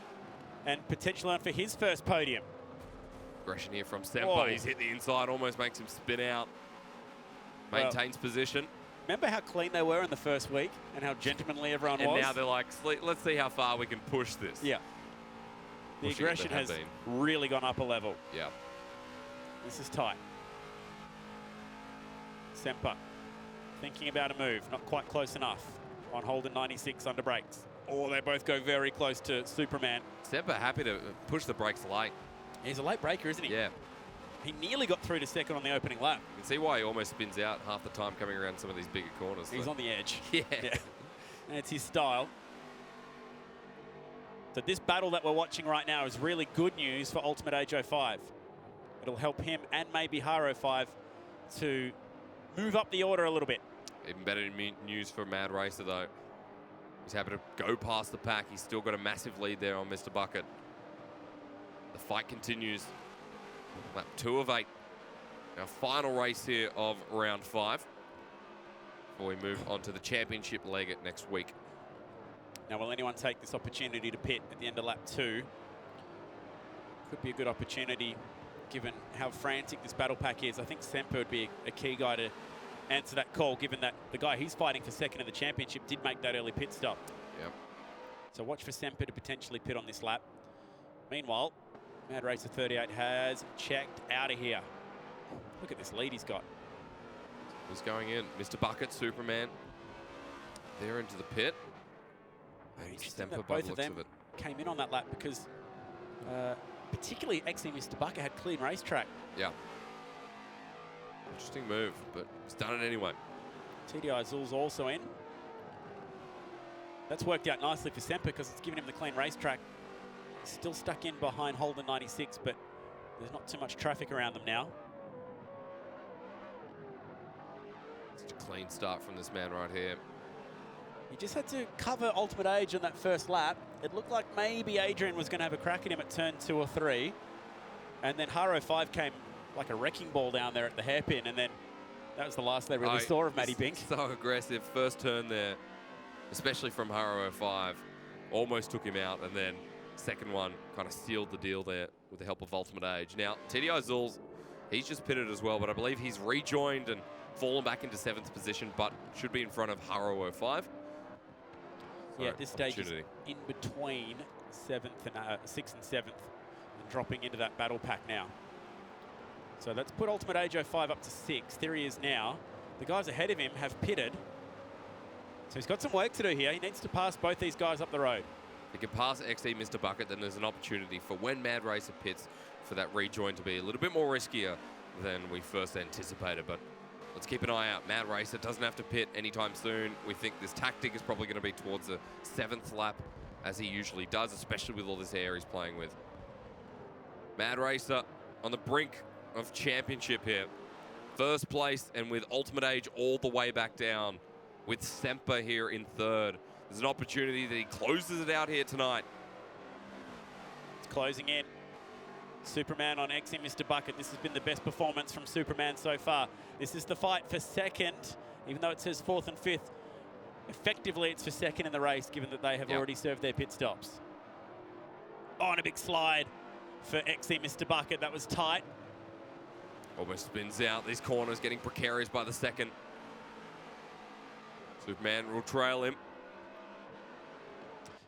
and potential on for his first podium. Aggression here from Semper. He's hit the inside, almost makes him spin out. Maintains position. Remember how clean they were in the first week and how gentlemanly everyone was? And now they're like, let's see how far we can push this. Yeah. The aggression has really gone up a level. Yeah. This is tight. Semper thinking about a move, not quite close enough on Holden 96 under brakes. Or they both go very close to Superman. Semper happy to push the brakes late. He's a late breaker, isn't he? Yeah. He nearly got through to second on the opening lap. You can see why he almost spins out half the time coming around some of these bigger corners. He's on the edge. Yeah. That's his style. So this battle that we're watching right now is really good news for Ultimate Age 05. It'll help him and maybe Haro 5 to move up the order a little bit. Even better news for Mad Racer, though. He's happy to go past the pack. He's still got a massive lead there on Mr. Bucket. The fight continues. Lap 2 of 8. Our final race here of round 5 before we move on to the championship leg at next week. Now, will anyone take this opportunity to pit at the end of lap 2? Could be a good opportunity given how frantic this battle pack is. I think Semper would be a key guy to answer that call, given that the guy he's fighting for second in the championship did make that early pit stop. Yep. So watch for Semper to potentially pit on this lap. Meanwhile, Mad Racer 38 has checked out of here. Look at this lead he's got. Who's going in? Mr. Bucket, Superman. They're into the pit. Interesting that both of them came in on that lap because particularly XE Mr. Bucket had clean racetrack. Yeah. Interesting move, but he's done it anyway. TDI Azul's also in. That's worked out nicely for Semper because it's given him the clean racetrack. He's still stuck in behind Holden 96, but there's not too much traffic around them now. It's a clean start from this man right here. He just had to cover Ultimate Age on that first lap. It looked like maybe Adrian was going to have a crack at him at turn 2 or 3. And then Haro 5 came like a wrecking ball down there at the hairpin. And then that was the last they really saw of Matty Bink. So aggressive. First turn there, especially from Haro 5. Almost took him out. And then second one kind of sealed the deal there with the help of Ultimate Age. Now, TDI Zul's, he's just pitted as well. But I believe he's rejoined and fallen back into 7th position. But should be in front of Haro 5. Yeah, at this stage is in between 6th and 7th, and dropping into that battle pack now. So let's put Ultimate Age 05 up to 6th. There he is now. The guys ahead of him have pitted. So he's got some work to do here. He needs to pass both these guys up the road. If he can pass XE Mr. Bucket, then there's an opportunity for when Mad Racer pits for that rejoin to be a little bit more riskier than we first anticipated. But let's keep an eye out. Mad Racer doesn't have to pit anytime soon. We think this tactic is probably going to be towards the 7th lap, as he usually does, especially with all this air he's playing with. Mad Racer on the brink of championship here. First place, and with Ultimate Age all the way back down, with Semper here in 3rd. There's an opportunity that he closes it out here tonight. It's closing in. Superman on XE Mr. Bucket. This has been the best performance from Superman so far. This is the fight for second, even though it says 4th and 5th. Effectively, it's for second in the race, given that they have already served their pit stops. Oh, and a big slide for XE Mr. Bucket. That was tight. Almost spins out. These corners getting precarious by the second. Superman will trail him.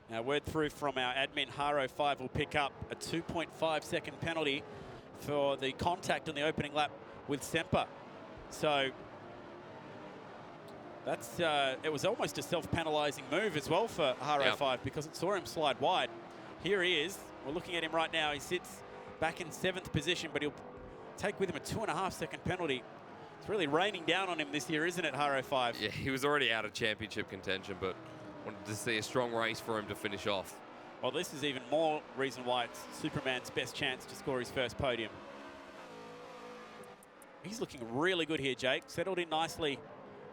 Now, word through from our admin, Haro 5 will pick up a 2.5 second penalty for the contact on the opening lap with Semper. So that's it was almost a self-penalising move as well for Haro 5 because it saw him slide wide. Here he is. We're looking at him right now. He sits back in 7th position, but he'll take with him a 2.5-second penalty. It's really raining down on him this year, isn't it, Haro 5? Yeah, he was already out of championship contention, but wanted to see a strong race for him to finish off. Well, this is even more reason why it's Superman's best chance to score his first podium. He's looking really good here, Jake. Settled in nicely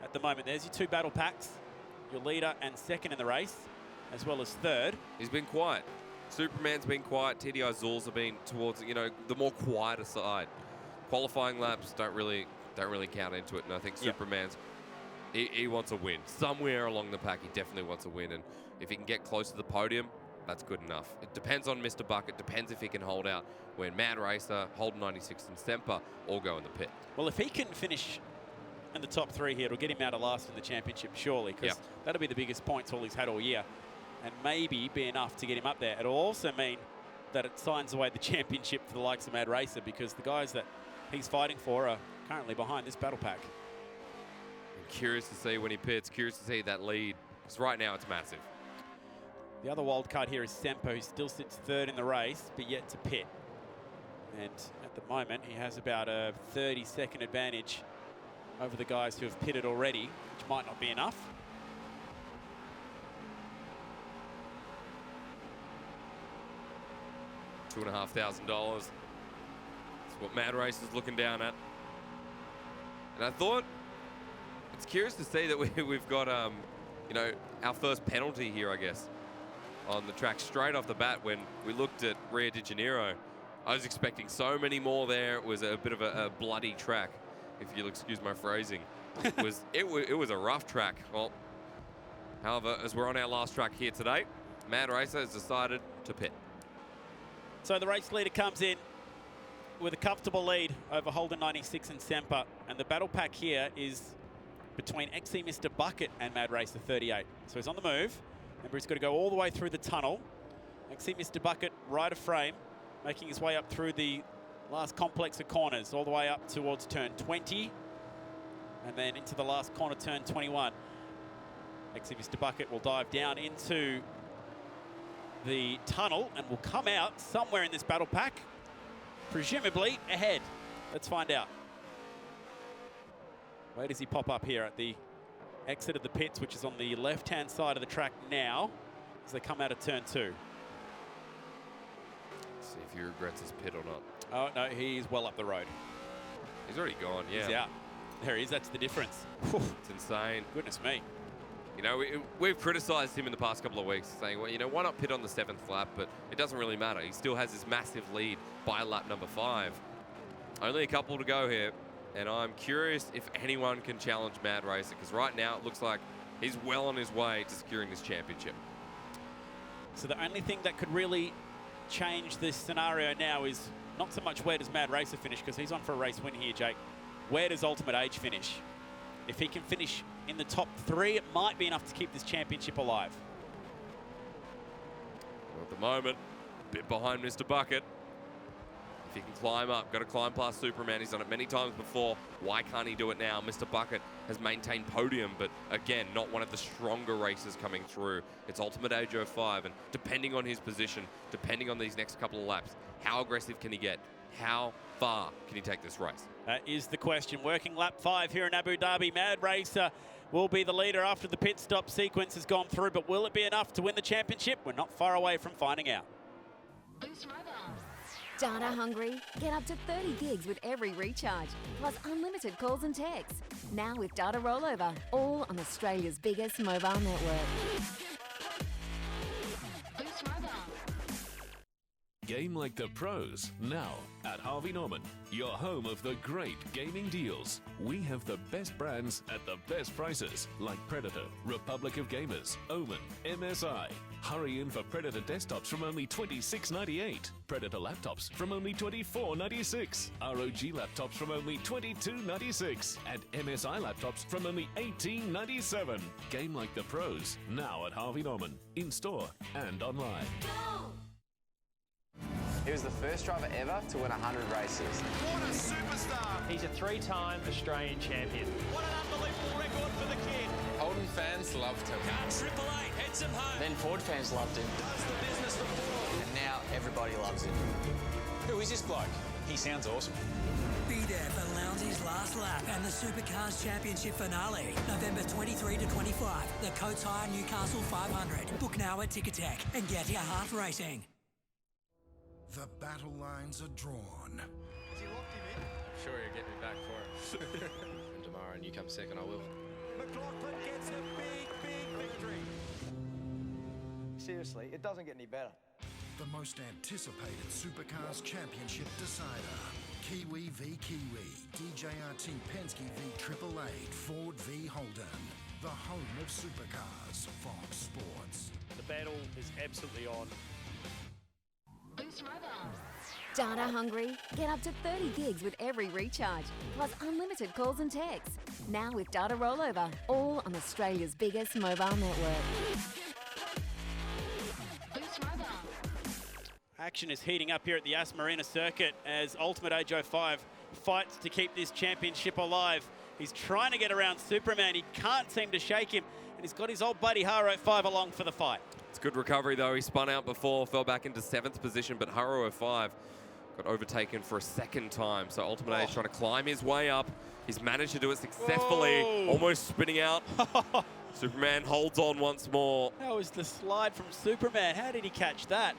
at the moment. There's your 2 battle packs, your leader and second in the race, as well as third. He's been quiet. Superman's been quiet. TDI Zulls have been towards, you know, the more quieter side. Qualifying laps don't really count into it, and I think Superman's, he wants a win. Somewhere along the pack, he definitely wants a win, and if he can get close to the podium, that's good enough. It depends on Mr. Bucket, depends if he can hold out when Mad Racer, Holden 96 and Semper all go in the pit. Well, if he can finish in the top 3 here, it'll get him out of last in the championship, surely, because that'll be the biggest points all he's had all year, and maybe be enough to get him up there. It'll also mean that it signs away the championship for the likes of Mad Racer, because the guys that he's fighting for are currently behind this battle pack. I'm curious to see when he pits, curious to see that lead, because right now it's massive. The other wild card here is Semper, who still sits 3rd in the race, but yet to pit. And at the moment, he has about a 30-second advantage over the guys who have pitted already, which might not be enough. $2,500. That's what Mad Race is looking down at. And I thought it's curious to see that we've got, you know, our first penalty here, I guess, on the track straight off the bat. When we looked at Rio de Janeiro, I was expecting so many more there. It was a bit of a bloody track, if you'll excuse my phrasing. It was a rough track. Well, however, as we're on our last track here today, Mad Racer has decided to pit. So the race leader comes in with a comfortable lead over Holden 96 and Semper, and the battle pack here is between XC Mr. Bucket and Mad Racer 38. So he's on the move. Remember, he's got to go all the way through the tunnel. XC Mr. Bucket right of frame, making his way up through the last complex of corners, all the way up towards turn 20, and then into the last corner, turn 21. XC Mr. Bucket will dive down into the tunnel and will come out somewhere in this battle pack, presumably ahead. Let's find out. Where does he pop up here? At the exit of the pits, which is on the left-hand side of the track now, as they come out of turn 2. Let's see if he regrets his pit or not. Oh, no, he's well up the road. He's already gone, yeah. He's out. There he is, that's the difference. It's insane. Goodness me. You know, we've criticised him in the past couple of weeks, saying, well, you know, why not pit on the 7th lap? But it doesn't really matter. He still has this massive lead by lap number 5. Only a couple to go here. And I'm curious if anyone can challenge Mad Racer, because right now it looks like he's well on his way to securing this championship. So the only thing that could really change this scenario now is not so much where does Mad Racer finish, because he's on for a race win here, Jake. Where does Ultimate Age finish? If he can finish in the top 3, it might be enough to keep this championship alive. Well, at the moment, a bit behind Mr. Bucket. If he can climb up, got to climb past Superman. He's done it many times before. Why can't he do it now? Mr. Bucket has maintained podium, but again, not one of the stronger races coming through. It's Ultimate Age 05, and depending on his position, depending on these next couple of laps, how aggressive can he get? How far can he take this race? That is the question. Working lap 5 here in Abu Dhabi. Mad Racer will be the leader after the pit stop sequence has gone through, but will it be enough to win the championship? We're not far away from finding out. Boost Mobile. Data hungry? Get up to 30 gigs with every recharge, plus unlimited calls and texts. Now with data rollover, all on Australia's biggest mobile network. Boost Mobile. Game like the pros, now at Harvey Norman, your home of the great gaming deals. We have the best brands at the best prices, like Predator, Republic of Gamers, Omen, MSI. Hurry in for Predator desktops from only $26.98, Predator laptops from only $24.96, ROG laptops from only $22.96, and MSI laptops from only $18.97. Game like the pros, now at Harvey Norman, in store and online. Go! He was the first driver ever to win 100 races. What a superstar! He's a 3-time Australian champion. What an unbelievable record for the kid. Holden fans loved him. Triple Eight heads him home. Then Ford fans loved him. Does the business for Ford. And now everybody loves him. Who is this bloke? He sounds awesome. Be there for Lounsey's last lap and the Supercars Championship finale, November 23 to 25. The Coates Hire Newcastle 500. Book now at Ticketek and get your heart racing. The battle lines are drawn. Has he locked him in? I'm sure he'll get me back for it. And tomorrow, and you come second, I will. McLaughlin gets a big, big victory. Seriously, it doesn't get any better. The most anticipated Supercars Championship decider. Kiwi v Kiwi, DJR Team Penske v Triple Eight, Ford v Holden. The home of Supercars, Fox Sports. The battle is absolutely on. Boost Mobile. Data hungry? Get up to 30 gigs with every recharge, plus unlimited calls and texts. Now with data rollover, all on Australia's biggest mobile network. Boost Mobile. Action is heating up here at the Yas Marina Circuit as Ultimate Age 05 fights to keep this championship alive. He's trying to get around Superman. He can't seem to shake him, and he's got his old buddy Haro 05 along for the fight. It's good recovery, though. He spun out before, fell back into 7th position, but Haro 05 got overtaken for a second time. So Ultimate Age trying to climb his way up. He's managed to do it successfully, almost spinning out. Superman holds on once more. That was the slide from Superman. How did he catch that?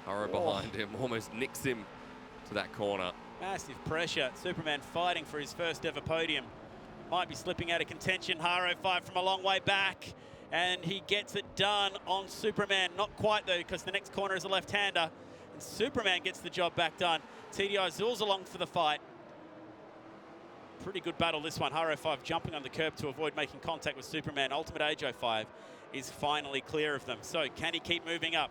Haro behind him, almost nicks him to that corner. Massive pressure. Superman fighting for his first ever podium. Might be slipping out of contention. Haro 05 from a long way back. And he gets it done on Superman. Not quite, though, because the next corner is a left-hander. And Superman gets the job back done. TDI Zul's along for the fight. Pretty good battle, this one. Haro 05 jumping on the curb to avoid making contact with Superman. Ultimate Age 05 is finally clear of them. So can he keep moving up?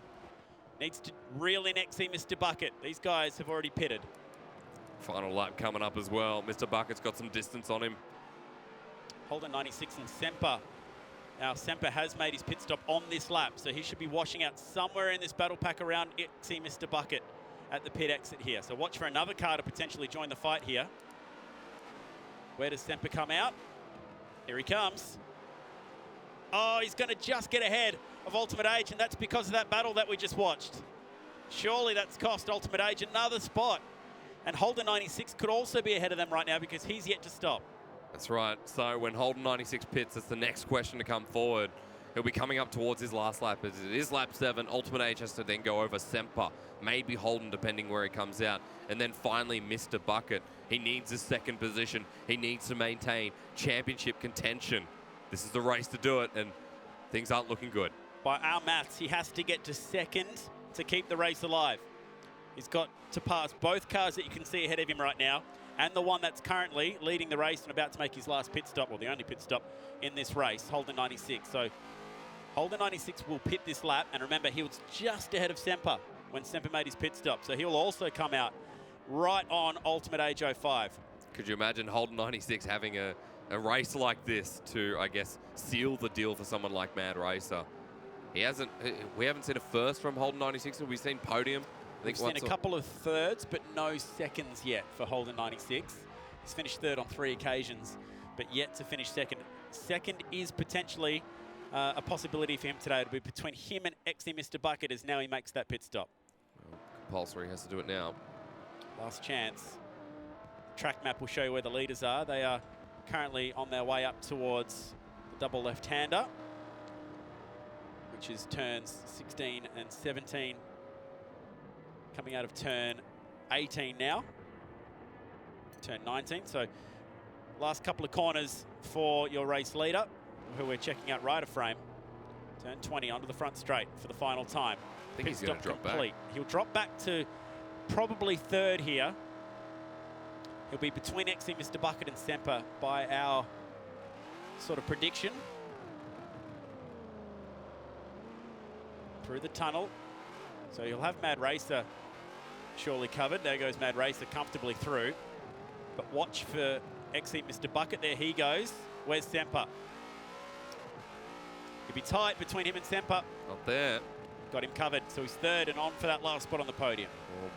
Needs to reel in XE Mr. Bucket. These guys have already pitted. Final lap coming up as well. Mr. Bucket's got some distance on him. Holden 96 and Semper. Now Semper has made his pit stop on this lap, so he should be washing out somewhere in this battle pack around XE Mr. Bucket at the pit exit here. So watch for another car to potentially join the fight here. Where does Semper come out? Here he comes. Oh, he's going to just get ahead of Ultimate Age, and that's because of that battle that we just watched. Surely that's cost Ultimate Age another spot. And Holden 96 could also be ahead of them right now because he's yet to stop. That's right. So when Holden 96 pits, that's the next question to come forward. He'll be coming up towards his last lap. As it is lap 7, Ultimate Age has to then go over Semper, maybe Holden depending where he comes out. And then finally Mr. Bucket. He needs his second position. He needs to maintain championship contention. This is the race to do it, and things aren't looking good. By our maths, he has to get to second to keep the race alive. He's got to pass both cars that you can see ahead of him right now, and the one that's currently leading the race and about to make his last pit stop, or the only pit stop in this race, Holden 96. So Holden 96 will pit this lap, and remember, he was just ahead of Semper when Semper made his pit stop. So he'll also come out right on Ultimate Age 05. Could you imagine Holden 96 having a race like this to, I guess, seal the deal for someone like Manresa? We haven't seen a first from Holden 96. Have we seen podium? We've seen a couple of thirds, but no seconds yet for Holden 96. He's finished third on 3 occasions, but yet to finish second. Second is potentially a possibility for him today. It'll be between him and XE Mr. Bucket as now he makes that pit stop. Well, compulsory has to do it now. Last chance. Track map will show you where the leaders are. They are currently on their way up towards the double left-hander, which is turns 16 and 17. Coming out of turn 18 now. Turn 19. So last couple of corners for your race leader, who we're checking out rider frame. Turn 20 onto the front straight for the final time. I think he's going to drop back. He'll drop back to probably third here. He'll be between XE Mr. Bucket and Semper by our sort of prediction. Through the tunnel. So you'll have Manresa surely covered. There goes Manresa comfortably through. But watch for XE Mr. Bucket. There he goes. Where's Semper? It'll be tight between him and Semper. Not there. Got him covered. So he's third and on for that last spot on the podium.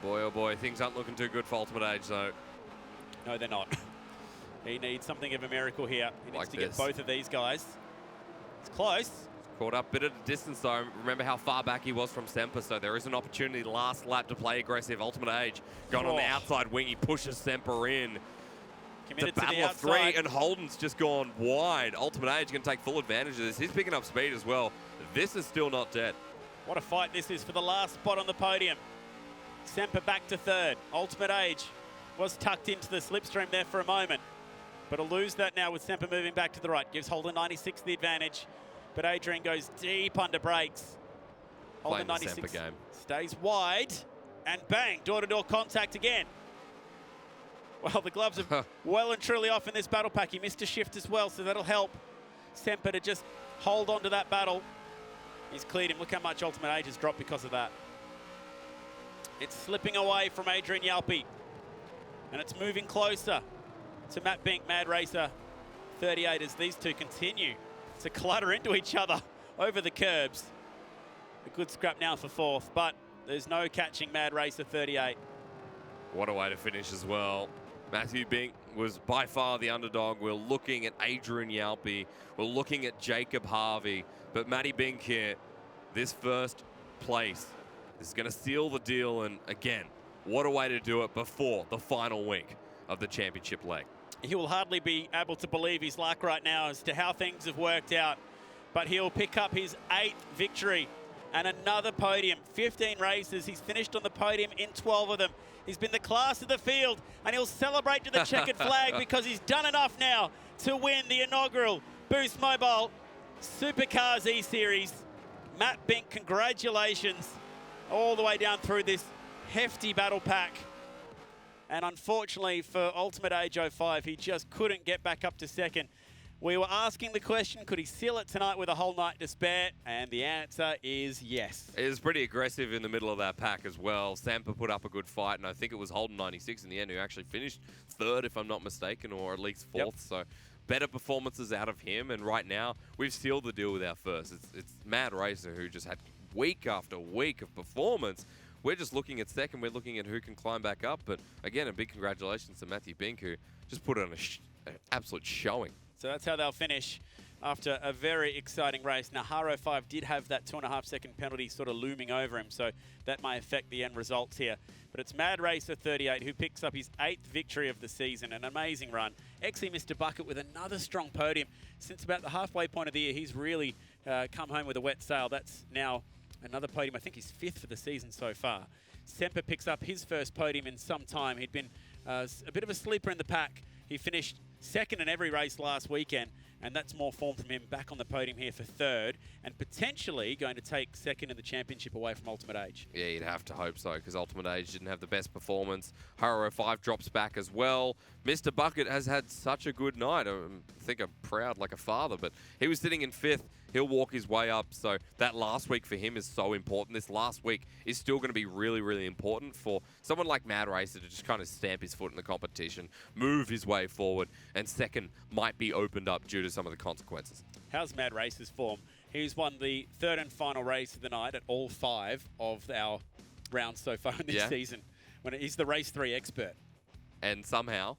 Oh boy, things aren't looking too good for Ultimate Age, though. No, they're not. He needs something of a miracle here. He needs to get both of these guys It's close. Caught up a bit at a distance, though. Remember how far back he was from Semper, so there is an opportunity last lap to play aggressive. Ultimate Age going on the outside wing. He pushes Semper in. Committed It's a to the battle of three, outside. and Holden's just gone wide. Ultimate Age going to take full advantage of this. He's picking up speed as well. This is still not dead. What a fight this is for the last spot on the podium. Semper back to third. Ultimate Age was tucked into the slipstream there for a moment, but he'll lose that now with Semper moving back to the right. Gives Holden 96 the advantage, but Adrian goes deep under brakes. Holden Playing the 96 Semper game. stays wide, and bang, door-to-door contact again. Well, the gloves are well and truly off in this battle pack. He missed a shift as well, so that'll help Semper to just hold on to that battle. He's cleared him. Look how much Ultimate Age has dropped because of that. It's slipping away from Adrian Yalpi, and it's moving closer to Matt Bink, Mad Racer 38, as these two continue to clutter into each other over the curbs. A good scrap now for fourth, but there's no catching Mad Racer 38. What a way to finish as well. Matthew Bink was by far the underdog. We're looking at Adrian Yalpi. We're looking at Jacob Harvey. But Matty Bink here, this first place is going to seal the deal. And again, what a way to do it before the final week of the championship leg. He will hardly be able to believe his luck right now as to how things have worked out. But he'll pick up his 8th victory and another podium. 15 races. He's finished on the podium in 12 of them. He's been the class of the field, and he'll celebrate to the checkered flag because he's done enough now to win the inaugural Boost Mobile Supercars E-Series. Matt Bink, congratulations all the way down through this hefty battle pack. And unfortunately for Ultimate Age 05, he just couldn't get back up to second. We were asking the question, could he seal it tonight with a whole night to spare? And the answer is yes. It was pretty aggressive in the middle of that pack as well. Semper put up a good fight, and I think it was Holden 96 in the end who actually finished third, if I'm not mistaken, or at least fourth. So better performances out of him, and right now we've sealed the deal with our first. It's Mad Racer who just had week after week of performance. We're just looking at second. We're looking at who can climb back up. But again, a big congratulations to Matthew Bink, who just put on an absolute showing. So that's how they'll finish after a very exciting race. Now, Haro 5 did have that 2.5 second penalty sort of looming over him, so that may affect the end results here. But it's Mad Racer 38 who picks up his 8th victory of the season. An amazing run. Exy Mr. Bucket with another strong podium. Since about the halfway point of the year, he's really come home with a wet sail. That's now another podium. I think he's 5th for the season so far. Semper picks up his first podium in some time. He'd been a bit of a sleeper in the pack. He finished second in every race last weekend, and that's more form from him back on the podium here for third, and potentially going to take second in the championship away from Ultimate Age. Yeah, you'd have to hope so, because Ultimate Age didn't have the best performance. Haro 5 drops back as well. Mr. Bucket has had such a good night. I think I'm proud like a father, but he was sitting in 5th. He'll walk his way up, so that last week for him is so important. This last week is still going to be really, really important for someone like Mad Racer to just kind of stamp his foot in the competition, move his way forward, and second might be opened up due to some of the consequences. How's Mad Racer's form? He's won the third and final race of the night at all 5 of our rounds so far in this season. When he's the race 3 expert. And somehow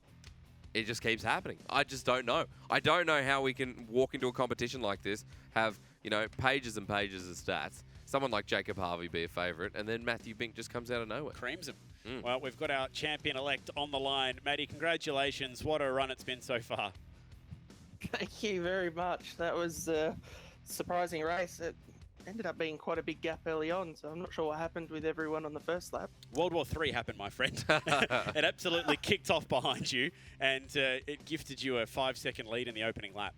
it just keeps happening. I just don't know. I don't know how we can walk into a competition like this, have, you know, pages and pages of stats, someone like Jacob Harvey be a favourite, and then Matthew Bink just comes out of nowhere. Creams him. Well, we've got our champion-elect on the line. Matty, congratulations. What a run it's been so far. Thank you very much. That was a surprising race. It ended up being quite a big gap early on, so I'm not sure what happened with everyone on the first lap. World War III happened, my friend. It absolutely kicked off behind you, and it gifted you a 5-second lead in the opening lap.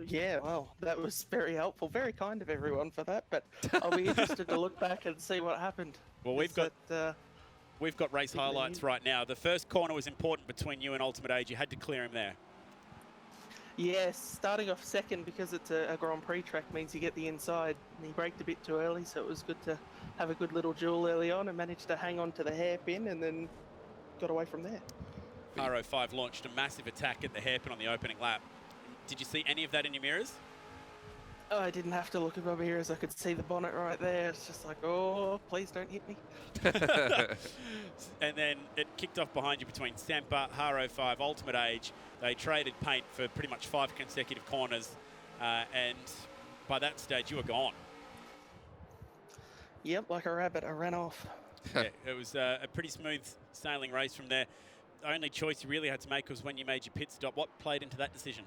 Yeah, well, that was very helpful. Very kind of everyone for that, but I'll be interested to look back and see what happened. Well, we've got race highlights right now. The first corner was important between you and Ultimate Age. You had to clear him there. Yes, starting off second because it's a Grand Prix track means you get the inside. And he braked a bit too early, so it was good to have a good little duel early on and managed to hang on to the hairpin and then got away from there. Haro 5 launched a massive attack at the hairpin on the opening lap. Did you see any of that in your mirrors? Oh, I didn't have to look at my mirrors. I could see the bonnet right there. It's just like, oh, please don't hit me. And then it kicked off behind you between Semper, Haro 5, Ultimate Age. They traded paint for pretty much 5 consecutive corners. and by that stage, you were gone. Yep, like a rabbit, I ran off. Yeah, it was a pretty smooth sailing race from there. The only choice you really had to make was when you made your pit stop. What played into that decision?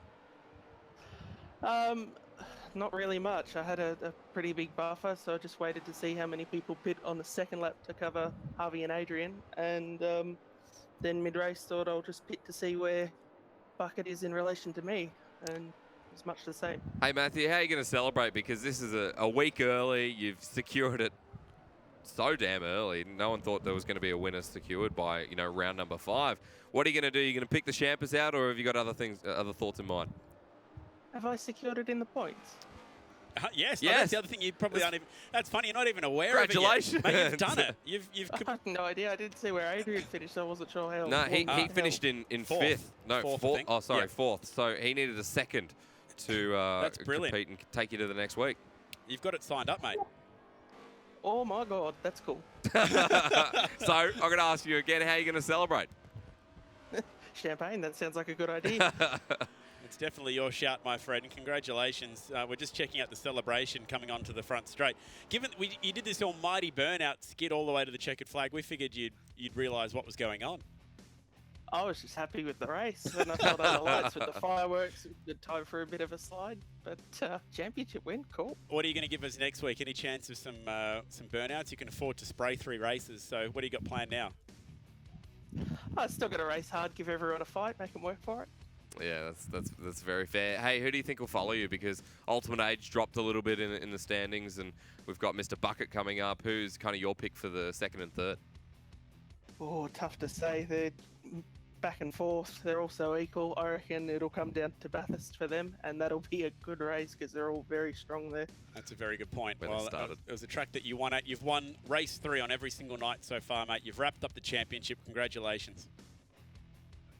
Not really much. I had a pretty big buffer, so I just waited to see how many people pit on the second lap to cover Harvey and Adrian, and then mid-race thought I'll just pit to see where Bucket is in relation to me, and it's much the same. Hey, Matthew, how are you going to celebrate? Because this is a week early. You've secured it so damn early. No one thought there was going to be a winner secured by, round number 5. What are you going to do? Are you going to pick the champers out, or have you got other thoughts in mind? Have I secured it in the points? Yes. No, that's the other thing you probably aren't even. That's funny. You're not even aware of it. Congratulations. Mate, you've done it. You've. I had no idea. I didn't see where Adrian finished. So I wasn't sure how. No, he finished in fourth. 5th. No, fourth. Oh, sorry, 4th. So he needed a second to That's brilliant. compete and take you to the next week. You've got it signed up, mate. Oh my God, that's cool. So I'm going to ask you again, how are you going to celebrate? Champagne. That sounds like a good idea. It's definitely your shout, my friend. Congratulations. We're just checking out the celebration coming onto the front straight. Given you did this almighty burnout skid all the way to the checkered flag, we figured you'd realise what was going on. I was just happy with the race, and I thought on the lights with the fireworks, good time for a bit of a slide. But championship win, cool. What are you going to give us next week? Any chance of some burnouts? You can afford to spray 3 races, so what do you got planned now? I still got to race hard, give everyone a fight, make them work for it. Yeah, that's very fair. Hey, who do you think will follow you? Because Ultimate Age dropped a little bit in the standings, and we've got Mr. Bucket coming up. Who's kind of your pick for the 2nd and 3rd? Oh, tough to say. They're back and forth. They're also equal. I reckon it'll come down to Bathurst for them, and that'll be a good race because they're all very strong there. That's a very good point. When it started. It was a track that you won at. You've won race 3 on every single night so far, mate. You've wrapped up the championship. Congratulations.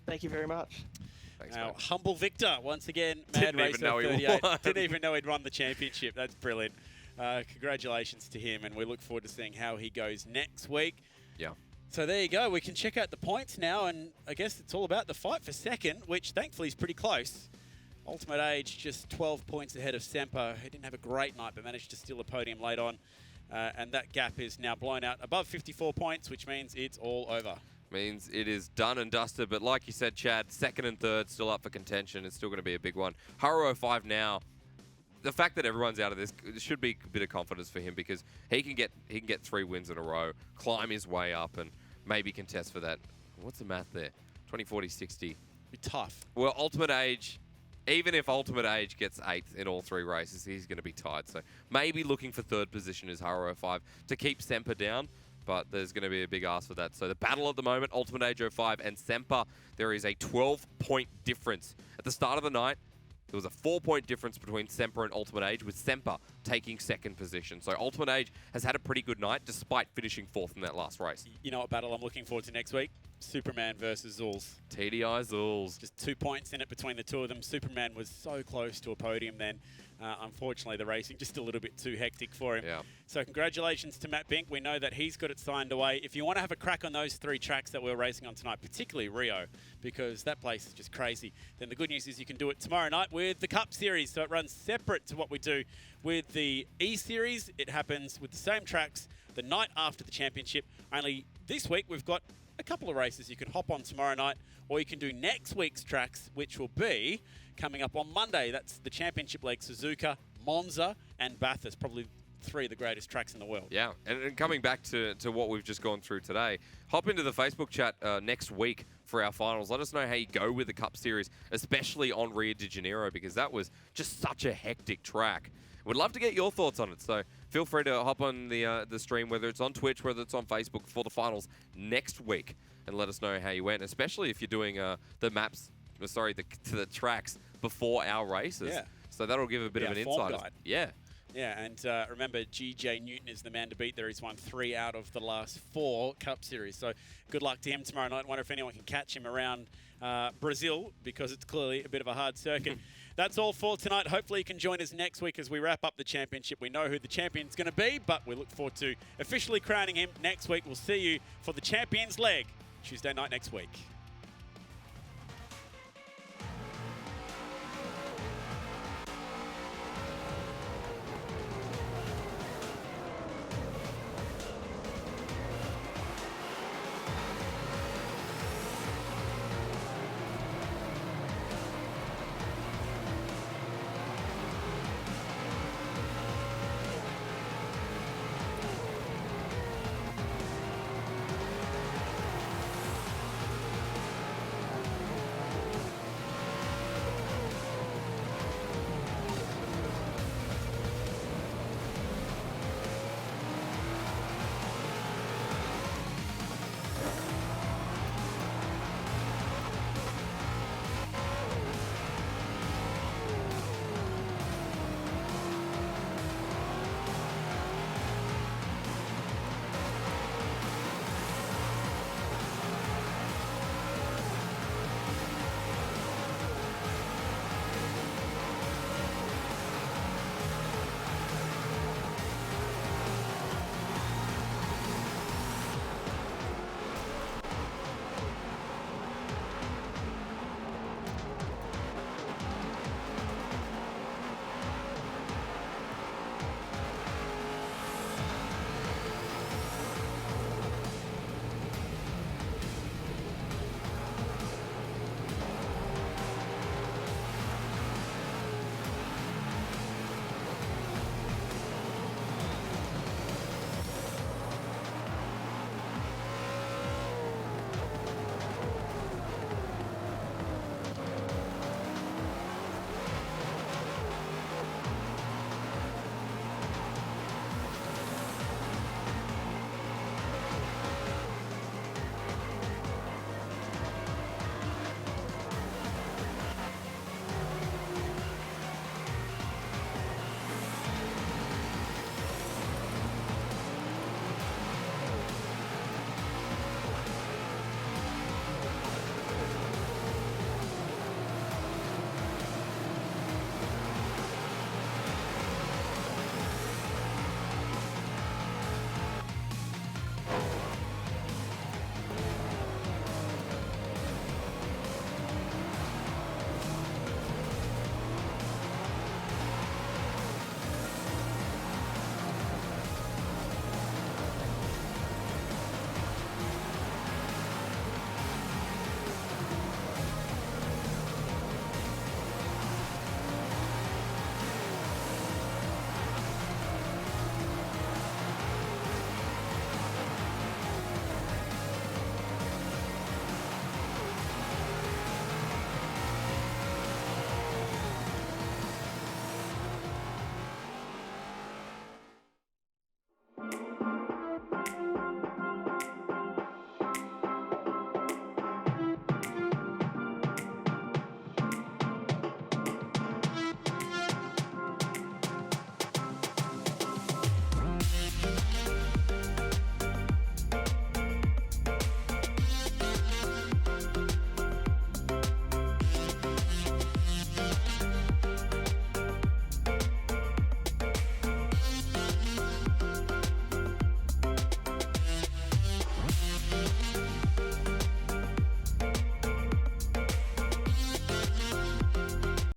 Thank you very much. Thanks, Our mate. humble victor, once again, Didn't Mad even know Racer he 38. won. Didn't even know he'd won the championship. That's brilliant. Congratulations to him, and we look forward to seeing how he goes next week. Yeah. So there you go. We can check out the points now, and I guess it's all about the fight for 2nd, which thankfully is pretty close. Ultimate Age just 12 points ahead of Semper. He didn't have a great night, but managed to steal a podium late on. And that gap is now blown out above 54 points, which means it's all over. Means it is done and dusted, but like you said, Chad, 2nd and 3rd still up for contention. It's still going to be a big one. Haro 05 now. The fact that everyone's out of this should be a bit of confidence for him, because he can get 3 wins in a row, climb his way up, and maybe contest for that. What's the math there? 20, 40, 60. Be tough. Well, Ultimate Age, even if Ultimate Age gets 8th in all 3 races, he's going to be tied. So maybe looking for 3rd position is Haro 05 to keep Semper down. But there's going to be a big ask for that. So the battle at the moment, Ultimate Age 05 and Semper, there is a 12-point difference. At the start of the night, there was a 4-point difference between Semper and Ultimate Age, with Semper taking 2nd position. So Ultimate Age has had a pretty good night, despite finishing 4th in that last race. You know what battle I'm looking forward to next week? Superman versus Zulz. TDI Zulz. Just 2 points in it between the two of them. Superman was so close to a podium then. Unfortunately, the racing just a little bit too hectic for him. Yeah. So congratulations to Matt Bink. We know that he's got it signed away. If you want to have a crack on those 3 tracks that we're racing on tonight, particularly Rio, because that place is just crazy, then the good news is you can do it tomorrow night with the Cup Series. So it runs separate to what we do with the E-Series. It happens with the same tracks the night after the championship. Only this week we've got a couple of races you can hop on tomorrow night, or you can do next week's tracks, which will be coming up on Monday. That's the championship leg, Suzuka, Monza, and Bathurst, probably 3 of the greatest tracks in the world. Yeah, and coming back to what we've just gone through today, hop into the Facebook chat next week for our finals. Let us know how you go with the Cup Series, especially on Rio de Janeiro, because that was just such a hectic track. Would love to get your thoughts on it, so feel free to hop on the stream, whether it's on Twitch, whether it's on Facebook, for the finals next week, and let us know how you went, especially if you're doing the tracks before our races. Yeah. So that'll give a bit of an form insight. guide. Yeah. Yeah, and remember, GJ Newton is the man to beat there. He's won 3 out of the last 4 Cup Series. So good luck to him tomorrow night. Wonder if anyone can catch him around Brazil, because it's clearly a bit of a hard circuit. That's all for tonight. Hopefully you can join us next week as we wrap up the championship. We know who the champion's going to be, but we look forward to officially crowning him next week. We'll see you for the champions leg Tuesday night next week.